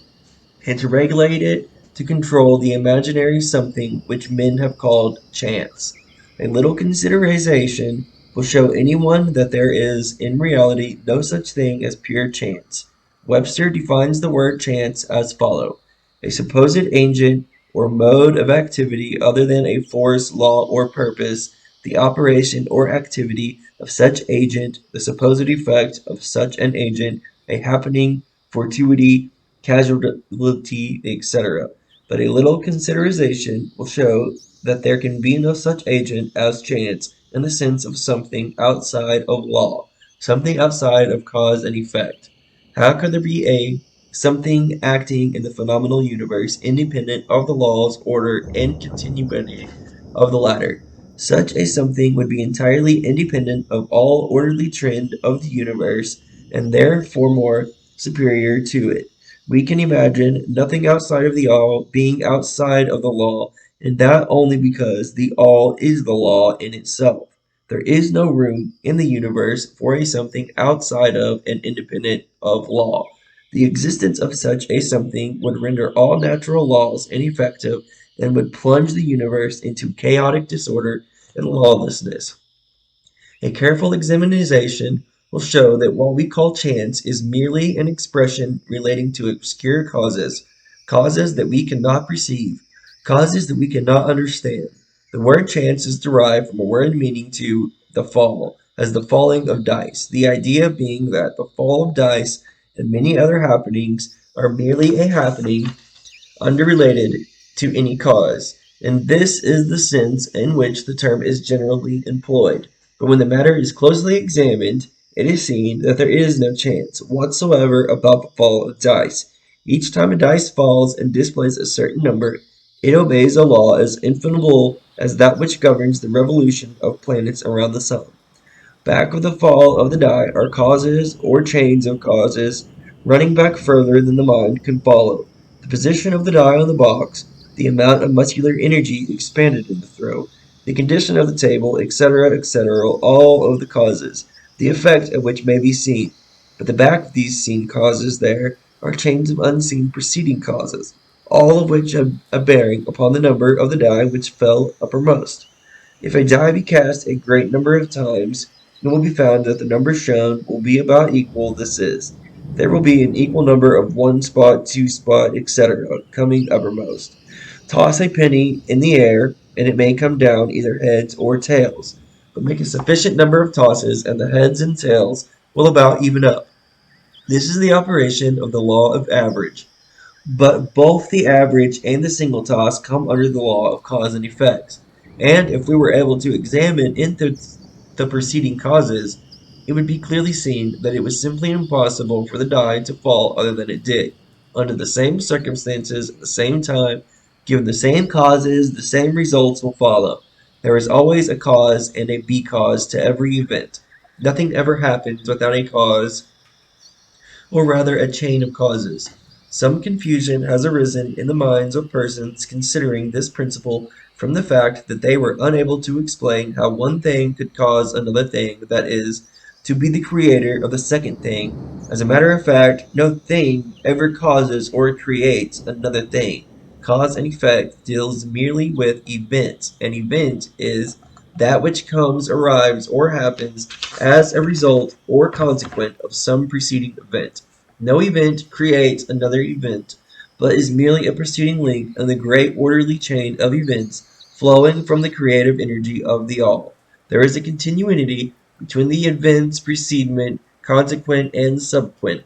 A: and to regulate it to control the imaginary something which men have called chance. A little consideration will show anyone that there is, in reality, no such thing as pure chance. Webster defines the word chance as follows: a supposed agent or mode of activity other than a force, law, or purpose, the operation or activity of such agent, the supposed effect of such an agent, a happening, fortuity, casualty, etc. But a little consideration will show that there can be no such agent as chance in the sense of something outside of law, something outside of cause and effect. How could there be a something acting in the phenomenal universe independent of the laws, order, and continuity of the latter? Such a something would be entirely independent of all orderly trend of the universe, and therefore more superior to it. We can imagine nothing outside of the all being outside of the law, and that only because the all is the law in itself. There is no room in the universe for a something outside of and independent of law. The existence of such a something would render all natural laws ineffective and would plunge the universe into chaotic disorder and lawlessness. A careful examination will show that what we call chance is merely an expression relating to obscure causes, causes that we cannot perceive, causes that we cannot understand. The word chance is derived from a word meaning to the fall, as the falling of dice, the idea being that the fall of dice and many other happenings are merely a happening unrelated to any cause, and this is the sense in which the term is generally employed. But when the matter is closely examined, it is seen that there is no chance whatsoever about the fall of dice. Each time a dice falls and displays a certain number, it obeys a law as infallible as that which governs the revolution of planets around the sun. Back of the fall of the die are causes or chains of causes running back further than the mind can follow. The position of the die on the box, the amount of muscular energy expended in the throw, the condition of the table, etc., all of the causes, the effect of which may be seen. But the back of these seen causes there are chains of unseen preceding causes, all of which have a bearing upon the number of the die which fell uppermost. If a die be cast a great number of times, it will be found that the number shown will be about equal. This is, there will be an equal number of one spot, two spot, etc., coming uppermost. Toss a penny in the air, and it may come down either heads or tails, but make a sufficient number of tosses, and the heads and tails will about even up. This is the operation of the law of average. But both the average and the single toss come under the law of cause and effects, and if we were able to examine into the preceding causes, it would be clearly seen that it was simply impossible for the die to fall other than it did, under the same circumstances, at the same time, given the same causes, the same results will follow. There is always a cause and a be-cause to every event. Nothing ever happens without a cause or rather a chain of causes. Some confusion has arisen in the minds of persons considering this principle from the fact that they were unable to explain how one thing could cause another thing, that is, to be the creator of the second thing. As a matter of fact, no thing ever causes or creates another thing. Cause and effect deals merely with events. An event is that which comes, arrives, or happens as a result or consequent of some preceding event. No event creates another event, but is merely a preceding link in the great orderly chain of events flowing from the creative energy of the all. There is a continuity between the events precedent, consequent, and subsequent.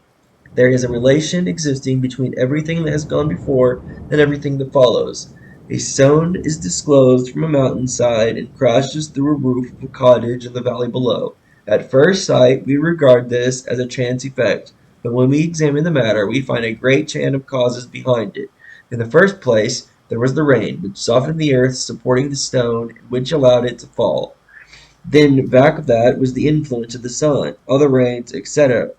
A: There is a relation existing between everything that has gone before and everything that follows. A stone is disclosed from a mountainside and crashes through a roof of a cottage in the valley below. At first sight, we regard this as a chance effect, but when we examine the matter, we find a great chain of causes behind it. In the first place, there was the rain, which softened the earth, supporting the stone, and which allowed it to fall. Then back of that was the influence of the sun, other rains, etc.,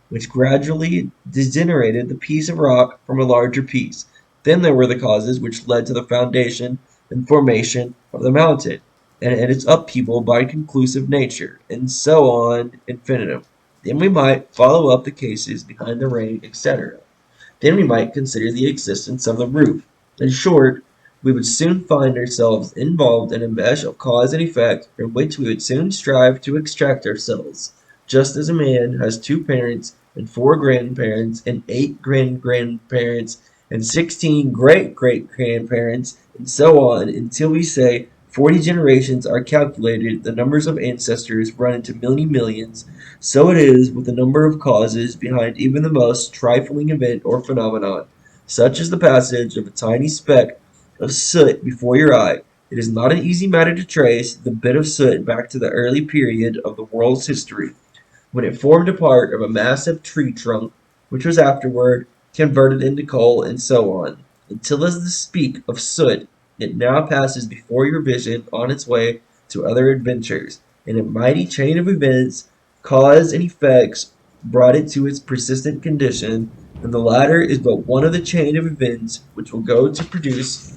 A: which gradually degenerated the piece of rock from a larger piece. Then there were the causes which led to the foundation and formation of the mountain, and its upheaval by conclusive nature, and so on infinitum. Then we might follow up the cases behind the rain, etc. Then we might consider the existence of the roof. In short, we would soon find ourselves involved in a mesh of cause and effect from which we would soon strive to extract ourselves, just as a man has two parents and four grandparents and eight great-grandparents and 16 great-great-grandparents and so on until we say 40 generations are calculated, the numbers of ancestors run into many millions. So it is with the number of causes behind even the most trifling event or phenomenon. Such is the passage of a tiny speck of soot before your eye. It is not an easy matter to trace the bit of soot back to the early period of the world's history, when it formed a part of a massive tree trunk, which was afterward converted into coal, and so on, until as the speck of soot it now passes before your vision on its way to other adventures, and a mighty chain of events, cause and effects, brought it to its persistent condition, and the latter is but one of the chain of events which will go to produce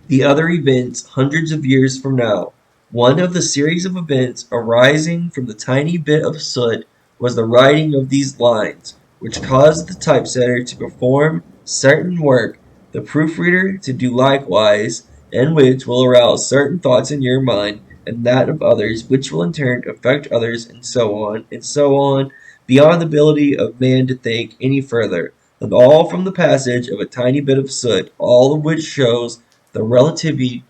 A: the other events hundreds of years from now. One of the series of events arising from the tiny bit of soot was the writing of these lines, which caused the typesetter to perform certain work, the proofreader to do likewise, and which will arouse certain thoughts in your mind and that of others, which will in turn affect others, and so on, beyond the ability of man to think any further, and all from the passage of a tiny bit of soot, all of which shows the relativity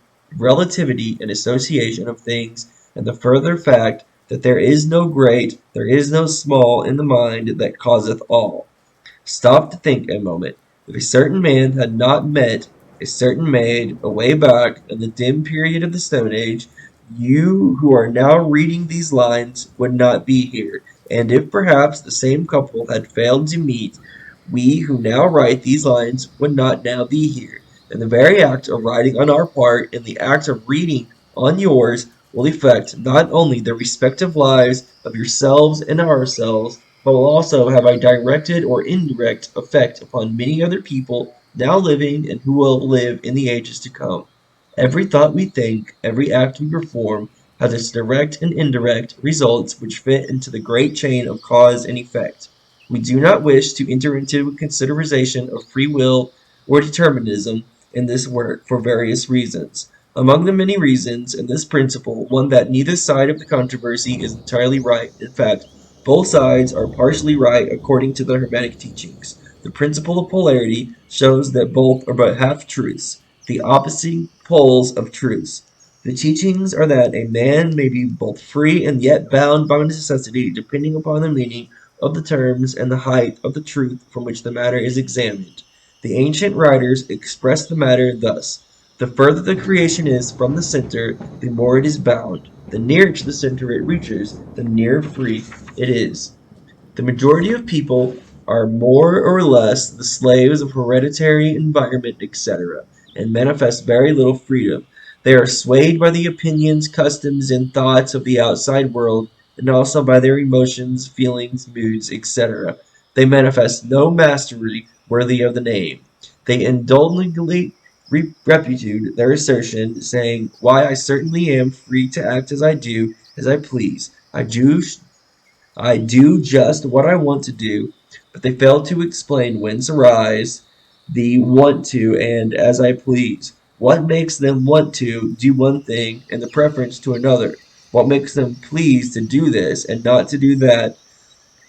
A: and association of things, and the further fact that there is no great, there is no small in the mind that causeth all. Stop to think a moment. If a certain man had not met a certain maid away back in the dim period of the Stone Age, you who are now reading these lines would not be here. And if perhaps the same couple had failed to meet, we who now write these lines would not now be here. And the very act of writing on our part and the act of reading on yours will affect not only the respective lives of yourselves and ourselves, but will also have a direct or indirect effect upon many other people now living and who will live in the ages to come. Every thought we think, every act we perform, has its direct and indirect results which fit into the great chain of cause and effect. We do not wish to enter into a consideration of free will or determinism in this work for various reasons. Among the many reasons in this principle, one that neither side of the controversy is entirely right. In fact, both sides are partially right according to the Hermetic teachings. The principle of polarity shows that both are but half-truths, the opposite poles of truths. The teachings are that a man may be both free and yet bound by necessity, depending upon the meaning of the terms and the height of the truth from which the matter is examined. The ancient writers express the matter thus: the further the creation is from the center, the more it is bound. The nearer to the center it reaches, the nearer free it is. The majority of people are more or less the slaves of hereditary environment, etc., and manifest very little freedom. They are swayed by the opinions, customs, and thoughts of the outside world, and also by their emotions, feelings, moods, etc. They manifest no mastery worthy of the name. They indulgently repudiate their assertion, saying, "Why, I certainly am free to act as I do, as I please. I do just what I want to do," but they fail to explain whence arise the want to and as I please. What makes them want to do one thing and the preference to another? What makes them please to do this and not to do that?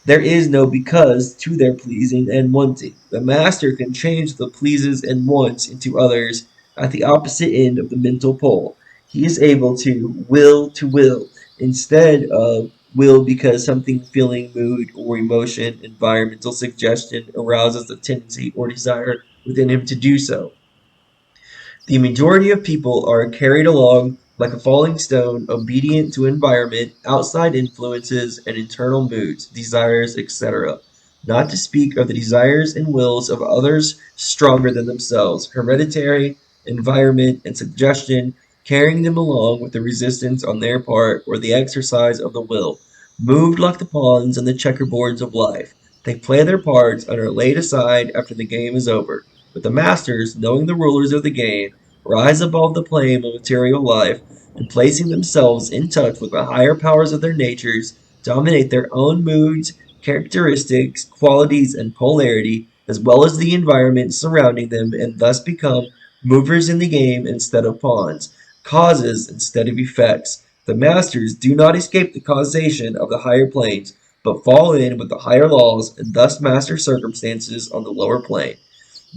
A: There is no because to their pleasing and wanting. The master can change the pleases and wants into others at the opposite end of the mental pole. He is able to will, instead of will because something feeling, mood, or emotion, environmental suggestion arouses a tendency or desire within him to do so. The majority of people are carried along like a falling stone, obedient to environment, outside influences, and internal moods, desires, etc. Not to speak of the desires and wills of others stronger than themselves, hereditary, environment, and suggestion carrying them along with the resistance on their part or the exercise of the will. Moved like the pawns on the checkerboards of life, they play their parts and are laid aside after the game is over. But the masters, knowing the rulers of the game, rise above the plane of material life, and placing themselves in touch with the higher powers of their natures, dominate their own moods, characteristics, qualities, and polarity, as well as the environment surrounding them, and thus become movers in the game instead of pawns, causes instead of effects. The masters do not escape the causation of the higher planes, but fall in with the higher laws and thus master circumstances on the lower plane.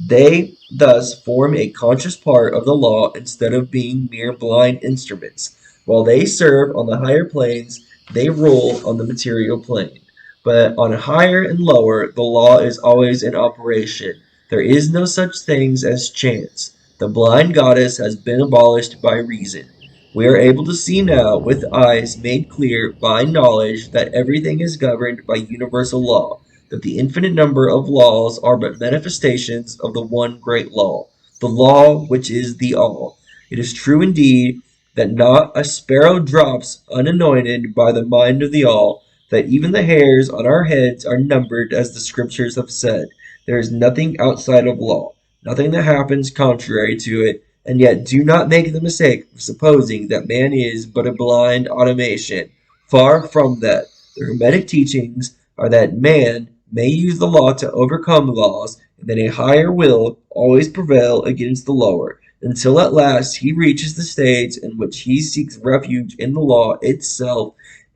A: They thus form a conscious part of the law instead of being mere blind instruments. While they serve on the higher planes, they rule on the material plane. But on higher and lower, the law is always in operation. There is no such thing as chance. The blind goddess has been abolished by reason. We are able to see now, with eyes made clear by knowledge, that everything is governed by universal law, that the infinite number of laws are but manifestations of the one great law, the law which is the all. It is true indeed that not a sparrow drops unanointed by the mind of the all, that even the hairs on our heads are numbered as the scriptures have said. There is nothing outside of law, nothing that happens contrary to it, and yet do not make the mistake of supposing that man is but a blind automation. Far from that. The Hermetic teachings are that man may use the law to overcome laws, and that a higher will always prevail against the lower, until at last he reaches the stage in which he seeks refuge in the law itself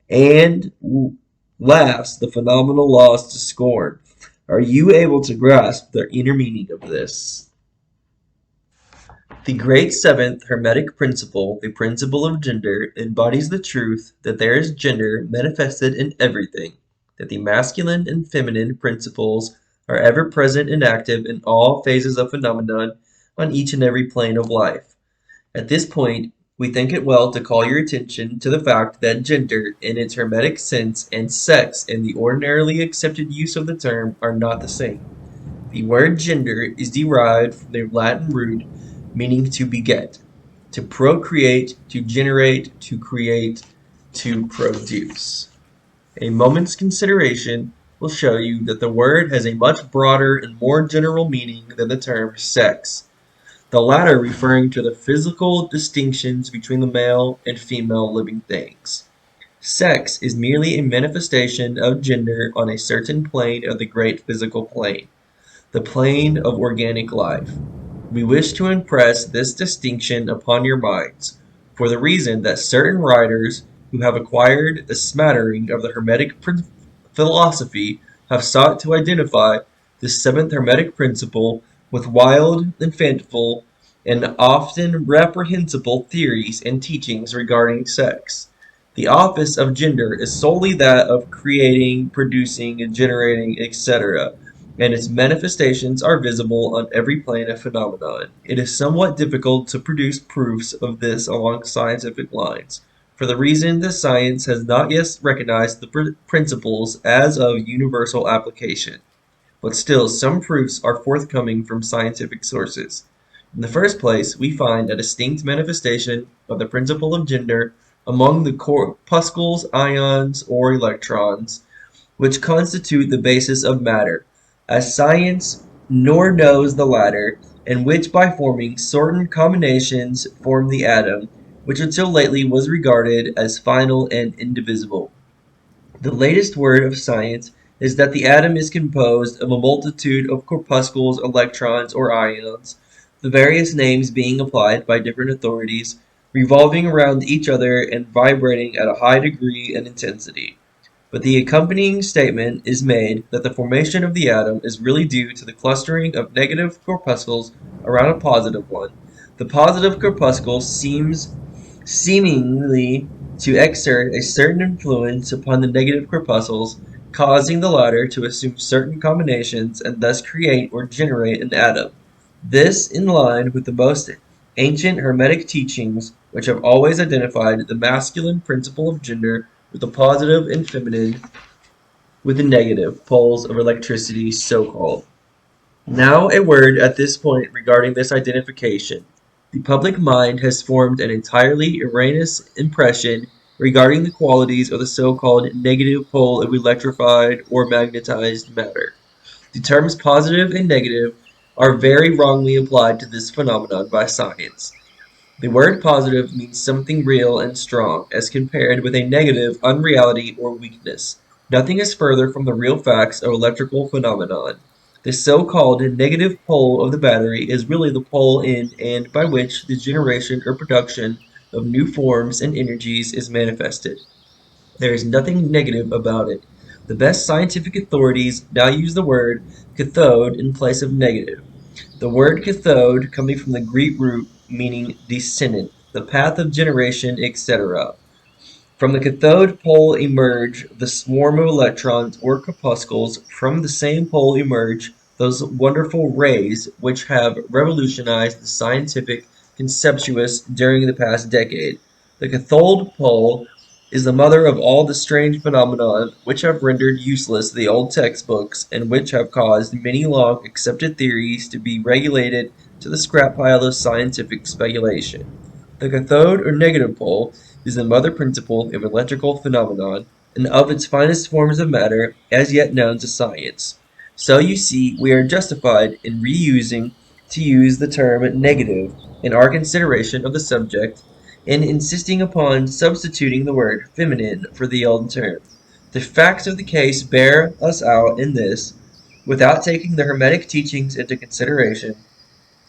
A: and laughs the phenomenal laws to scorn. Are you able to grasp the inner meaning of this? The great seventh Hermetic principle, the principle of gender, embodies the truth that there is gender manifested in everything, that the masculine and feminine principles are ever present and active in all phases of phenomenon on each and every plane of life. At this point, we think it well to call your attention to the fact that gender, in its Hermetic sense, and sex, in the ordinarily accepted use of the term, are not the same. The word gender is derived from the Latin root meaning to beget, to procreate, to generate, to create, to produce. A moment's consideration will show you that the word has a much broader and more general meaning than the term sex, the latter referring to the physical distinctions between the male and female living things. Sex is merely a manifestation of gender on a certain plane of the great physical plane, the plane of organic life. We wish to impress this distinction upon your minds, for the reason that certain writers who have acquired a smattering of the Hermetic philosophy have sought to identify this seventh Hermetic principle with wild and fanciful and often reprehensible theories and teachings regarding sex. The office of gender is solely that of creating, producing, and generating, etc., and its manifestations are visible on every plane of phenomenon. It is somewhat difficult to produce proofs of this along scientific lines, for the reason that science has not yet recognized the principles as of universal application. But still, some proofs are forthcoming from scientific sources. In the first place, we find a distinct manifestation of the principle of gender among the corpuscles, ions, or electrons, which constitute the basis of matter, as science nor knows the latter, and which by forming certain combinations form the atom, which until lately was regarded as final and indivisible. The latest word of science is that the atom is composed of a multitude of corpuscles, electrons, or ions, the various names being applied by different authorities, revolving around each other and vibrating at a high degree and intensity. But the accompanying statement is made that the formation of the atom is really due to the clustering of negative corpuscles around a positive one. The positive corpuscle seemingly to exert a certain influence upon the negative corpuscles, causing the latter to assume certain combinations and thus create or generate an atom. This in line with the most ancient Hermetic teachings, which have always identified the masculine principle of gender with the positive and feminine with the negative poles of electricity, so-called. Now a word at this point regarding this identification. The public mind has formed an entirely erroneous impression regarding the qualities of the so-called negative pole of electrified or magnetized matter. The terms positive and negative are very wrongly applied to this phenomenon by science. The word positive means something real and strong, as compared with a negative unreality or weakness. Nothing is further from the real facts of electrical phenomenon. The so-called negative pole of the battery is really the pole in and by which the generation or production of new forms and energies is manifested. There is nothing negative about it. The best scientific authorities now use the word cathode in place of negative. The word cathode coming from the Greek root meaning descendant, the path of generation, etc. From the cathode pole emerge the swarm of electrons or corpuscles. From the same pole emerge those wonderful rays which have revolutionized the scientific conceptions during the past decade. The cathode pole is the mother of all the strange phenomena which have rendered useless the old textbooks and which have caused many long accepted theories to be relegated to the scrap pile of scientific speculation. The cathode or negative pole is the mother principle of electrical phenomenon and of its finest forms of matter as yet known to science. So you see, we are justified in reusing to use the term negative in our consideration of the subject and insisting upon substituting the word feminine for the old term. The facts of the case bear us out in this, without taking the Hermetic teachings into consideration,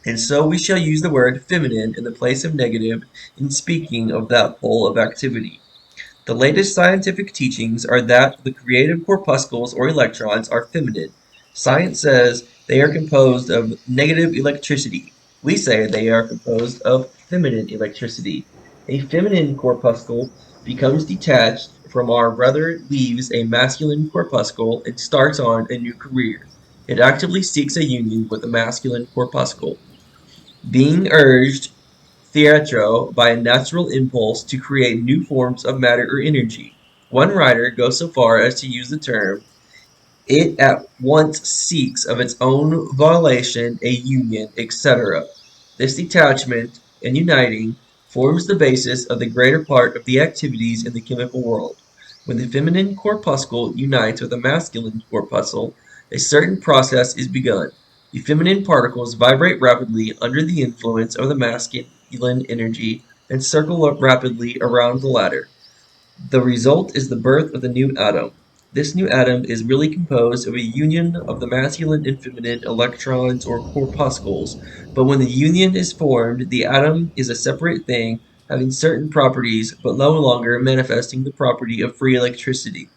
A: and so we shall use the word feminine in the place of negative in speaking of that pole of activity. The latest scientific teachings are that the creative corpuscles or electrons are feminine. Science says they are composed of negative electricity. We say they are composed of feminine electricity. A feminine corpuscle becomes detached from our brother, leaves a masculine corpuscle, and starts on a new career. It actively seeks a union with a masculine corpuscle, being urged theatro by a natural impulse to create new forms of matter or energy. One writer goes so far as to use the term, it at once seeks of its own volition a union, etc. This detachment and uniting forms the basis of the greater part of the activities in the chemical world. When the feminine corpuscle unites with a masculine corpuscle, a certain process is begun. The feminine particles vibrate rapidly under the influence of the masculine energy and circle up rapidly around the latter. The result is the birth of the new atom. This new atom is really composed of a union of the masculine and feminine electrons or corpuscles, but when the union is formed, the atom is a separate thing having certain properties but no longer manifesting the property of free electricity.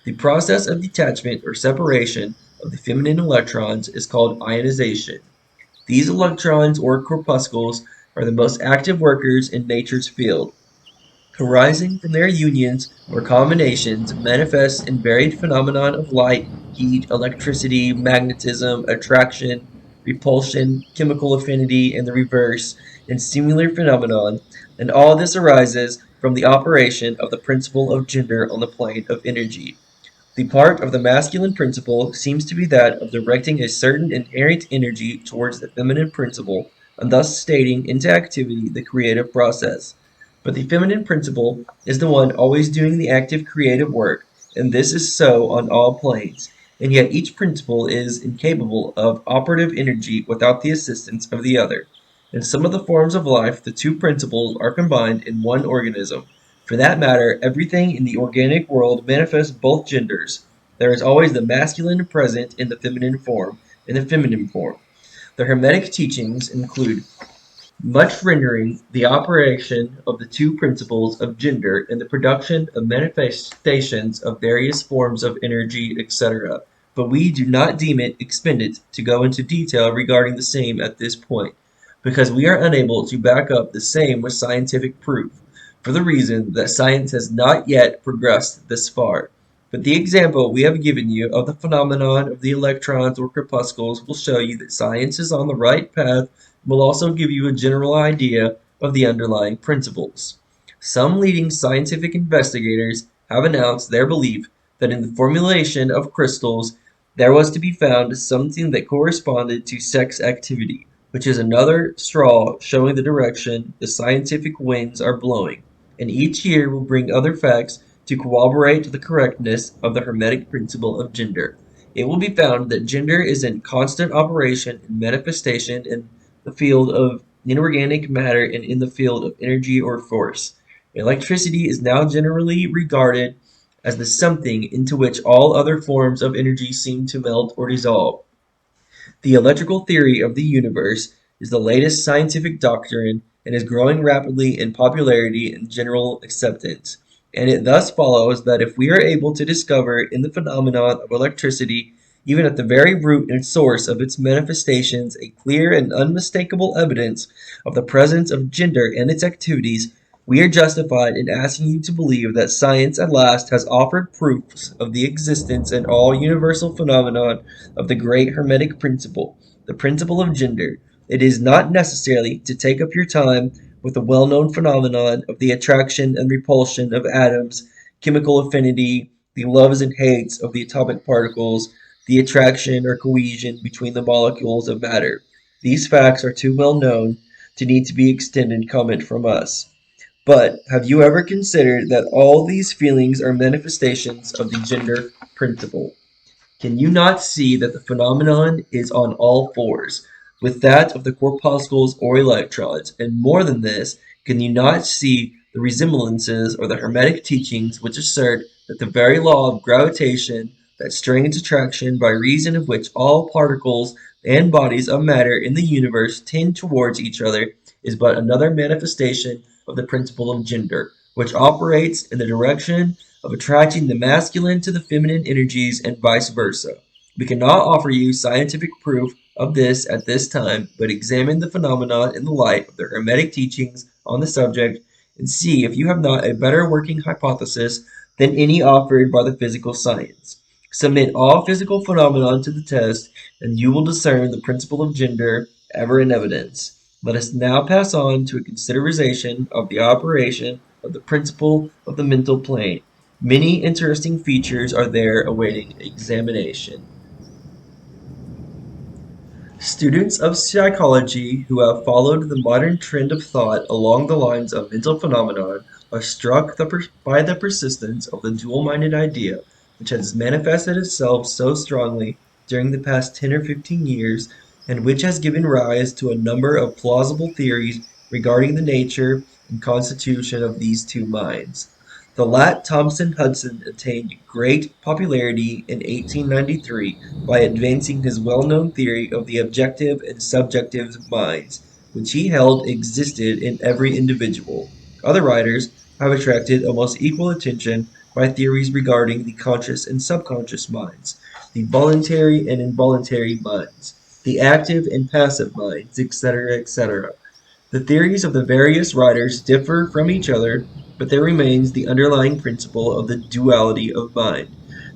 A: The process of detachment or separation of the feminine electrons is called ionization. These electrons or corpuscles are the most active workers in nature's field, arising from their unions or combinations, manifest in varied phenomena of light, heat, electricity, magnetism, attraction, repulsion, chemical affinity, and the reverse, and similar phenomena, and all this arises from the operation of the principle of gender on the plane of energy. The part of the masculine principle seems to be that of directing a certain inherent energy towards the feminine principle, and thus stating into activity the creative process. But the feminine principle is the one always doing the active creative work, and this is so on all planes, and yet each principle is incapable of operative energy without the assistance of the other. In some of the forms of life, the two principles are combined in one organism. For that matter, everything in the organic world manifests both genders. There is always the masculine present in the feminine form, and the feminine form. The Hermetic teachings include much rendering the operation of the two principles of gender in the production of manifestations of various forms of energy, etc. But we do not deem it expedient to go into detail regarding the same at this point, because we are unable to back up the same with scientific proof, for the reason that science has not yet progressed this far. But the example we have given you of the phenomenon of the electrons or corpuscles will show you that science is on the right path, will also give you a general idea of the underlying principles. Some leading scientific investigators have announced their belief that in the formulation of crystals there was to be found something that corresponded to sex activity, which is another straw showing the direction the scientific winds are blowing, and each year will bring other facts to corroborate the correctness of the Hermetic principle of gender. It will be found that gender is in constant operation and manifestation in the field of inorganic matter and in the field of energy or force. Electricity is now generally regarded as the something into which all other forms of energy seem to melt or dissolve. The electrical theory of the universe is the latest scientific doctrine and is growing rapidly in popularity and general acceptance. And it thus follows that if we are able to discover in the phenomenon of electricity even at the very root and source of its manifestations, a clear and unmistakable evidence of the presence of gender and its activities, we are justified in asking you to believe that science at last has offered proofs of the existence and all universal phenomenon of the great Hermetic principle, the principle of gender. It is not necessary to take up your time with the well-known phenomenon of the attraction and repulsion of atoms, chemical affinity, the loves and hates of the atomic particles, the attraction or cohesion between the molecules of matter. These facts are too well known to need to be extended comment from us. But have you ever considered that all these feelings are manifestations of the gender principle? Can you not see that the phenomenon is on all fours with that of the corpuscles or electrons? And more than this, can you not see the resemblances or the Hermetic teachings which assert that the very law of gravitation, that strange attraction by reason of which all particles and bodies of matter in the universe tend towards each other, is but another manifestation of the principle of gender, which operates in the direction of attracting the masculine to the feminine energies and vice versa. We cannot offer you scientific proof of this at this time, but examine the phenomenon in the light of the Hermetic teachings on the subject and see if you have not a better working hypothesis than any offered by the physical science. Submit all physical phenomena to the test, and you will discern the principle of gender ever in evidence. Let us now pass on to a consideration of the operation of the principle of the mental plane. Many interesting features are there awaiting examination. Students of psychology who have followed the modern trend of thought along the lines of mental phenomenon are struck by the persistence of the dual-minded idea, which has manifested itself so strongly during the past 10 or 15 years, and which has given rise to a number of plausible theories regarding the nature and constitution of these two minds. The lat Thomson Hudson attained great popularity in 1893 by advancing his well-known theory of the objective and subjective minds, which he held existed in every individual. Other writers have attracted almost equal attention by theories regarding the conscious and subconscious minds, the voluntary and involuntary minds, the active and passive minds, etc., etc. The theories of the various writers differ from each other, but there remains the underlying principle of the duality of mind.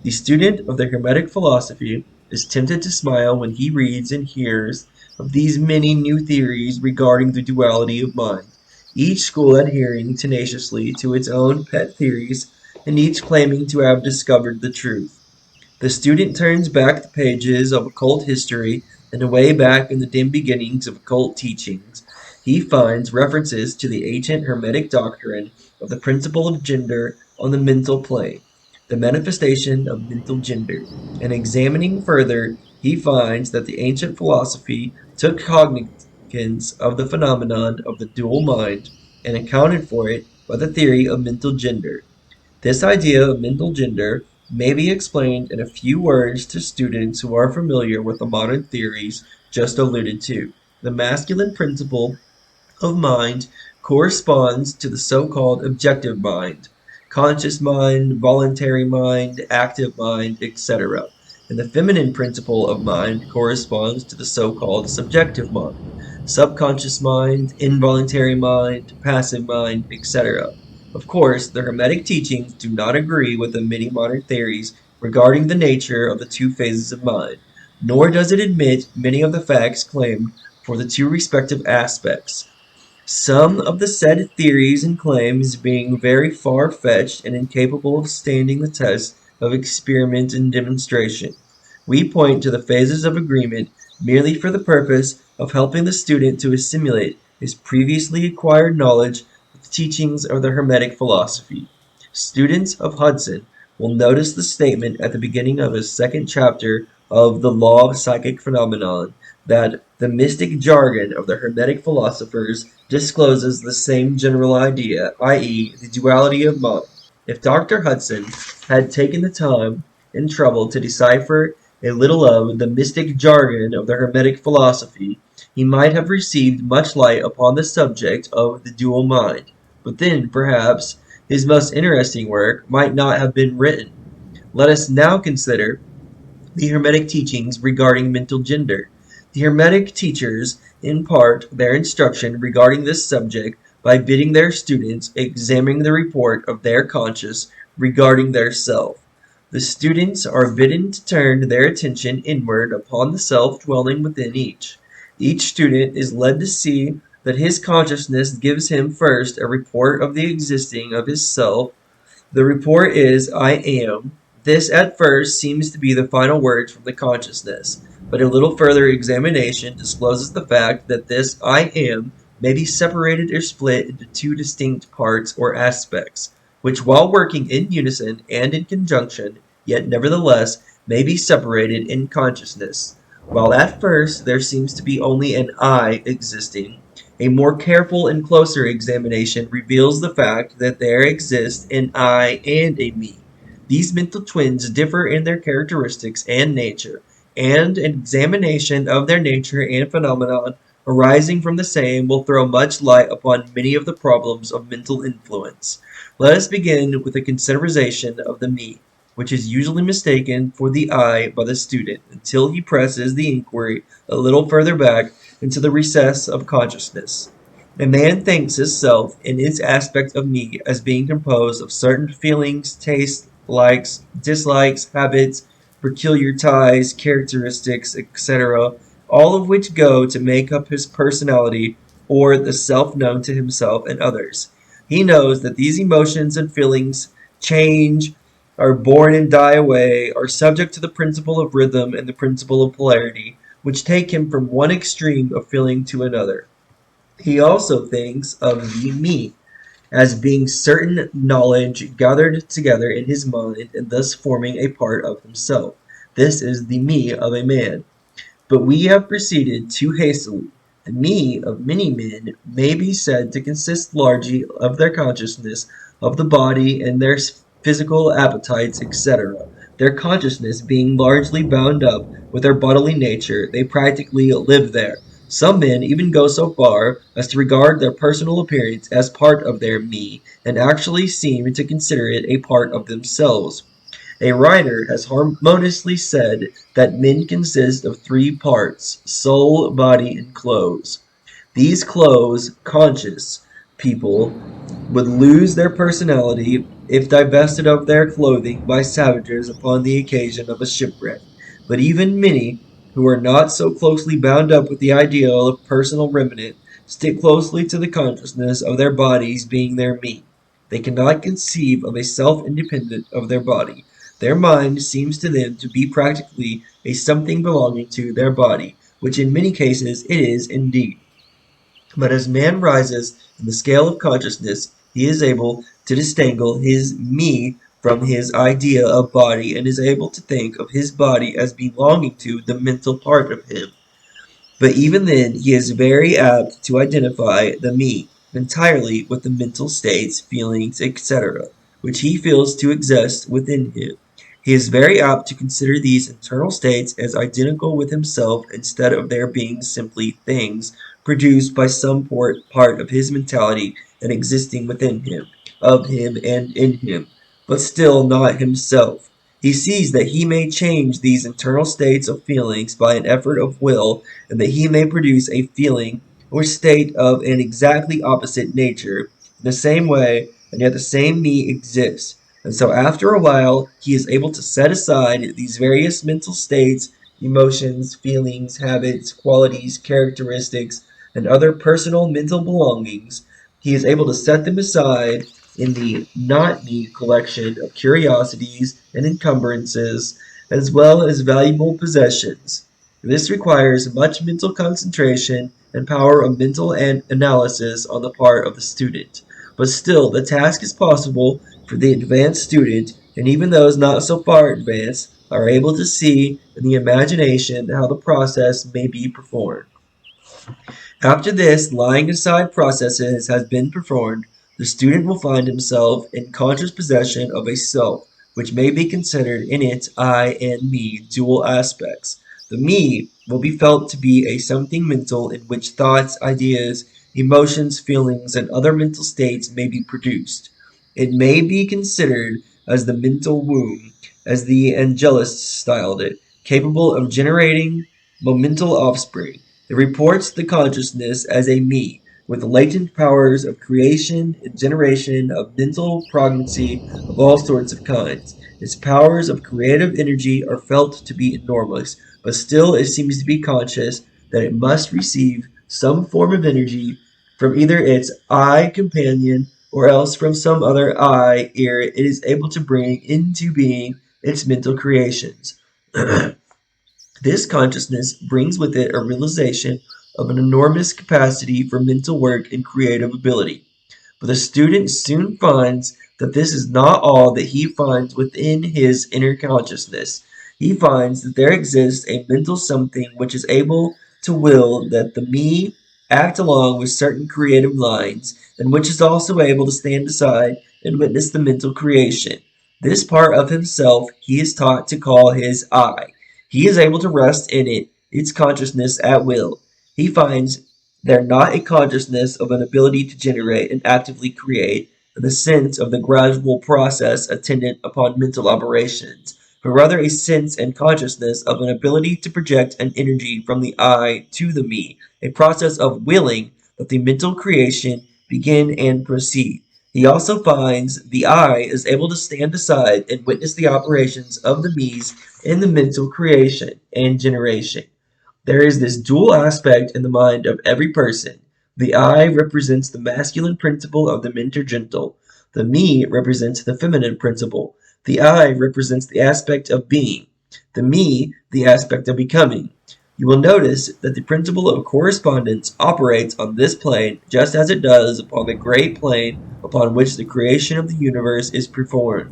A: The student of the Hermetic philosophy is tempted to smile when he reads and hears of these many new theories regarding the duality of mind, each school adhering tenaciously to its own pet theories and each claiming to have discovered the truth. The student turns back the pages of occult history and away back in the dim beginnings of occult teachings, he finds references to the ancient Hermetic doctrine of the principle of gender on the mental plane, the manifestation of mental gender. And examining further, he finds that the ancient philosophy took cognizance of the phenomenon of the dual mind and accounted for it by the theory of mental gender. This idea of mental gender may be explained in a few words to students who are familiar with the modern theories just alluded to. The masculine principle of mind corresponds to the so-called objective mind, conscious mind, voluntary mind, active mind, etc. And the feminine principle of mind corresponds to the so-called subjective mind, subconscious mind, involuntary mind, passive mind, etc. Of course, the Hermetic teachings do not agree with the many modern theories regarding the nature of the two phases of mind, nor does it admit many of the facts claimed for the two respective aspects. Some of the said theories and claims being very far-fetched and incapable of standing the test of experiment and demonstration. We point to the phases of agreement merely for the purpose of helping the student to assimilate his previously acquired knowledge of the teachings of the Hermetic philosophy. Students of Hudson will notice the statement at the beginning of his second chapter of The Law of Psychic Phenomenon that the mystic jargon of the Hermetic philosophers discloses the same general idea, i.e., the duality of mind. If Dr. Hudson had taken the time and trouble to decipher a little of the mystic jargon of the Hermetic philosophy, he might have received much light upon the subject of the dual mind. But then, perhaps, his most interesting work might not have been written. Let us now consider The Hermetic teachings regarding mental gender. The Hermetic teachers impart their instruction regarding this subject by bidding their students examine the report of their conscious regarding their self. The students are bidden to turn their attention inward upon the self dwelling within each. Each student is led to see that his consciousness gives him first a report of the existing of his self. The report is "I am". This at first seems to be the final words from the consciousness, but a little further examination discloses the fact that this "I am" may be separated or split into two distinct parts or aspects, which while working in unison and in conjunction, yet nevertheless may be separated in consciousness. While at first there seems to be only an "I" existing, a more careful and closer examination reveals the fact that there exists an "I" and a "me". These mental twins differ in their characteristics and nature, and an examination of their nature and phenomenon arising from the same will throw much light upon many of the problems of mental influence. Let us begin with a consideration of the "me", which is usually mistaken for the "I" by the student, until he presses the inquiry a little further back into the recess of consciousness. A man thinks his self in its aspect of "me" as being composed of certain feelings, tastes, likes, dislikes, habits, peculiar ties, characteristics, etc., all of which go to make up his personality or the self known to himself and others. He knows that these emotions and feelings change, are born and die away, are subject to the principle of rhythm and the principle of polarity, which take him from one extreme of feeling to another. He also thinks of the "me" as being certain knowledge gathered together in his mind and thus forming a part of himself. This is the "me" of a man. But we have proceeded too hastily. The "me" of many men may be said to consist largely of their consciousness of the body and their physical appetites, etc. Their consciousness being largely bound up with their bodily nature, they practically live there. Some men even go so far as to regard their personal appearance as part of their "me", and actually seem to consider it a part of themselves. A writer has harmoniously said that men consist of three parts: soul, body, and clothes. These clothes, conscious people would lose their personality if divested of their clothing by savages upon the occasion of a shipwreck. But even many who are not so closely bound up with the ideal of personal remnant stick closely to the consciousness of their bodies being their "me". They cannot conceive of a self independent of their body. Their mind seems to them to be practically a something belonging to their body, which in many cases it is indeed. But as man rises in the scale of consciousness, he is able to disentangle his "me" from his idea of body, and is able to think of his body as belonging to the mental part of him. But even then he is very apt to identify the "me" entirely with the mental states, feelings, etc., which he feels to exist within him. He is very apt to consider these internal states as identical with himself instead of their being simply things produced by some part of his mentality and existing within him, of him and in him, but still not himself. He sees that he may change these internal states of feelings by an effort of will, and that he may produce a feeling or state of an exactly opposite nature, in the same way, and yet the same "me" exists. And so after a while he is able to set aside these various mental states, emotions, feelings, habits, qualities, characteristics, and other personal mental belongings. He is able to set them aside in the "not me" collection of curiosities and encumbrances, as well as valuable possessions. This requires much mental concentration and power of mental analysis on the part of the student. But still, the task is possible for the advanced student, and even those not so far advanced are able to see in the imagination how the process may be performed. After this lying aside processes has been performed, the student will find himself in conscious possession of a self, which may be considered in its "I" and "me" dual aspects. The "me" will be felt to be a something mental in which thoughts, ideas, emotions, feelings, and other mental states may be produced. It may be considered as the mental womb, as the Angelists styled it, capable of generating momental offspring. It reports the consciousness as a me, with latent powers of creation and generation of mental progeny of all sorts of kinds. Its powers of creative energy are felt to be enormous, but still it seems to be conscious that it must receive some form of energy from either its I companion or else from some other I ere it is able to bring into being its mental creations. This consciousness brings with it a realization of an enormous capacity for mental work and creative ability. But the student soon finds that this is not all that he finds within his inner consciousness. He finds that there exists a mental something which is able to will that the me act along with certain creative lines, and which is also able to stand aside and witness the mental creation. This part of himself he is taught to call his I. He is able to rest in it, its consciousness at will. He finds they're not a consciousness of an ability to generate and actively create, in the sense of the gradual process attendant upon mental operations, but rather a sense and consciousness of an ability to project an energy from the I to the me, a process of willing that the mental creation begin and proceed. He also finds the I is able to stand aside and witness the operations of the me's in the mental creation and generation. There is this dual aspect in the mind of every person. The I represents the masculine principle of the mentor gentle. The me represents the feminine principle. The I represents the aspect of being. The me, the aspect of becoming. You will notice that the principle of correspondence operates on this plane just as it does upon the great plane upon which the creation of the universe is performed.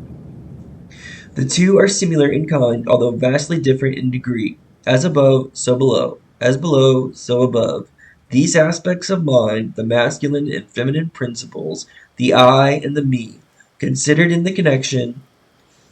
A: The two are similar in kind, although vastly different in degree. As above, so below. As below, so above. These aspects of mind, the masculine and feminine principles, the I and the me, considered in the connection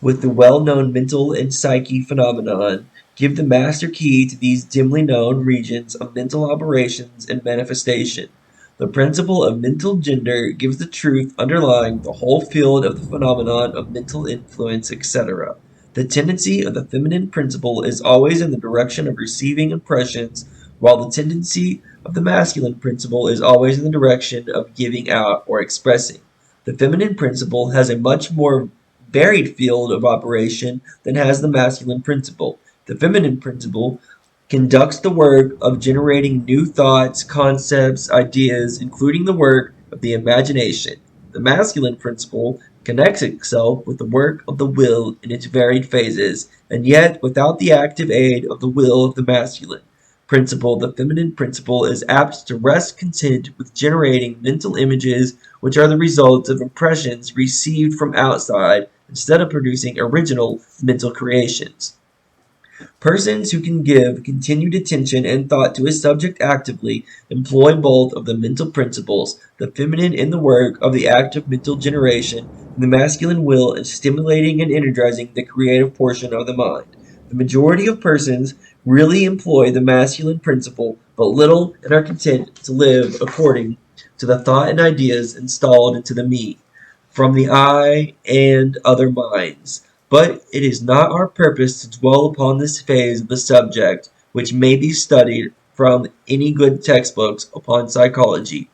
A: with the well-known mental and psyche phenomenon, give the master key to these dimly known regions of mental operations and manifestation. The principle of mental gender gives the truth underlying the whole field of the phenomenon of mental influence, etc. The tendency of the feminine principle is always in the direction of receiving impressions, while the tendency of the masculine principle is always in the direction of giving out or expressing. The feminine principle has a much more varied field of operation than has the masculine principle. The feminine principle conducts the work of generating new thoughts, concepts, ideas, including the work of the imagination. The masculine principle connects itself with the work of the will in its varied phases, and yet without the active aid of the will of the masculine principle, the feminine principle is apt to rest content with generating mental images which are the results of impressions received from outside instead of producing original mental creations. Persons who can give continued attention and thought to a subject actively employ both of the mental principles, the feminine in the work of the active mental generation, and the masculine will in stimulating and energizing the creative portion of the mind. The majority of persons really employ the masculine principle, but little and are content to live according to the thought and ideas installed into the me, from the I and other minds. But it is not our purpose to dwell upon this phase of the subject, which may be studied from any good textbooks upon psychology.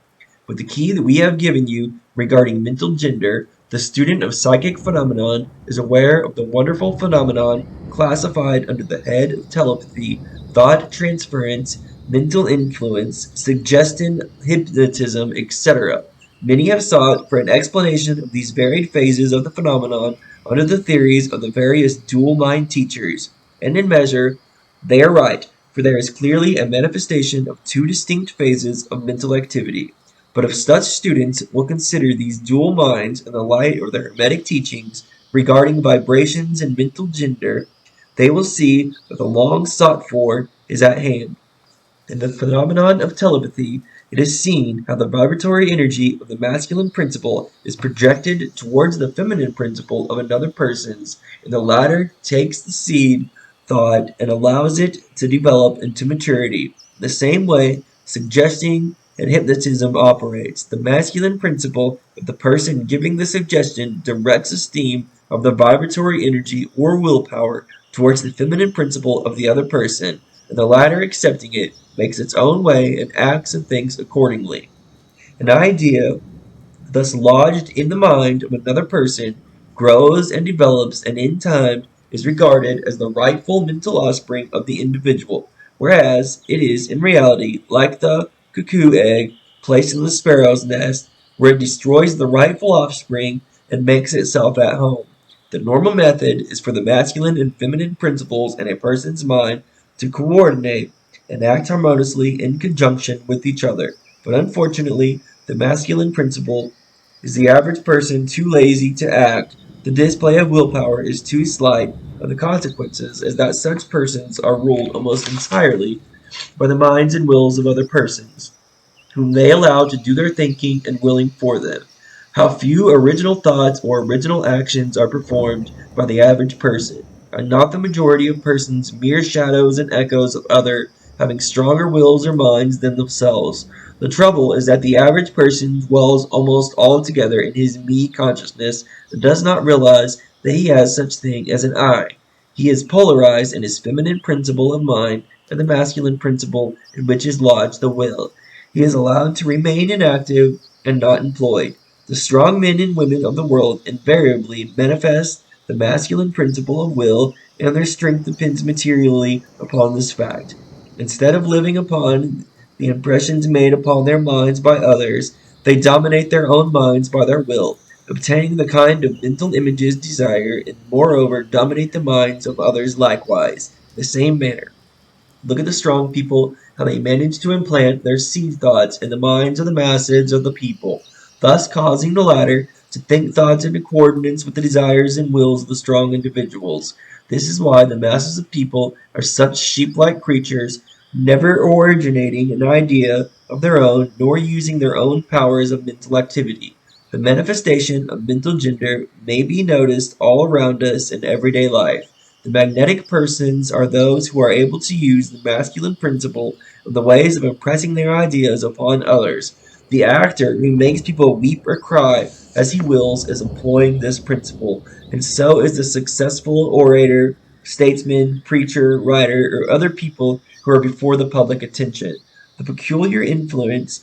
A: With the key that we have given you regarding mental gender, the student of psychic phenomenon is aware of the wonderful phenomenon classified under the head of telepathy, thought transference, mental influence, suggestion, hypnotism, etc. Many have sought for an explanation of these varied phases of the phenomenon under the theories of the various dual mind teachers, and in measure they are right, for there is clearly a manifestation of two distinct phases of mental activity. But if such students will consider these dual minds in the light of the Hermetic teachings regarding vibrations and mental gender, they will see that the long sought for is at hand. In the phenomenon of telepathy, it is seen how the vibratory energy of the masculine principle is projected towards the feminine principle of another person's, and the latter takes the seed thought and allows it to develop into maturity. The same way, suggesting and hypnotism operates. The masculine principle of the person giving the suggestion directs the stream of the vibratory energy or willpower towards the feminine principle of the other person, and the latter, accepting it, makes its own way and acts and thinks accordingly. An idea thus lodged in the mind of another person, grows and develops, and in time is regarded as the rightful mental offspring of the individual, whereas it is in reality like the cuckoo egg placed in the sparrow's nest, where it destroys the rightful offspring and makes itself at home. The normal method is for the masculine and feminine principles in a person's mind to coordinate and act harmoniously in conjunction with each other, but unfortunately, the masculine principle is the average person too lazy to act? The display of willpower is too slight, and the consequences is that such persons are ruled almost entirely by the minds and wills of other persons, whom they allow to do their thinking and willing for them. How few original thoughts or original actions are performed by the average person. Are not the majority of persons mere shadows and echoes of other, having stronger wills or minds than themselves? The trouble is that the average person dwells almost altogether in his me consciousness and does not realize that he has such thing as an I. He is polarized in his feminine principle of mind and the masculine principle in which is lodged the will. He is allowed to remain inactive and not employed. The strong men and women of the world invariably manifest the masculine principle of will, and their strength depends materially upon this fact. Instead of living upon the impressions made upon their minds by others, they dominate their own minds by their will, obtaining the kind of mental images desired, and moreover dominate the minds of others likewise, in the same manner. Look at the strong people, how they manage to implant their seed thoughts in the minds of the masses of the people, thus causing the latter to think thoughts in accordance with the desires and wills of the strong individuals. This is why the masses of people are such sheep-like creatures, never originating an idea of their own, nor using their own powers of mental activity. The manifestation of mental gender may be noticed all around us in everyday life. The magnetic persons are those who are able to use the masculine principle of the ways of impressing their ideas upon others. The actor who makes people weep or cry as he wills is employing this principle, and so is the successful orator, statesman, preacher, writer, or other people who are before the public attention. The peculiar influence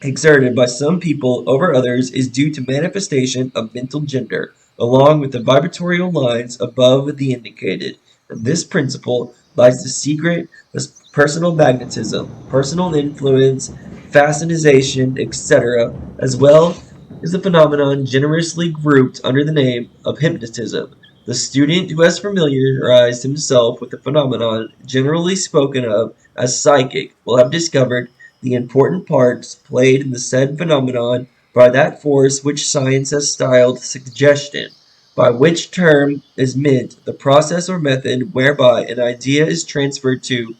A: exerted by some people over others is due to manifestation of mental gender, along with the vibratorial lines above the indicated. In this principle lies the secret of personal magnetism, personal influence, fascination, etc., as well as the phenomenon generously grouped under the name of hypnotism. The student who has familiarized himself with the phenomenon generally spoken of as psychic will have discovered the important parts played in the said phenomenon by that force which science has styled suggestion, by which term is meant the process or method whereby an idea is transferred to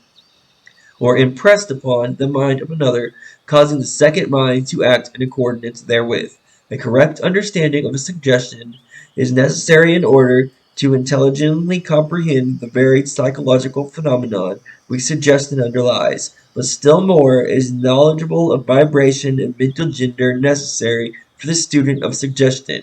A: or impressed upon the mind of another, causing the second mind to act in accordance therewith. A correct understanding of a suggestion is necessary in order to intelligently comprehend the varied psychological phenomenon which suggestion underlies, but still more is knowledgeable of vibration and mental gender necessary for the student of suggestion.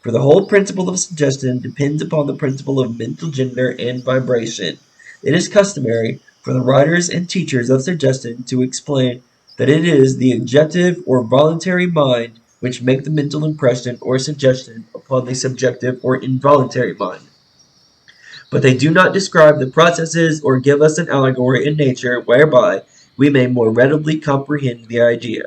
A: For the whole principle of suggestion depends upon the principle of mental gender and vibration. It is customary for the writers and teachers of suggestion to explain that it is the objective or voluntary mind which make the mental impression or suggestion upon the subjective or involuntary mind. But they do not describe the processes or give us an allegory in nature whereby we may more readily comprehend the idea.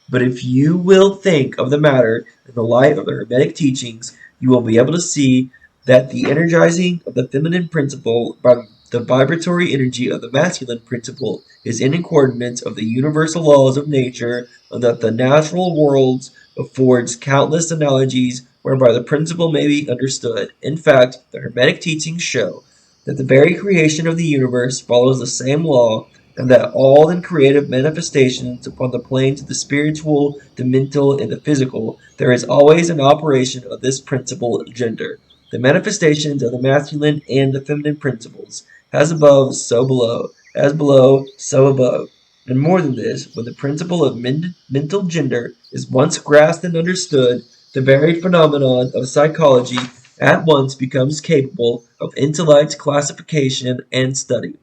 A: But if you will think of the matter in the light of the Hermetic teachings, you will be able to see that the energizing of the feminine principle by the vibratory energy of the masculine principle is in accordance of the universal laws of nature, and that the natural world affords countless analogies whereby the principle may be understood. In fact, the Hermetic teachings show that the very creation of the universe follows the same law, and that all in creative manifestations upon the planes of the spiritual, the mental, and the physical, there is always an operation of this principle gender. The manifestations of the masculine and the feminine principles, as above, so below, as below, so above. And more than this, when the principle of mental gender is once grasped and understood, the varied phenomenon of psychology at once becomes capable of intellect classification and study.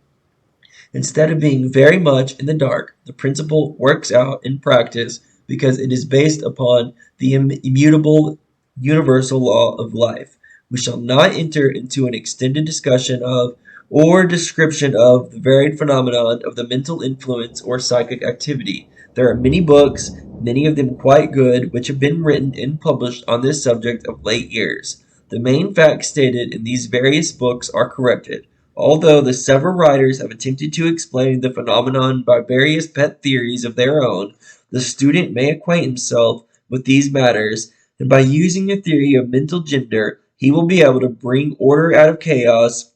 A: Instead of being very much in the dark, the principle works out in practice because it is based upon the immutable universal law of life. We shall not enter into an extended discussion of or description of the varied phenomenon of the mental influence or psychic activity. There are many books, many of them quite good, which have been written and published on this subject of late years. The main facts stated in these various books are corrected. Although the several writers have attempted to explain the phenomenon by various pet theories of their own, the student may acquaint himself with these matters, and by using a theory of mental gender, he will be able to bring order out of chaos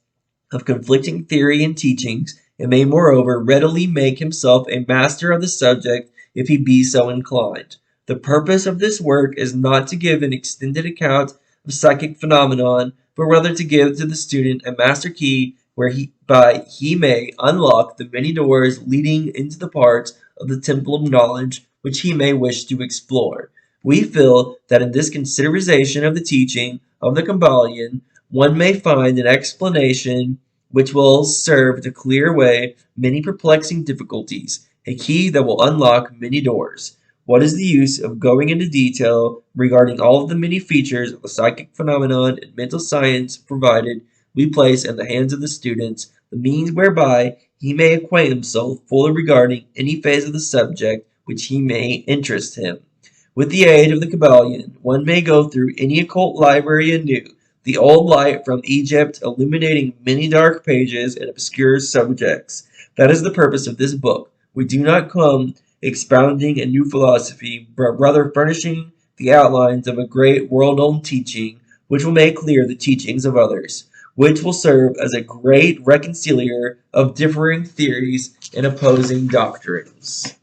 A: of conflicting theory and teachings, and may moreover readily make himself a master of the subject if he be so inclined. The purpose of this work is not to give an extended account of psychic phenomenon, but rather to give to the student a master key whereby he may unlock the many doors leading into the parts of the temple of knowledge which he may wish to explore. We feel that in this consideration of the teaching of the Kybalion, one may find an explanation which will serve to clear away many perplexing difficulties, a key that will unlock many doors. What is the use of going into detail regarding all of the many features of the psychic phenomenon and mental science, provided we place in the hands of the students the means whereby he may acquaint himself fully regarding any phase of the subject which he may interest him? With the aid of the Kybalion, one may go through any occult library anew, the old light from Egypt illuminating many dark pages and obscure subjects. That is the purpose of this book. We do not come expounding a new philosophy, but rather furnishing the outlines of a great world-old teaching, which will make clear the teachings of others, which will serve as a great reconciliator of differing theories and opposing doctrines.